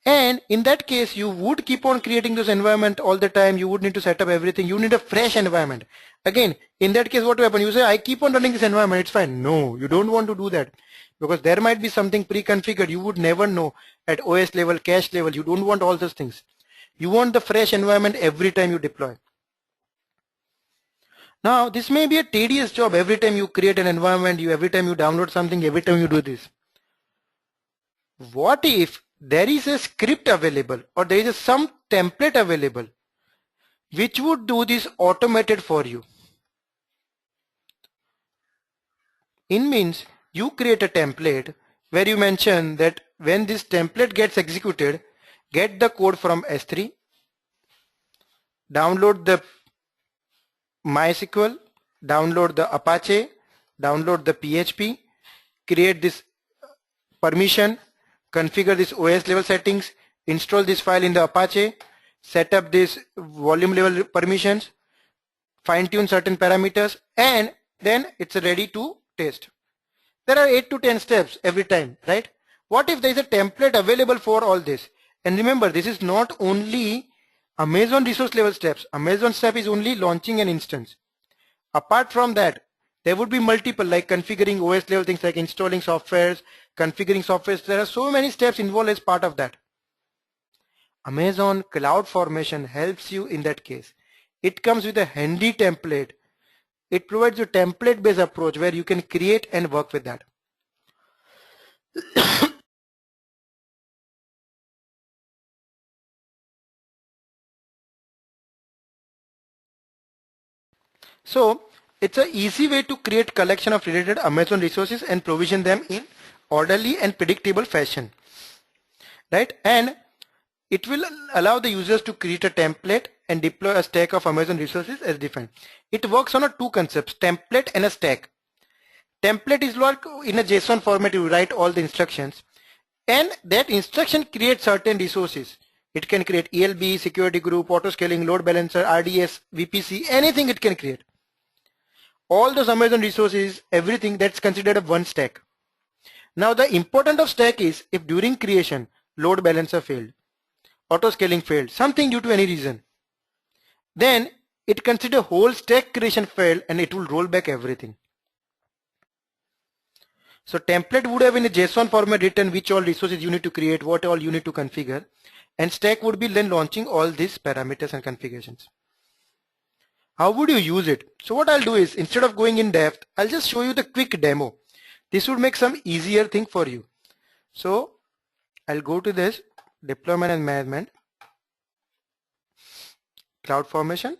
And in that case, you would keep on creating this environment all the time. You would need to set up everything. You need a fresh environment. Again, in that case, what will happen? You say, I keep on running this environment. It's fine. No, you don't want to do that because there might be something pre-configured. You would never know at OS level, cache level. You don't want all those things. You want the fresh environment every time you deploy. Now, this may be a tedious job. Every time you create an environment, every time you download something, every time you do this. What if there is a script available or there is some template available which would do this automated for you? In means you create a template where you mention that when this template gets executed, get the code from S3, download the MySQL, download the Apache, download the PHP, create this permission, configure this OS level settings, install this file in the Apache, set up this volume level permissions, fine tune certain parameters, and then it's ready to test. There are 8 to 10 steps every time, right? What if there is a template available for all this? And remember, this is not only Amazon resource level steps. Amazon step is only launching an instance. Apart from that, there would be multiple like configuring OS level things like installing softwares, configuring softwares. There are so many steps involved as part of that. Amazon CloudFormation helps you in that case. It comes with a handy template. It provides a template-based approach where you can create and work with that. So it's an easy way to create collection of related Amazon resources and provision them in orderly and predictable fashion, right? And it will allow the users to create a template and deploy a stack of Amazon resources as defined. It works on two concepts, template and a stack. Template is like in a JSON format. You write all the instructions and that instruction creates certain resources. It can create ELB, security group, auto scaling, load balancer, RDS, VPC, anything it can create. All those Amazon resources, everything that's considered a one stack. Now the importance of stack is if during creation load balancer failed, auto scaling failed, something due to any reason, then it consider whole stack creation failed and it will roll back everything. So template would have in a JSON format written which all resources you need to create, what all you need to configure, and stack would be then launching all these parameters and configurations. How would you use it? So what I'll do is instead of going in depth, I'll just show you the quick demo. This would make some easier thing for you. So I'll go to this deployment and management, CloudFormation.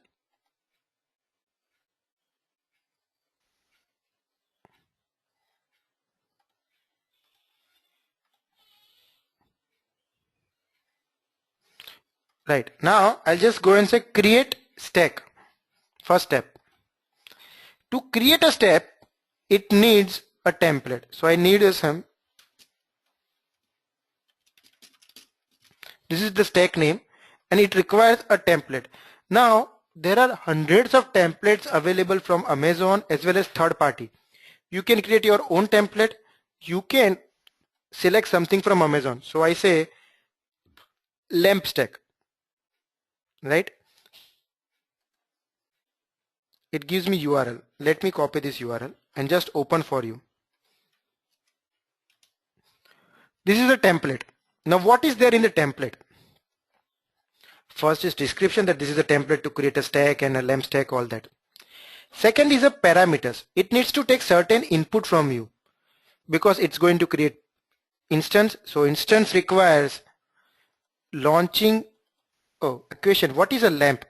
Right, now I'll just go and say create stack. First step. To create a step, it needs a template. So I need some. This is the stack name and it requires a template. Now there are hundreds of templates available from Amazon as well as third party. You can create your own template. You can select something from Amazon. So I say lamp stack, right? It gives me URL. Let me copy this URL and just open for you. This is a template. Now what is there in the template? First is description that this is a template to create a stack and a lamp stack, all that. Second is a parameters. It needs to take certain input from you because it's going to create instance. So instance requires launching. Oh, a question. What is a lamp?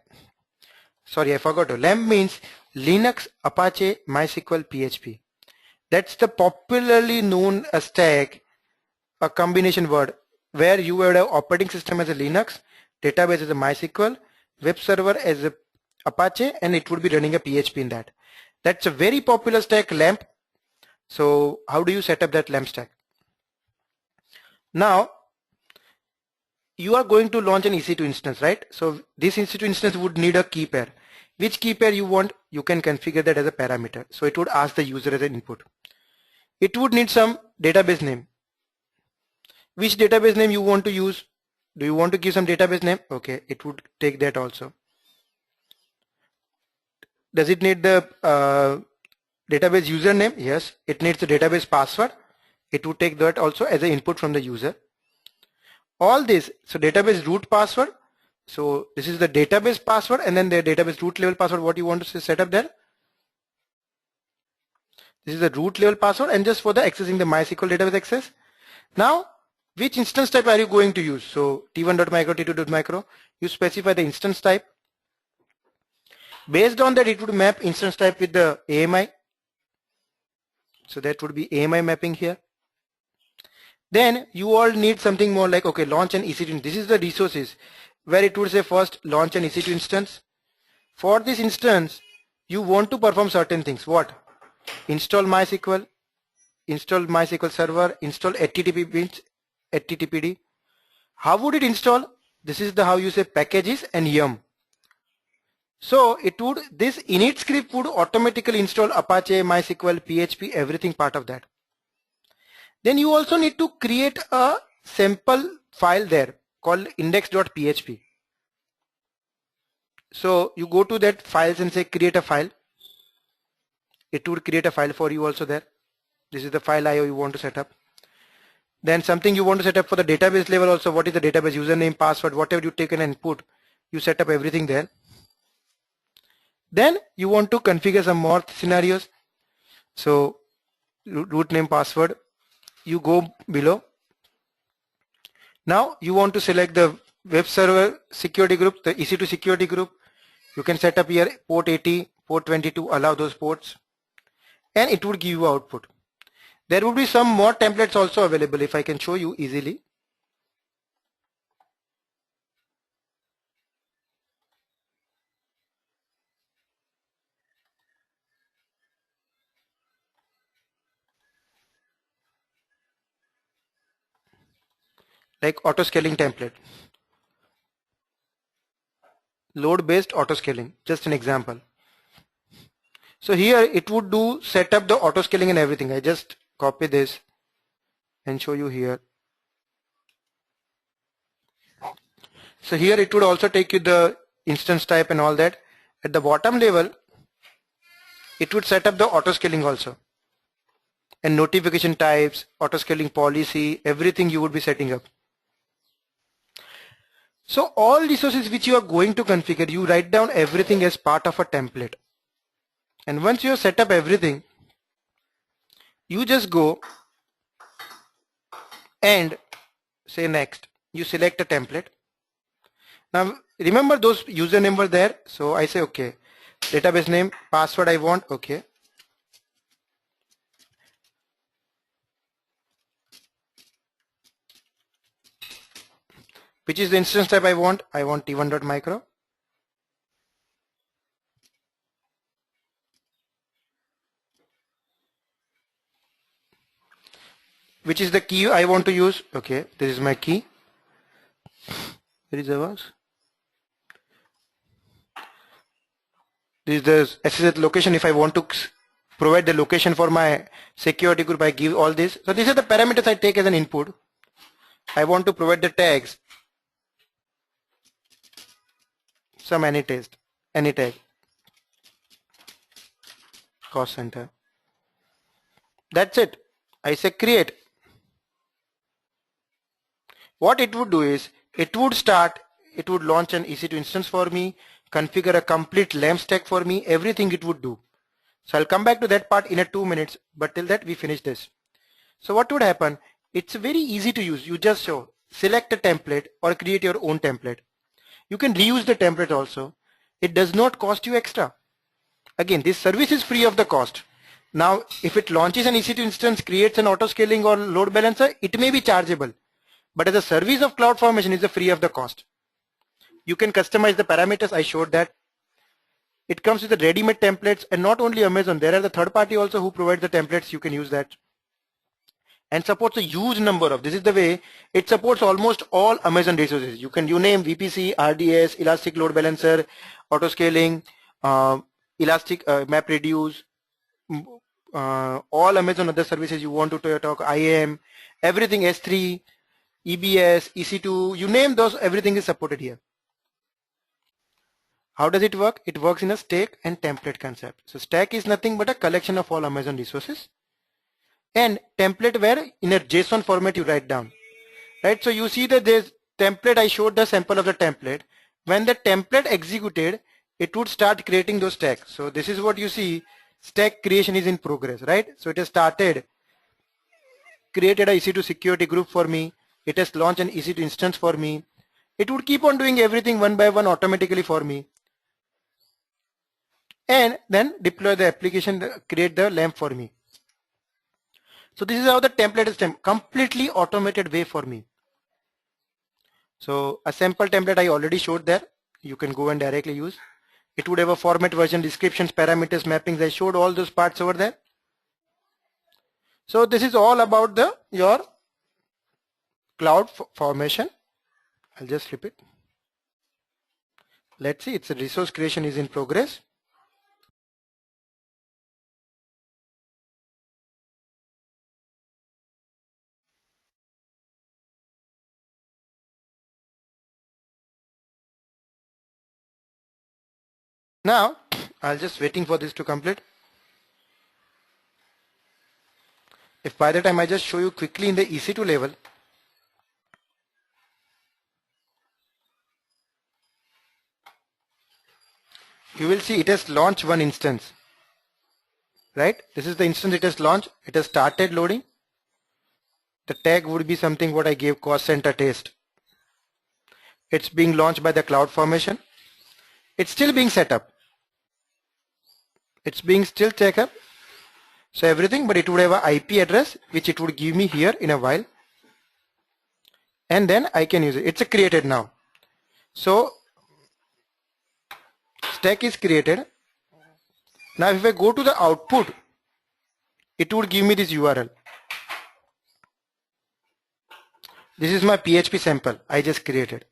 Sorry, I forgot. LAMP means Linux, Apache, MySQL, PHP. That's the popularly known stack, a combination word where you would have operating system as a Linux, database as a MySQL, web server as a Apache, and it would be running a PHP in that. That's a very popular stack, LAMP. So how do you set up that LAMP stack? Now you are going to launch an EC2 instance, right? So this EC2 instance would need a key pair. Which key pair you want, you can configure that as a parameter. So it would ask the user as an input. It would need some database name. Which database name you want to use? Do you want to give some database name? Okay, it would take that also. Does it need the database username? Yes. It needs the database password. It would take that also as an input from the user. All this, so database root password. So this is the database password, and then the database root level password, what you want to set up there. This is the root level password, and just for the accessing the MySQL database access. Now, which instance type are you going to use? So t1.micro, t2.micro, you specify the instance type. Based on that, it would map instance type with the AMI. So that would be AMI mapping here. Then you all need something more like, okay, launch an EC2. This is the resources where it would say first launch an EC2 instance. For this instance, you want to perform certain things. What? Install MySQL, install MySQL server, install HTTP bins, HTTPD. How would it install? This is the how you say packages and yum. So it would, this init script would automatically install Apache, MySQL, PHP, everything part of that. Then you also need to create a sample file there called index.php. So you go to that files and say create a file. It would create a file for you also there. This is the file IO you want to set up. Then something you want to set up for the database level also. What is the database username, password, whatever you take an input, you set up everything there. Then you want to configure some more scenarios. So root name, password, you go below. Now you want to select the web server security group, the EC2 security group. You can set up here port 80, port 22, allow those ports, and it would give you output. There would be some more templates also available if I can show you easily. Like auto scaling template, load based auto scaling, just an example. So here it would do set up the auto scaling and everything. I just copy this and show you here. So here it would also take you the instance type and all that. At the bottom level, it would set up the auto scaling also, and notification types, auto scaling policy, everything you would be setting up. So all resources which you are going to configure, you write down everything as part of a template. And once you have set up everything, you just go and say next. You select a template. Now remember those username were there. So I say okay. Database name, password I want, okay. Which is the instance type I want? I want t1.micro. Which is the key I want to use? Okay, this is my key. Where is the This is the SSH location. If I want to provide the location for my security group, I give all this. So these are the parameters I take as an input. I want to provide the tags. Some any tag, cost center. That's it. I say create. What it would do is, it would launch an EC2 instance for me, configure a complete LAMP stack for me, everything it would do. So I'll come back to that part in 2 minutes, but till that we finish this. So what would happen? It's very easy to use. You just select a template or create your own template. You can reuse the template also. It does not cost you extra. Again, this service is free of the cost. Now, if it launches an EC2 instance, creates an auto scaling or load balancer, it may be chargeable. But as a service of CloudFormation, it's free of the cost. You can customize the parameters. I showed that. It comes with the ready-made templates, and not only Amazon, there are the third party also who provide the templates. You can use that. And supports a huge number of, this is the way, it supports almost all Amazon resources. You name VPC, RDS, Elastic Load Balancer, auto scaling, Elastic MapReduce, all Amazon other services you want to talk, IAM, everything, S3, EBS, EC2, you name those, everything is supported here. How does it work? It works in a stack and template concept. So stack is nothing but a collection of all Amazon resources, and template where in a JSON format you write down, right? So you see that there's template. I showed the sample of the template. When the template executed, it would start creating those stacks. So this is what you see, stack creation is in progress, right? So it has started, created a EC2 security group for me. It has launched an EC2 instance for me. It would keep on doing everything one by one automatically for me. And then deploy the application, create the LAMP for me. So this is how the template is completely automated way for me. So a sample template I already showed there. You can go and directly use. It would have a format, version, descriptions, parameters, mappings. I showed all those parts over there. So this is all about your cloud formation. I'll just flip it. Let's see, it's a resource creation is in progress. Now, I'll just waiting for this to complete. If by the time I just show you quickly in the EC2 level, you will see it has launched one instance, right? This is the instance it has launched. It has started loading. The tag would be something what I gave, cost center test. It's being launched by the cloud formation. It's still being set up. It's being still checked up. So everything, but it would have an IP address which it would give me here in a while. And then I can use it. It's created now. So stack is created. Now if I go to the output, it would give me this URL. This is my PHP sample I just created.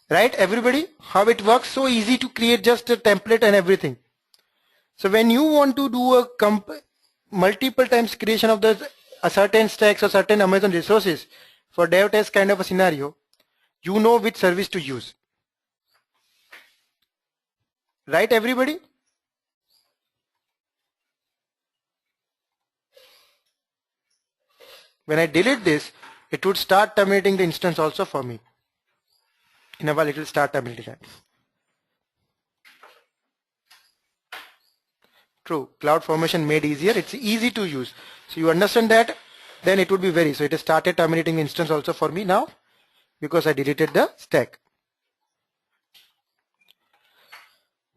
Right, everybody? How it works? So easy to create just a template and everything. So when you want to do a multiple times creation of a certain stacks or certain Amazon resources for dev test kind of a scenario, you know which service to use. Right, everybody? When I delete this, it would start terminating the instance also for me. In a while it will start terminating that. True, cloud formation made easier. It's easy to use. So you understand that, then it would be very, so it has started terminating the instance also for me now because I deleted the stack.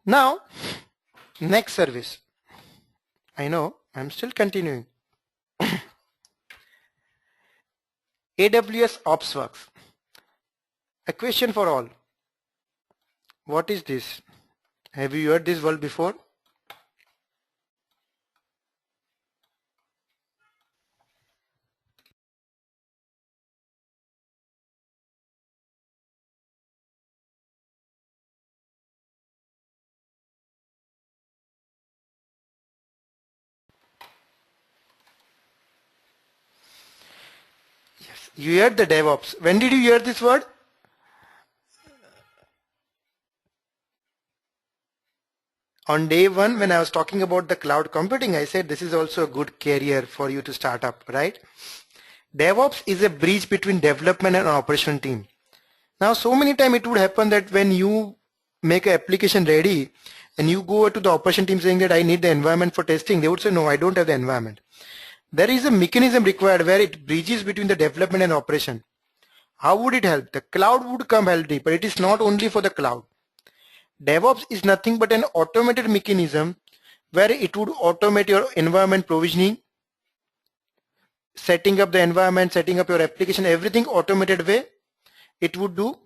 Now, next service. I know, I'm still continuing. AWS OpsWorks. A question for all. What is this? Have you heard this word before? Yes, you heard the DevOps. When did you hear this word? On day one, when I was talking about the cloud computing, I said this is also a good career for you to start up, right? DevOps is a bridge between development and operation team. Now, so many times it would happen that when you make an application ready and you go to the operation team saying that I need the environment for testing, they would say, no, I don't have the environment. There is a mechanism required where it bridges between the development and operation. How would it help? The cloud would come handy, but it is not only for the cloud. DevOps is nothing but an automated mechanism where it would automate your environment provisioning, setting up the environment, setting up your application, everything automated way it would do.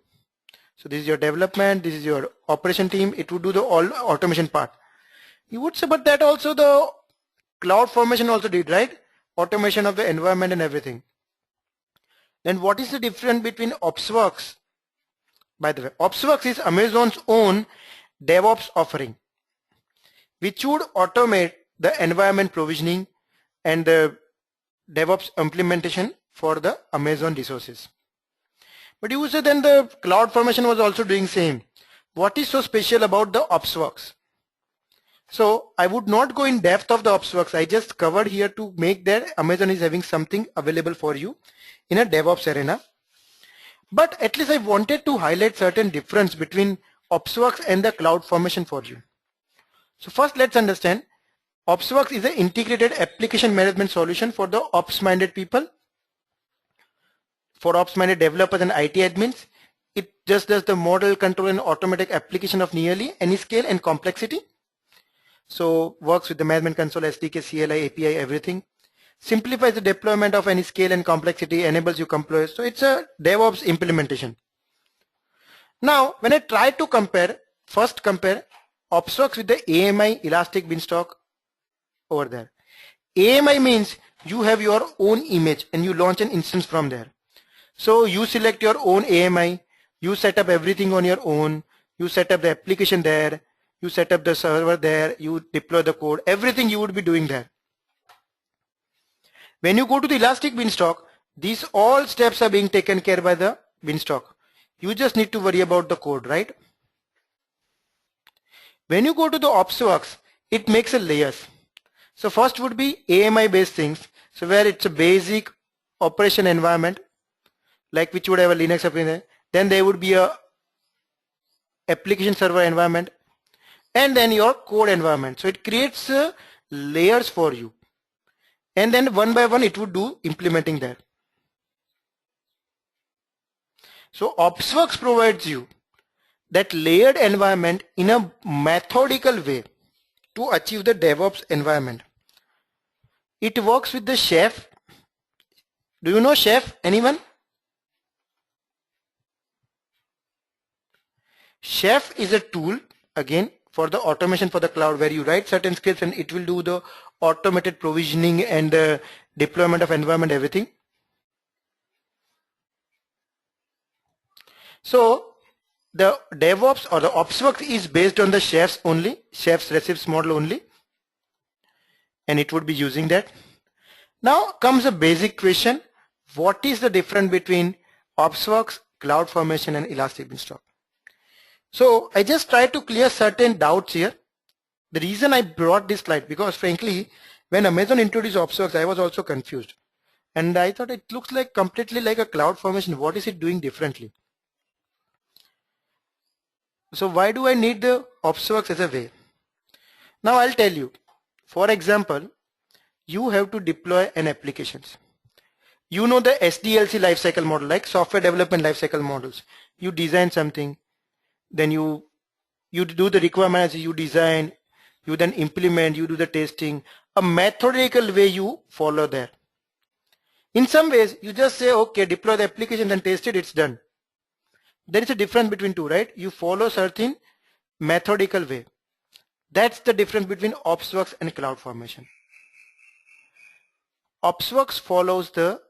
So this is your development, this is your operation team, it would do the all automation part. You would say, but that also the cloud formation also did, right? Automation of the environment and everything. Then what is the difference between OpsWorks? By the way, OpsWorks is Amazon's own DevOps offering, which would automate the environment provisioning and the DevOps implementation for the Amazon resources. But you say then the cloud formation was also doing same. What is so special about the OpsWorks? So I would not go in depth of the OpsWorks. I just covered here to make that Amazon is having something available for you in a DevOps arena. But at least I wanted to highlight certain difference between OpsWorks and the cloud formation for you. So first let's understand OpsWorks is an integrated application management solution for the ops-minded people, for ops-minded developers and IT admins. It just does the model, control and automatic application of nearly any scale and complexity. So works with the management console, SDK, CLI, API, everything. Simplifies the deployment of any scale and complexity, enables you comploy. So it's a DevOps implementation. Now, when I try to compare, first compare OpsWorks with the AMI Elastic Beanstalk over there. AMI means you have your own image and you launch an instance from there. So you select your own AMI, you set up everything on your own, you set up the application there, you set up the server there, you deploy the code, everything you would be doing there. When you go to the Elastic Beanstalk, these all steps are being taken care by the Beanstalk. You just need to worry about the code, right? When you go to the OpsWorks, it makes a layers. So first would be AMI based things. So where it's a basic operation environment, like which would have a Linux up in there. Then there would be a application server environment, and then your code environment. So it creates layers for you. And then one by one it would do implementing that. So OpsWorks provides you that layered environment in a methodical way to achieve the DevOps environment. It works with the Chef. Do you know Chef? Anyone? Chef is a tool again for the automation for the cloud, where you write certain scripts and it will do the automated provisioning and the deployment of environment, everything. So the DevOps or the OpsWorks is based on the Chef's only, Chef's recipes model only, and it would be using that. Now comes a basic question: what is the difference between OpsWorks, CloudFormation, and Elastic Beanstalk? So I just try to clear certain doubts here. The reason I brought this slide, because frankly, when Amazon introduced OpsWorks, I was also confused, and I thought it looks like completely like a CloudFormation. What is it doing differently? So why do I need the OpsWorks as a way? Now I'll tell you. For example, you have to deploy an applications. You know the SDLC lifecycle model, like software development lifecycle models. You design something, then you do the requirements, you design, you then implement, you do the testing. A methodical way you follow there. In some ways, you just say, okay, deploy the application, then test it, it's done. There is a difference between two, right? You follow certain methodical way. That's the difference between OpsWorks and CloudFormation. OpsWorks follows the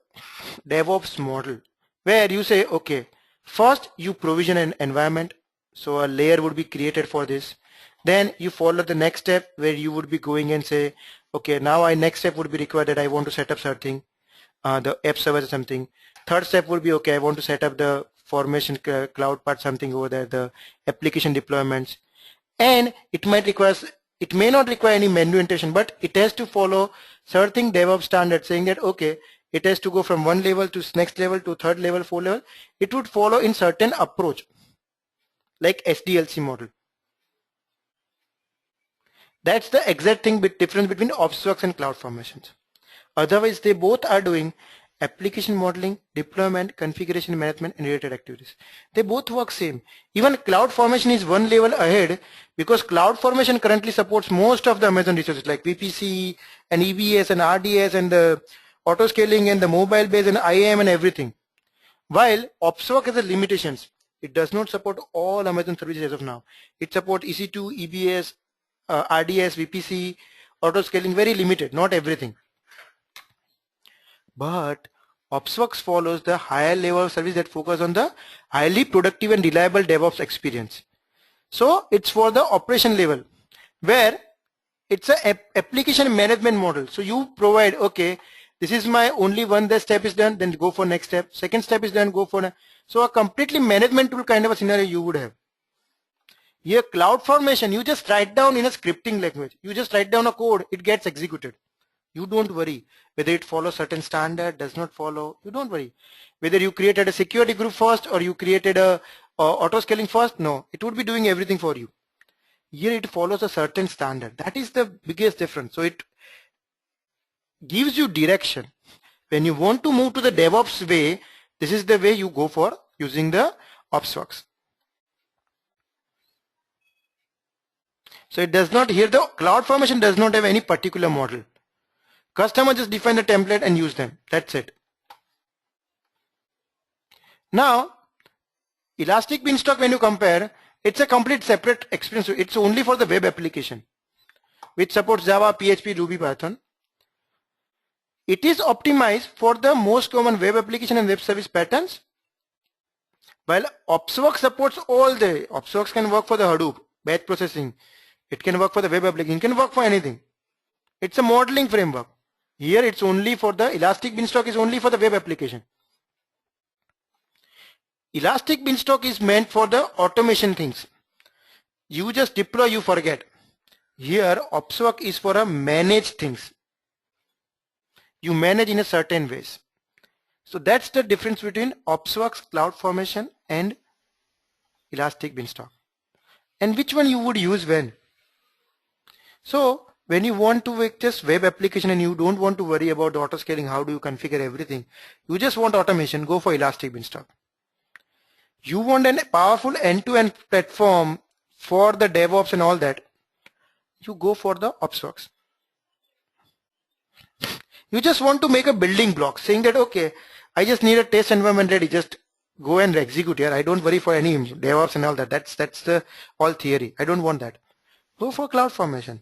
DevOps model, where you say, okay, first you provision an environment, so a layer would be created for this. Then you follow the next step, where you would be going and say, okay, now next step would be required that I want to set up something, the app server or something. Third step would be, okay, I want to set up the formation cloud part, something over there, the application deployments. And it may not require any menu integration, but it has to follow certain DevOps standards, saying that, okay, it has to go from one level to next level to third level, fourth level. It would follow in certain approach, like SDLC model. That's the exact thing difference between OpsWorks and CloudFormation. Otherwise, they both are doing application modeling, deployment, configuration management, and related activities. They both work same. Even CloudFormation is one level ahead, because CloudFormation currently supports most of the Amazon resources like VPC and EBS and RDS and auto scaling and the mobile base and IAM and everything. While OpsWorks has the limitations. It does not support all Amazon services as of now. It supports EC2, EBS, RDS, VPC, auto scaling, very limited, not everything. But OpsWorks follows the higher level of service that focus on the highly productive and reliable DevOps experience. So it's for the operation level where it's a application management model. So you provide, okay, this is my only one, the step is done, then go for next step. Second step is done, go for so a completely management tool kind of a scenario you would have. Here CloudFormation, you just write down in a scripting language. You just write down a code, it gets executed. You don't worry whether it follows certain standard, does not follow. You don't worry whether you created a security group first or you created a auto scaling first. No, it would be doing everything for you. Here it follows a certain standard. That is the biggest difference. So it gives you direction. When you want to move to the DevOps way, this is the way you go for using the OpsWorks. So it does not, here the CloudFormation does not have any particular model. Customer just define the template and use them. That's it. Now, Elastic Beanstalk, when you compare, it's a complete separate experience. It's only for the web application, which supports Java, PHP, Ruby, Python. It is optimized for the most common web application and web service patterns. While OpsWorks supports all the, OpsWorks can work for the Hadoop, batch processing. It can work for the web application, it can work for anything. It's a modeling framework. Here it's only for the Elastic Beanstalk is only for the web application. Elastic Beanstalk is meant for the automation things. You just deploy, you forget. Here OpsWorks is for a manage things. You manage in a certain ways. So that's the difference between OpsWorks, CloudFormation and Elastic Beanstalk. And which one you would use when? So when you want to make just web application and you don't want to worry about the auto scaling, how do you configure everything? You just want automation, go for Elastic Beanstalk. You want a powerful end-to-end platform for the DevOps and all that, you go for the OpsWorks. You just want to make a building block saying that, okay, I just need a test environment ready, just go and execute here. I don't worry for any DevOps and all that. That's the all theory. I don't want that. Go for CloudFormation.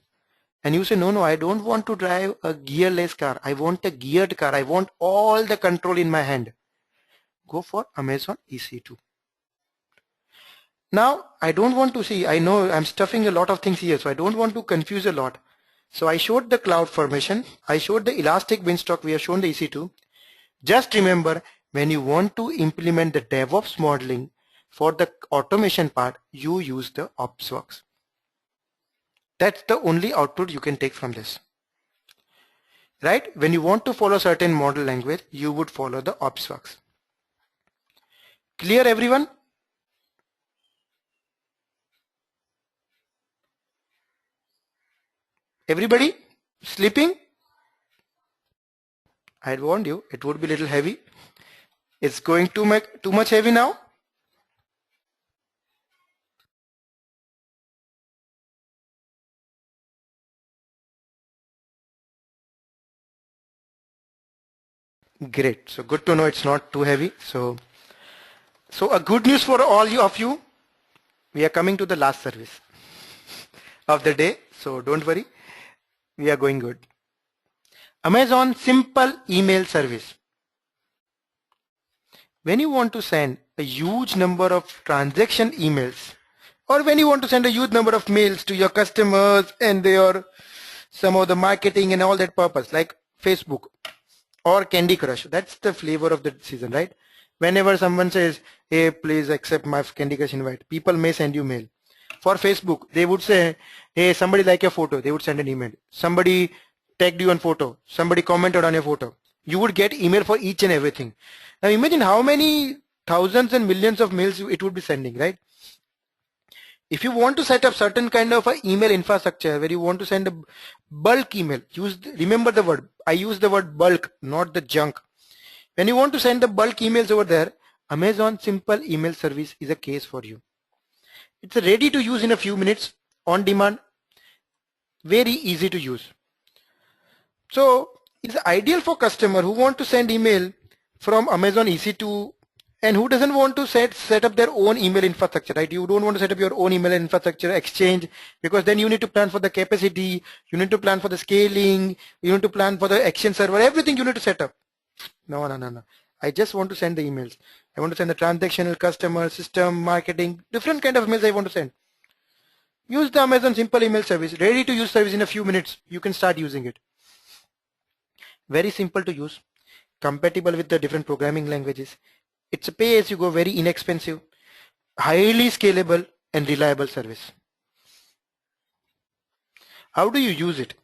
And you say, no, I don't want to drive a gearless car. I want a geared car. I want all the control in my hand. Go for Amazon EC2. Now, I don't want to see, I know I'm stuffing a lot of things here, so I don't want to confuse a lot. So I showed the CloudFormation. I showed the Elastic Beanstalk. We have shown the EC2. Just remember, when you want to implement the DevOps modeling for the automation part, you use the OpsWorks. That's the only output you can take from this. Right? When you want to follow certain model language, you would follow the OpsWorks. Clear, everyone? Everybody sleeping? I warned you, it would be a little heavy. It's going to make too much heavy now. Great. So good to know it's not too heavy. So a good news for all of you. We are coming to the last service of the day. So don't worry. We are going good. Amazon Simple Email Service. When you want to send a huge number of transaction emails, or when you want to send a huge number of mails to your customers and some of the marketing and all that purpose, like Facebook or Candy Crush, that's the flavor of the season, right? Whenever someone says, hey, please accept my Candy Crush invite, people may send you mail. For Facebook, they would say, hey, somebody like your photo, they would send an email. Somebody tagged you on photo, somebody commented on your photo. You would get email for each and everything. Now imagine how many thousands and millions of mails it would be sending, right? If you want to set up certain kind of a email infrastructure where you want to send a bulk email, remember the word, I use the word bulk, not the junk. When you want to send the bulk emails over there, Amazon Simple Email Service is a case for you. It's ready to use in a few minutes, on demand, very easy to use. So It's ideal for customer who want to send email from Amazon EC2 and who doesn't want to set up their own email infrastructure, right? You don't want to set up your own email infrastructure exchange, because then you need to plan for the capacity, you need to plan for the scaling, you need to plan for the exchange server, everything you need to set up. No. I just want to send the emails. I want to send the transactional, customer, system, marketing, different kind of emails I want to send. Use the Amazon simple email service, ready to use service in a few minutes. You can start using it. Very simple to use, compatible with the different programming languages. It's a pay-as-you-go, very inexpensive, highly scalable and reliable service. How do you use it?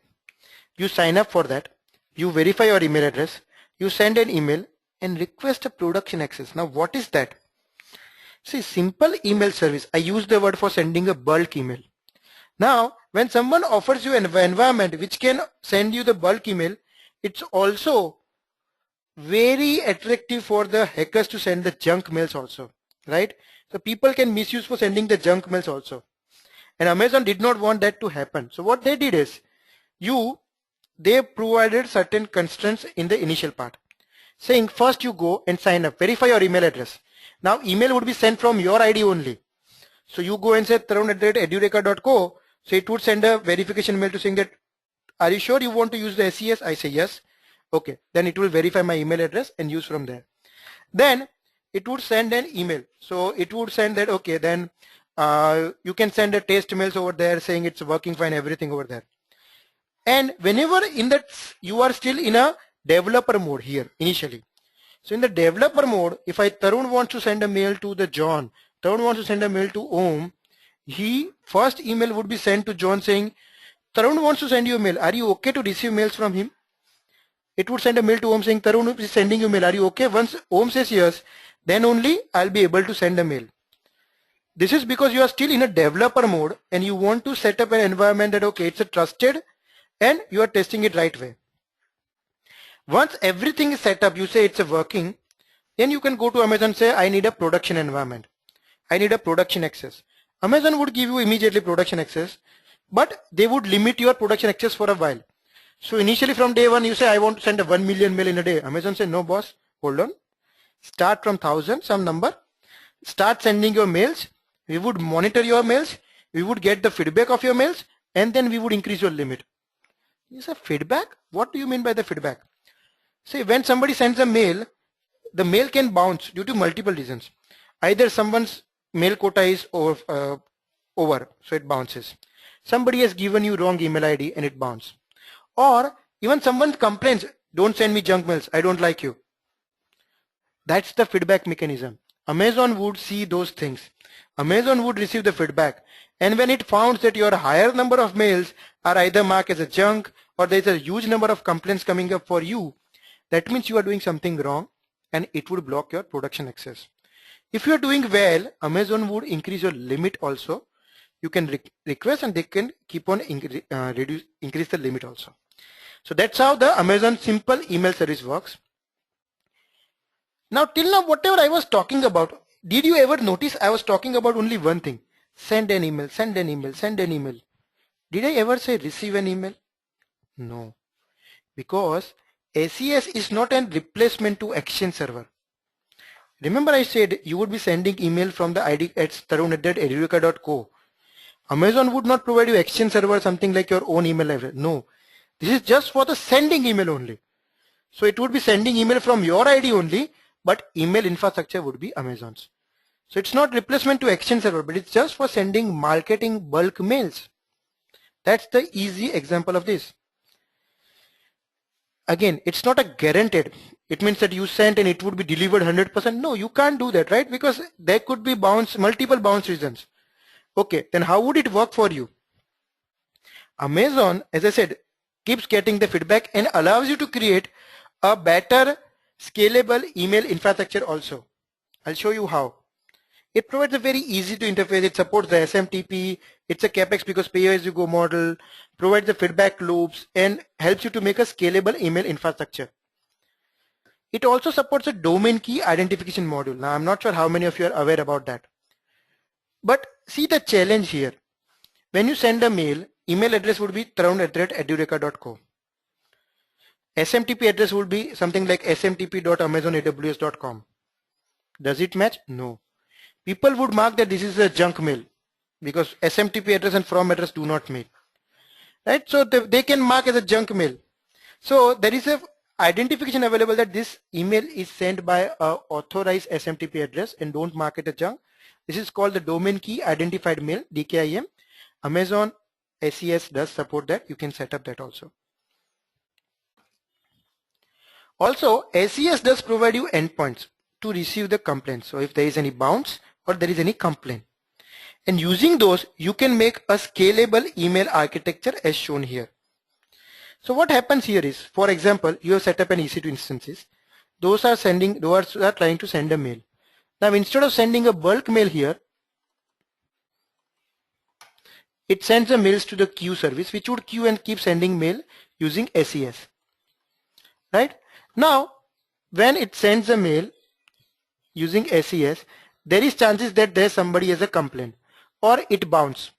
You sign up for that, you verify your email address, you send an email and request a production access. Now what is that? See, simple email service, I use the word for sending a bulk email. Now when someone offers you an environment which can send you the bulk email, it's also very attractive for the hackers to send the junk mails also, right? So people can misuse for sending the junk mails also. And Amazon did not want that to happen. So what they did is, they provided certain constraints in the initial part, saying first you go and sign up, verify your email address. Now email would be sent from your ID only. So you go and say tarun@edureka.co, so it would send a verification mail to saying that, are you sure you want to use the SES? I say yes. Okay, then it will verify my email address and use from there. Then it would send an email. So it would send that, okay, then you can send a test mails over there saying it's working fine, everything over there. And whenever in that, you are still in a developer mode here initially. So in the developer mode, if Tarun wants to send a mail to the John, Tarun wants to send a mail to Om, first email would be sent to John saying, Tarun wants to send you a mail. Are you okay to receive mails from him? It would send a mail to Om saying, Tarun is sending you mail. Are you okay? Once Om says yes, then only I'll be able to send a mail. This is because you are still in a developer mode and you want to set up an environment that, okay, it's a trusted and you are testing it right way. Once everything is set up, you say it's a working, then you can go to Amazon and say, I need a production environment. I need a production access. Amazon would give you immediately production access, but they would limit your production access for a while. So initially from day one, you say, I want to send a 1 million mail in a day. Amazon say, no boss, hold on. Start from 1,000, some number. Start sending your mails. We would monitor your mails. We would get the feedback of your mails, and then we would increase your limit. You say, feedback? What do you mean by the feedback? Say, when somebody sends a mail, the mail can bounce due to multiple reasons. Either someone's mail quota is over, so it bounces. Somebody has given you wrong email ID and it bounces. Or even someone complains, don't send me junk mails, I don't like you. That's the feedback mechanism. Amazon would see those things. Amazon would receive the feedback. And when it found that your higher number of mails are either marked as a junk or there is a huge number of complaints coming up for you, that means you are doing something wrong and it would block your production access. If you are doing well, Amazon would increase your limit also. You can request and they can keep on increase the limit also. So that's how the Amazon simple email service works. Now till now, whatever I was talking about, did you ever notice I was talking about only one thing? Send an email, send an email, send an email. Did I ever say receive an email? No. Because SES is not a replacement to Exchange server. Remember I said you would be sending email from the ID at tarun@edureka.co. Amazon would not provide you Exchange server, something like your own email address. No. This is just for the sending email only. So it would be sending email from your ID only, but email infrastructure would be Amazon's. So it's not replacement to Exchange server, but it's just for sending marketing bulk mails. That's the easy example of this. Again, it's not a guaranteed. It means that you sent and it would be delivered 100%. No, you can't do that, right? Because there could be multiple bounce reasons. Okay, then how would it work for you? Amazon, as I said, keeps getting the feedback and allows you to create a better scalable email infrastructure also. I'll show you how. It provides a very easy to interface. It supports the SMTP. It's a CapEx because pay-as-you-go model, provides the feedback loops and helps you to make a scalable email infrastructure. It also supports a domain key identification module. Now, I'm not sure how many of you are aware about that. But see the challenge here. When you send a mail, email address would be tarun@edureka.co. SMTP address would be something like smtp.amazonaws.com. Does it match? No. People would mark that this is a junk mail because SMTP address and from address do not meet. Right? So they can mark as a junk mail. So there is a identification available that this email is sent by a authorized SMTP address, and don't mark it a junk. This is called the domain key identified mail, DKIM. Amazon SES does support that. You can set up that also. Also, SES does provide you endpoints to receive the complaint. So if there is any bounce or there is any complaint, and using those, you can make a scalable email architecture as shown here. So what happens here is, for example, you have set up an EC2 instances. Those are trying to send a mail. Now instead of sending a bulk mail here, it sends the mails to the queue service, which would queue and keep sending mail using SES. Right? Now, when it sends a mail using SES, there is chances that there somebody has a complaint or it bounce.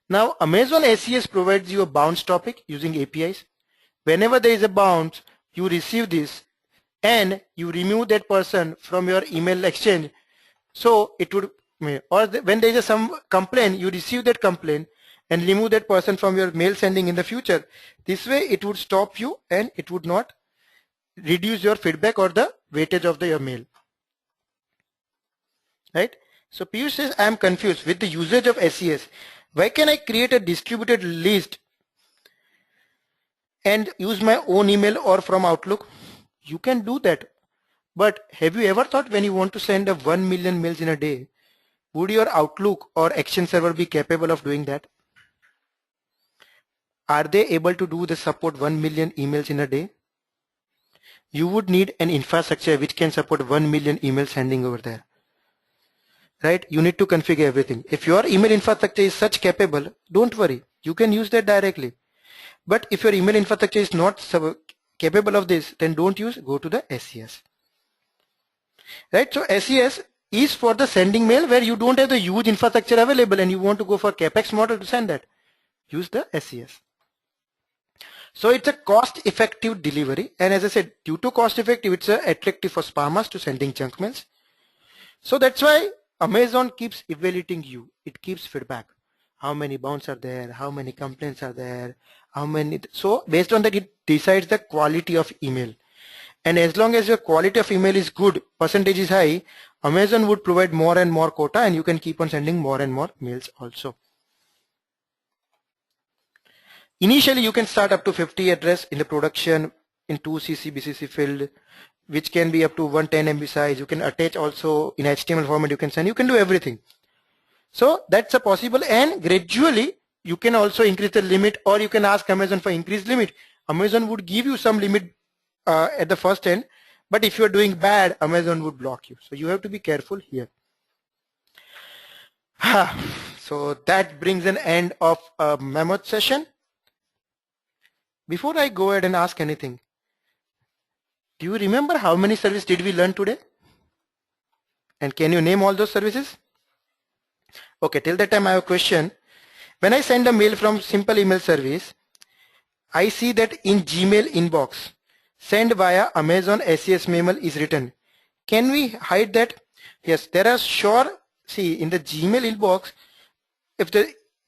Now, Amazon SES provides you a bounce topic using APIs. Whenever there is a bounce, you receive this and you remove that person from your email exchange. So it would, or when there is some complaint, you receive that complaint and remove that person from your mail sending in the future. This way it would stop you and it would not reduce your feedback or the weightage of your mail. Right? So Piyush says, I am confused with the usage of SES. Why can I create a distributed list and use my own email or from Outlook? You can do that. But have you ever thought when you want to send 1 million mails in a day, would your Outlook or Action server be capable of doing that? Are they able to do the support 1 million emails in a day? You would need an infrastructure which can support 1 million emails sending over there. Right? You need to configure everything. If your email infrastructure is such capable, don't worry. You can use that directly. But if your email infrastructure is not capable of this, then don't use, go to the SES. Right? So SES is for the sending mail where you don't have the huge infrastructure available and you want to go for CapEx model to send that. Use the SES. So it's a cost-effective delivery, and as I said, due to cost-effective, it's attractive for spammers to sending junk mails. So that's why Amazon keeps evaluating you. It keeps feedback. How many bounce are there? How many complaints are there? How many? So based on that, it decides the quality of email. And as long as your quality of email is good, percentage is high, Amazon would provide more and more quota, and you can keep on sending more and more mails also. Initially, you can start up to 50 address in the production in 2cc BCC field, which can be up to 110 MB size. You can attach also in HTML format. You can send. You can do everything. So that's a possible, and gradually you can also increase the limit, or you can ask Amazon for increased limit. Amazon would give you some limit at the first end, but if you are doing bad, Amazon would block you. So you have to be careful here. So that brings an end of a mammoth session. Before I go ahead and ask anything, do you remember how many services did we learn today? And can you name all those services? Okay, till that time I have a question. When I send a mail from simple email service, I see that in Gmail inbox, send via Amazon SES memo is written. Can we hide that? Yes, there are sure, see in the Gmail inbox,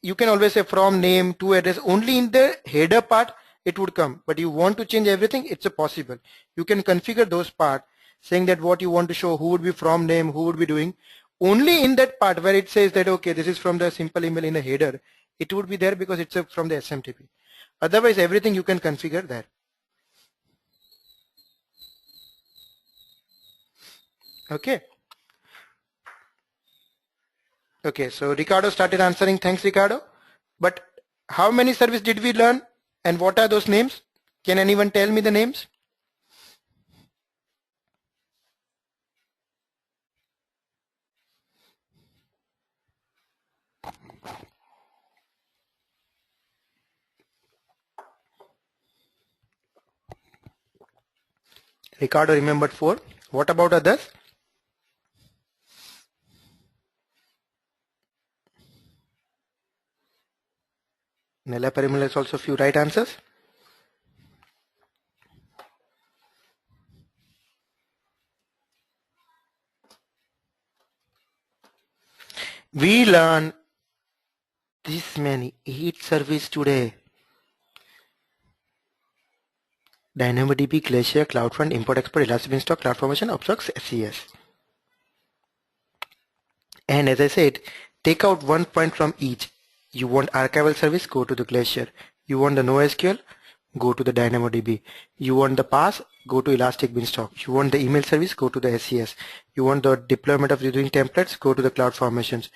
you can always say from name to address, only in the header part it would come, but you want to change everything, it's a possible. You can configure those part saying that what you want to show, who would be from name, who would be doing. Only in that part where it says that, okay, this is from the simple email in a header, it would be there because it's from the SMTP. Otherwise, everything you can configure there. Okay. Okay, so Ricardo started answering. Thanks, Ricardo. But how many services did we learn? And what are those names? Can anyone tell me the names? Ricardo remembered 4. What about others? Nella Parimal has also few right answers. We learn this many 8 service today. DynamoDB, Glacier, CloudFront, Import Export, Elastic Beanstalk, CloudFormation, Obsux, SES. And as I said, take out one point from each. You want archival service, go to the Glacier. You want the NoSQL, go to the DynamoDB. You want the pass, go to Elastic Beanstalk. You want the email service, go to the SES. You want the deployment of using templates, go to the CloudFormations.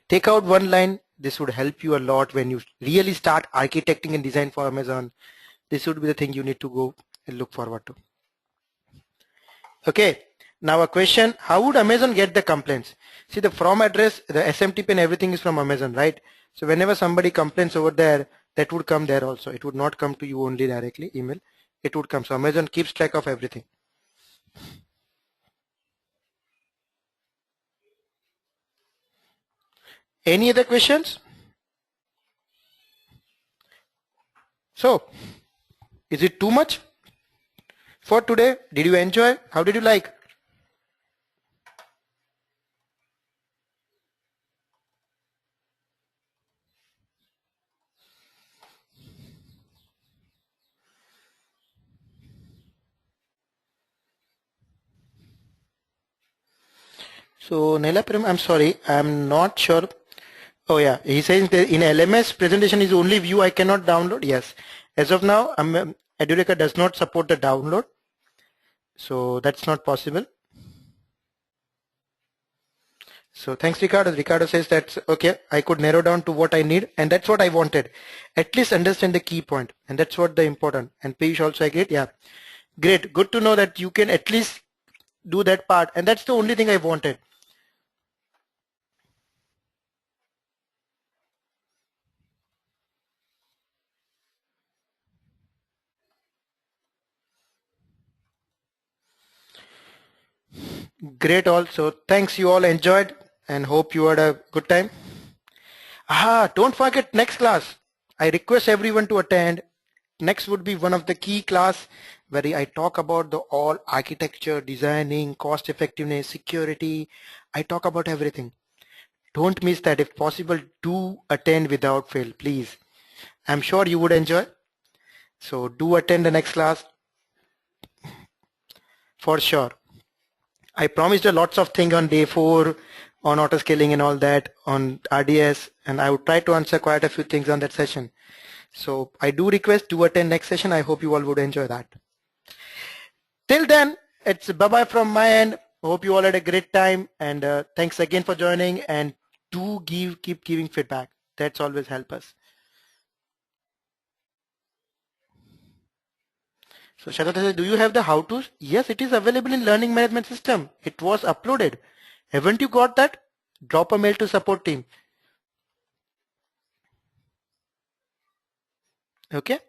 Take out one line. This would help you a lot when you really start architecting and design for Amazon. This would be the thing you need to go and look forward to. Okay, now a question, how would Amazon get the complaints? See, the from address, the SMTP and everything is from Amazon, right? So whenever somebody complains over there, that would come there also. It would not come to you only directly, email. It would come. So Amazon keeps track of everything. Any other questions? So, is it too much for today? Did you enjoy? How did you like? So Nelapuram, I'm sorry, I'm not sure. Oh yeah, he says that in LMS presentation is only view, I cannot download. Yes, as of now, Edureka does not support the download, so that's not possible. So thanks, Ricardo. Ricardo says that's okay. I could narrow down to what I need, and that's what I wanted. At least understand the key point, and that's what the important. And Piyush also agreed. Yeah, great. Good to know that you can at least do that part, and that's the only thing I wanted. Great. Also, thanks. You all enjoyed, and hope you had a good time. Don't forget next class. I request everyone to attend. Next would be one of the key class where I talk about the all architecture, designing, cost effectiveness, security. I talk about everything. Don't miss that. If possible, do attend without fail, please. I'm sure you would enjoy. So do attend the next class for sure. I promised a lots of things on day 4 on auto scaling and all that on RDS, and I would try to answer quite a few things on that session. So I do request to attend next session. I hope you all would enjoy that. Till then, it's bye-bye from my end. Hope you all had a great time, and thanks again for joining, and do keep giving feedback. That's always help us. So Shadata says, do you have the how-tos? Yes, it is available in Learning Management System. It was uploaded. Haven't you got that? Drop a mail to support team. Okay.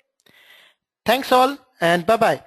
Thanks all and bye-bye.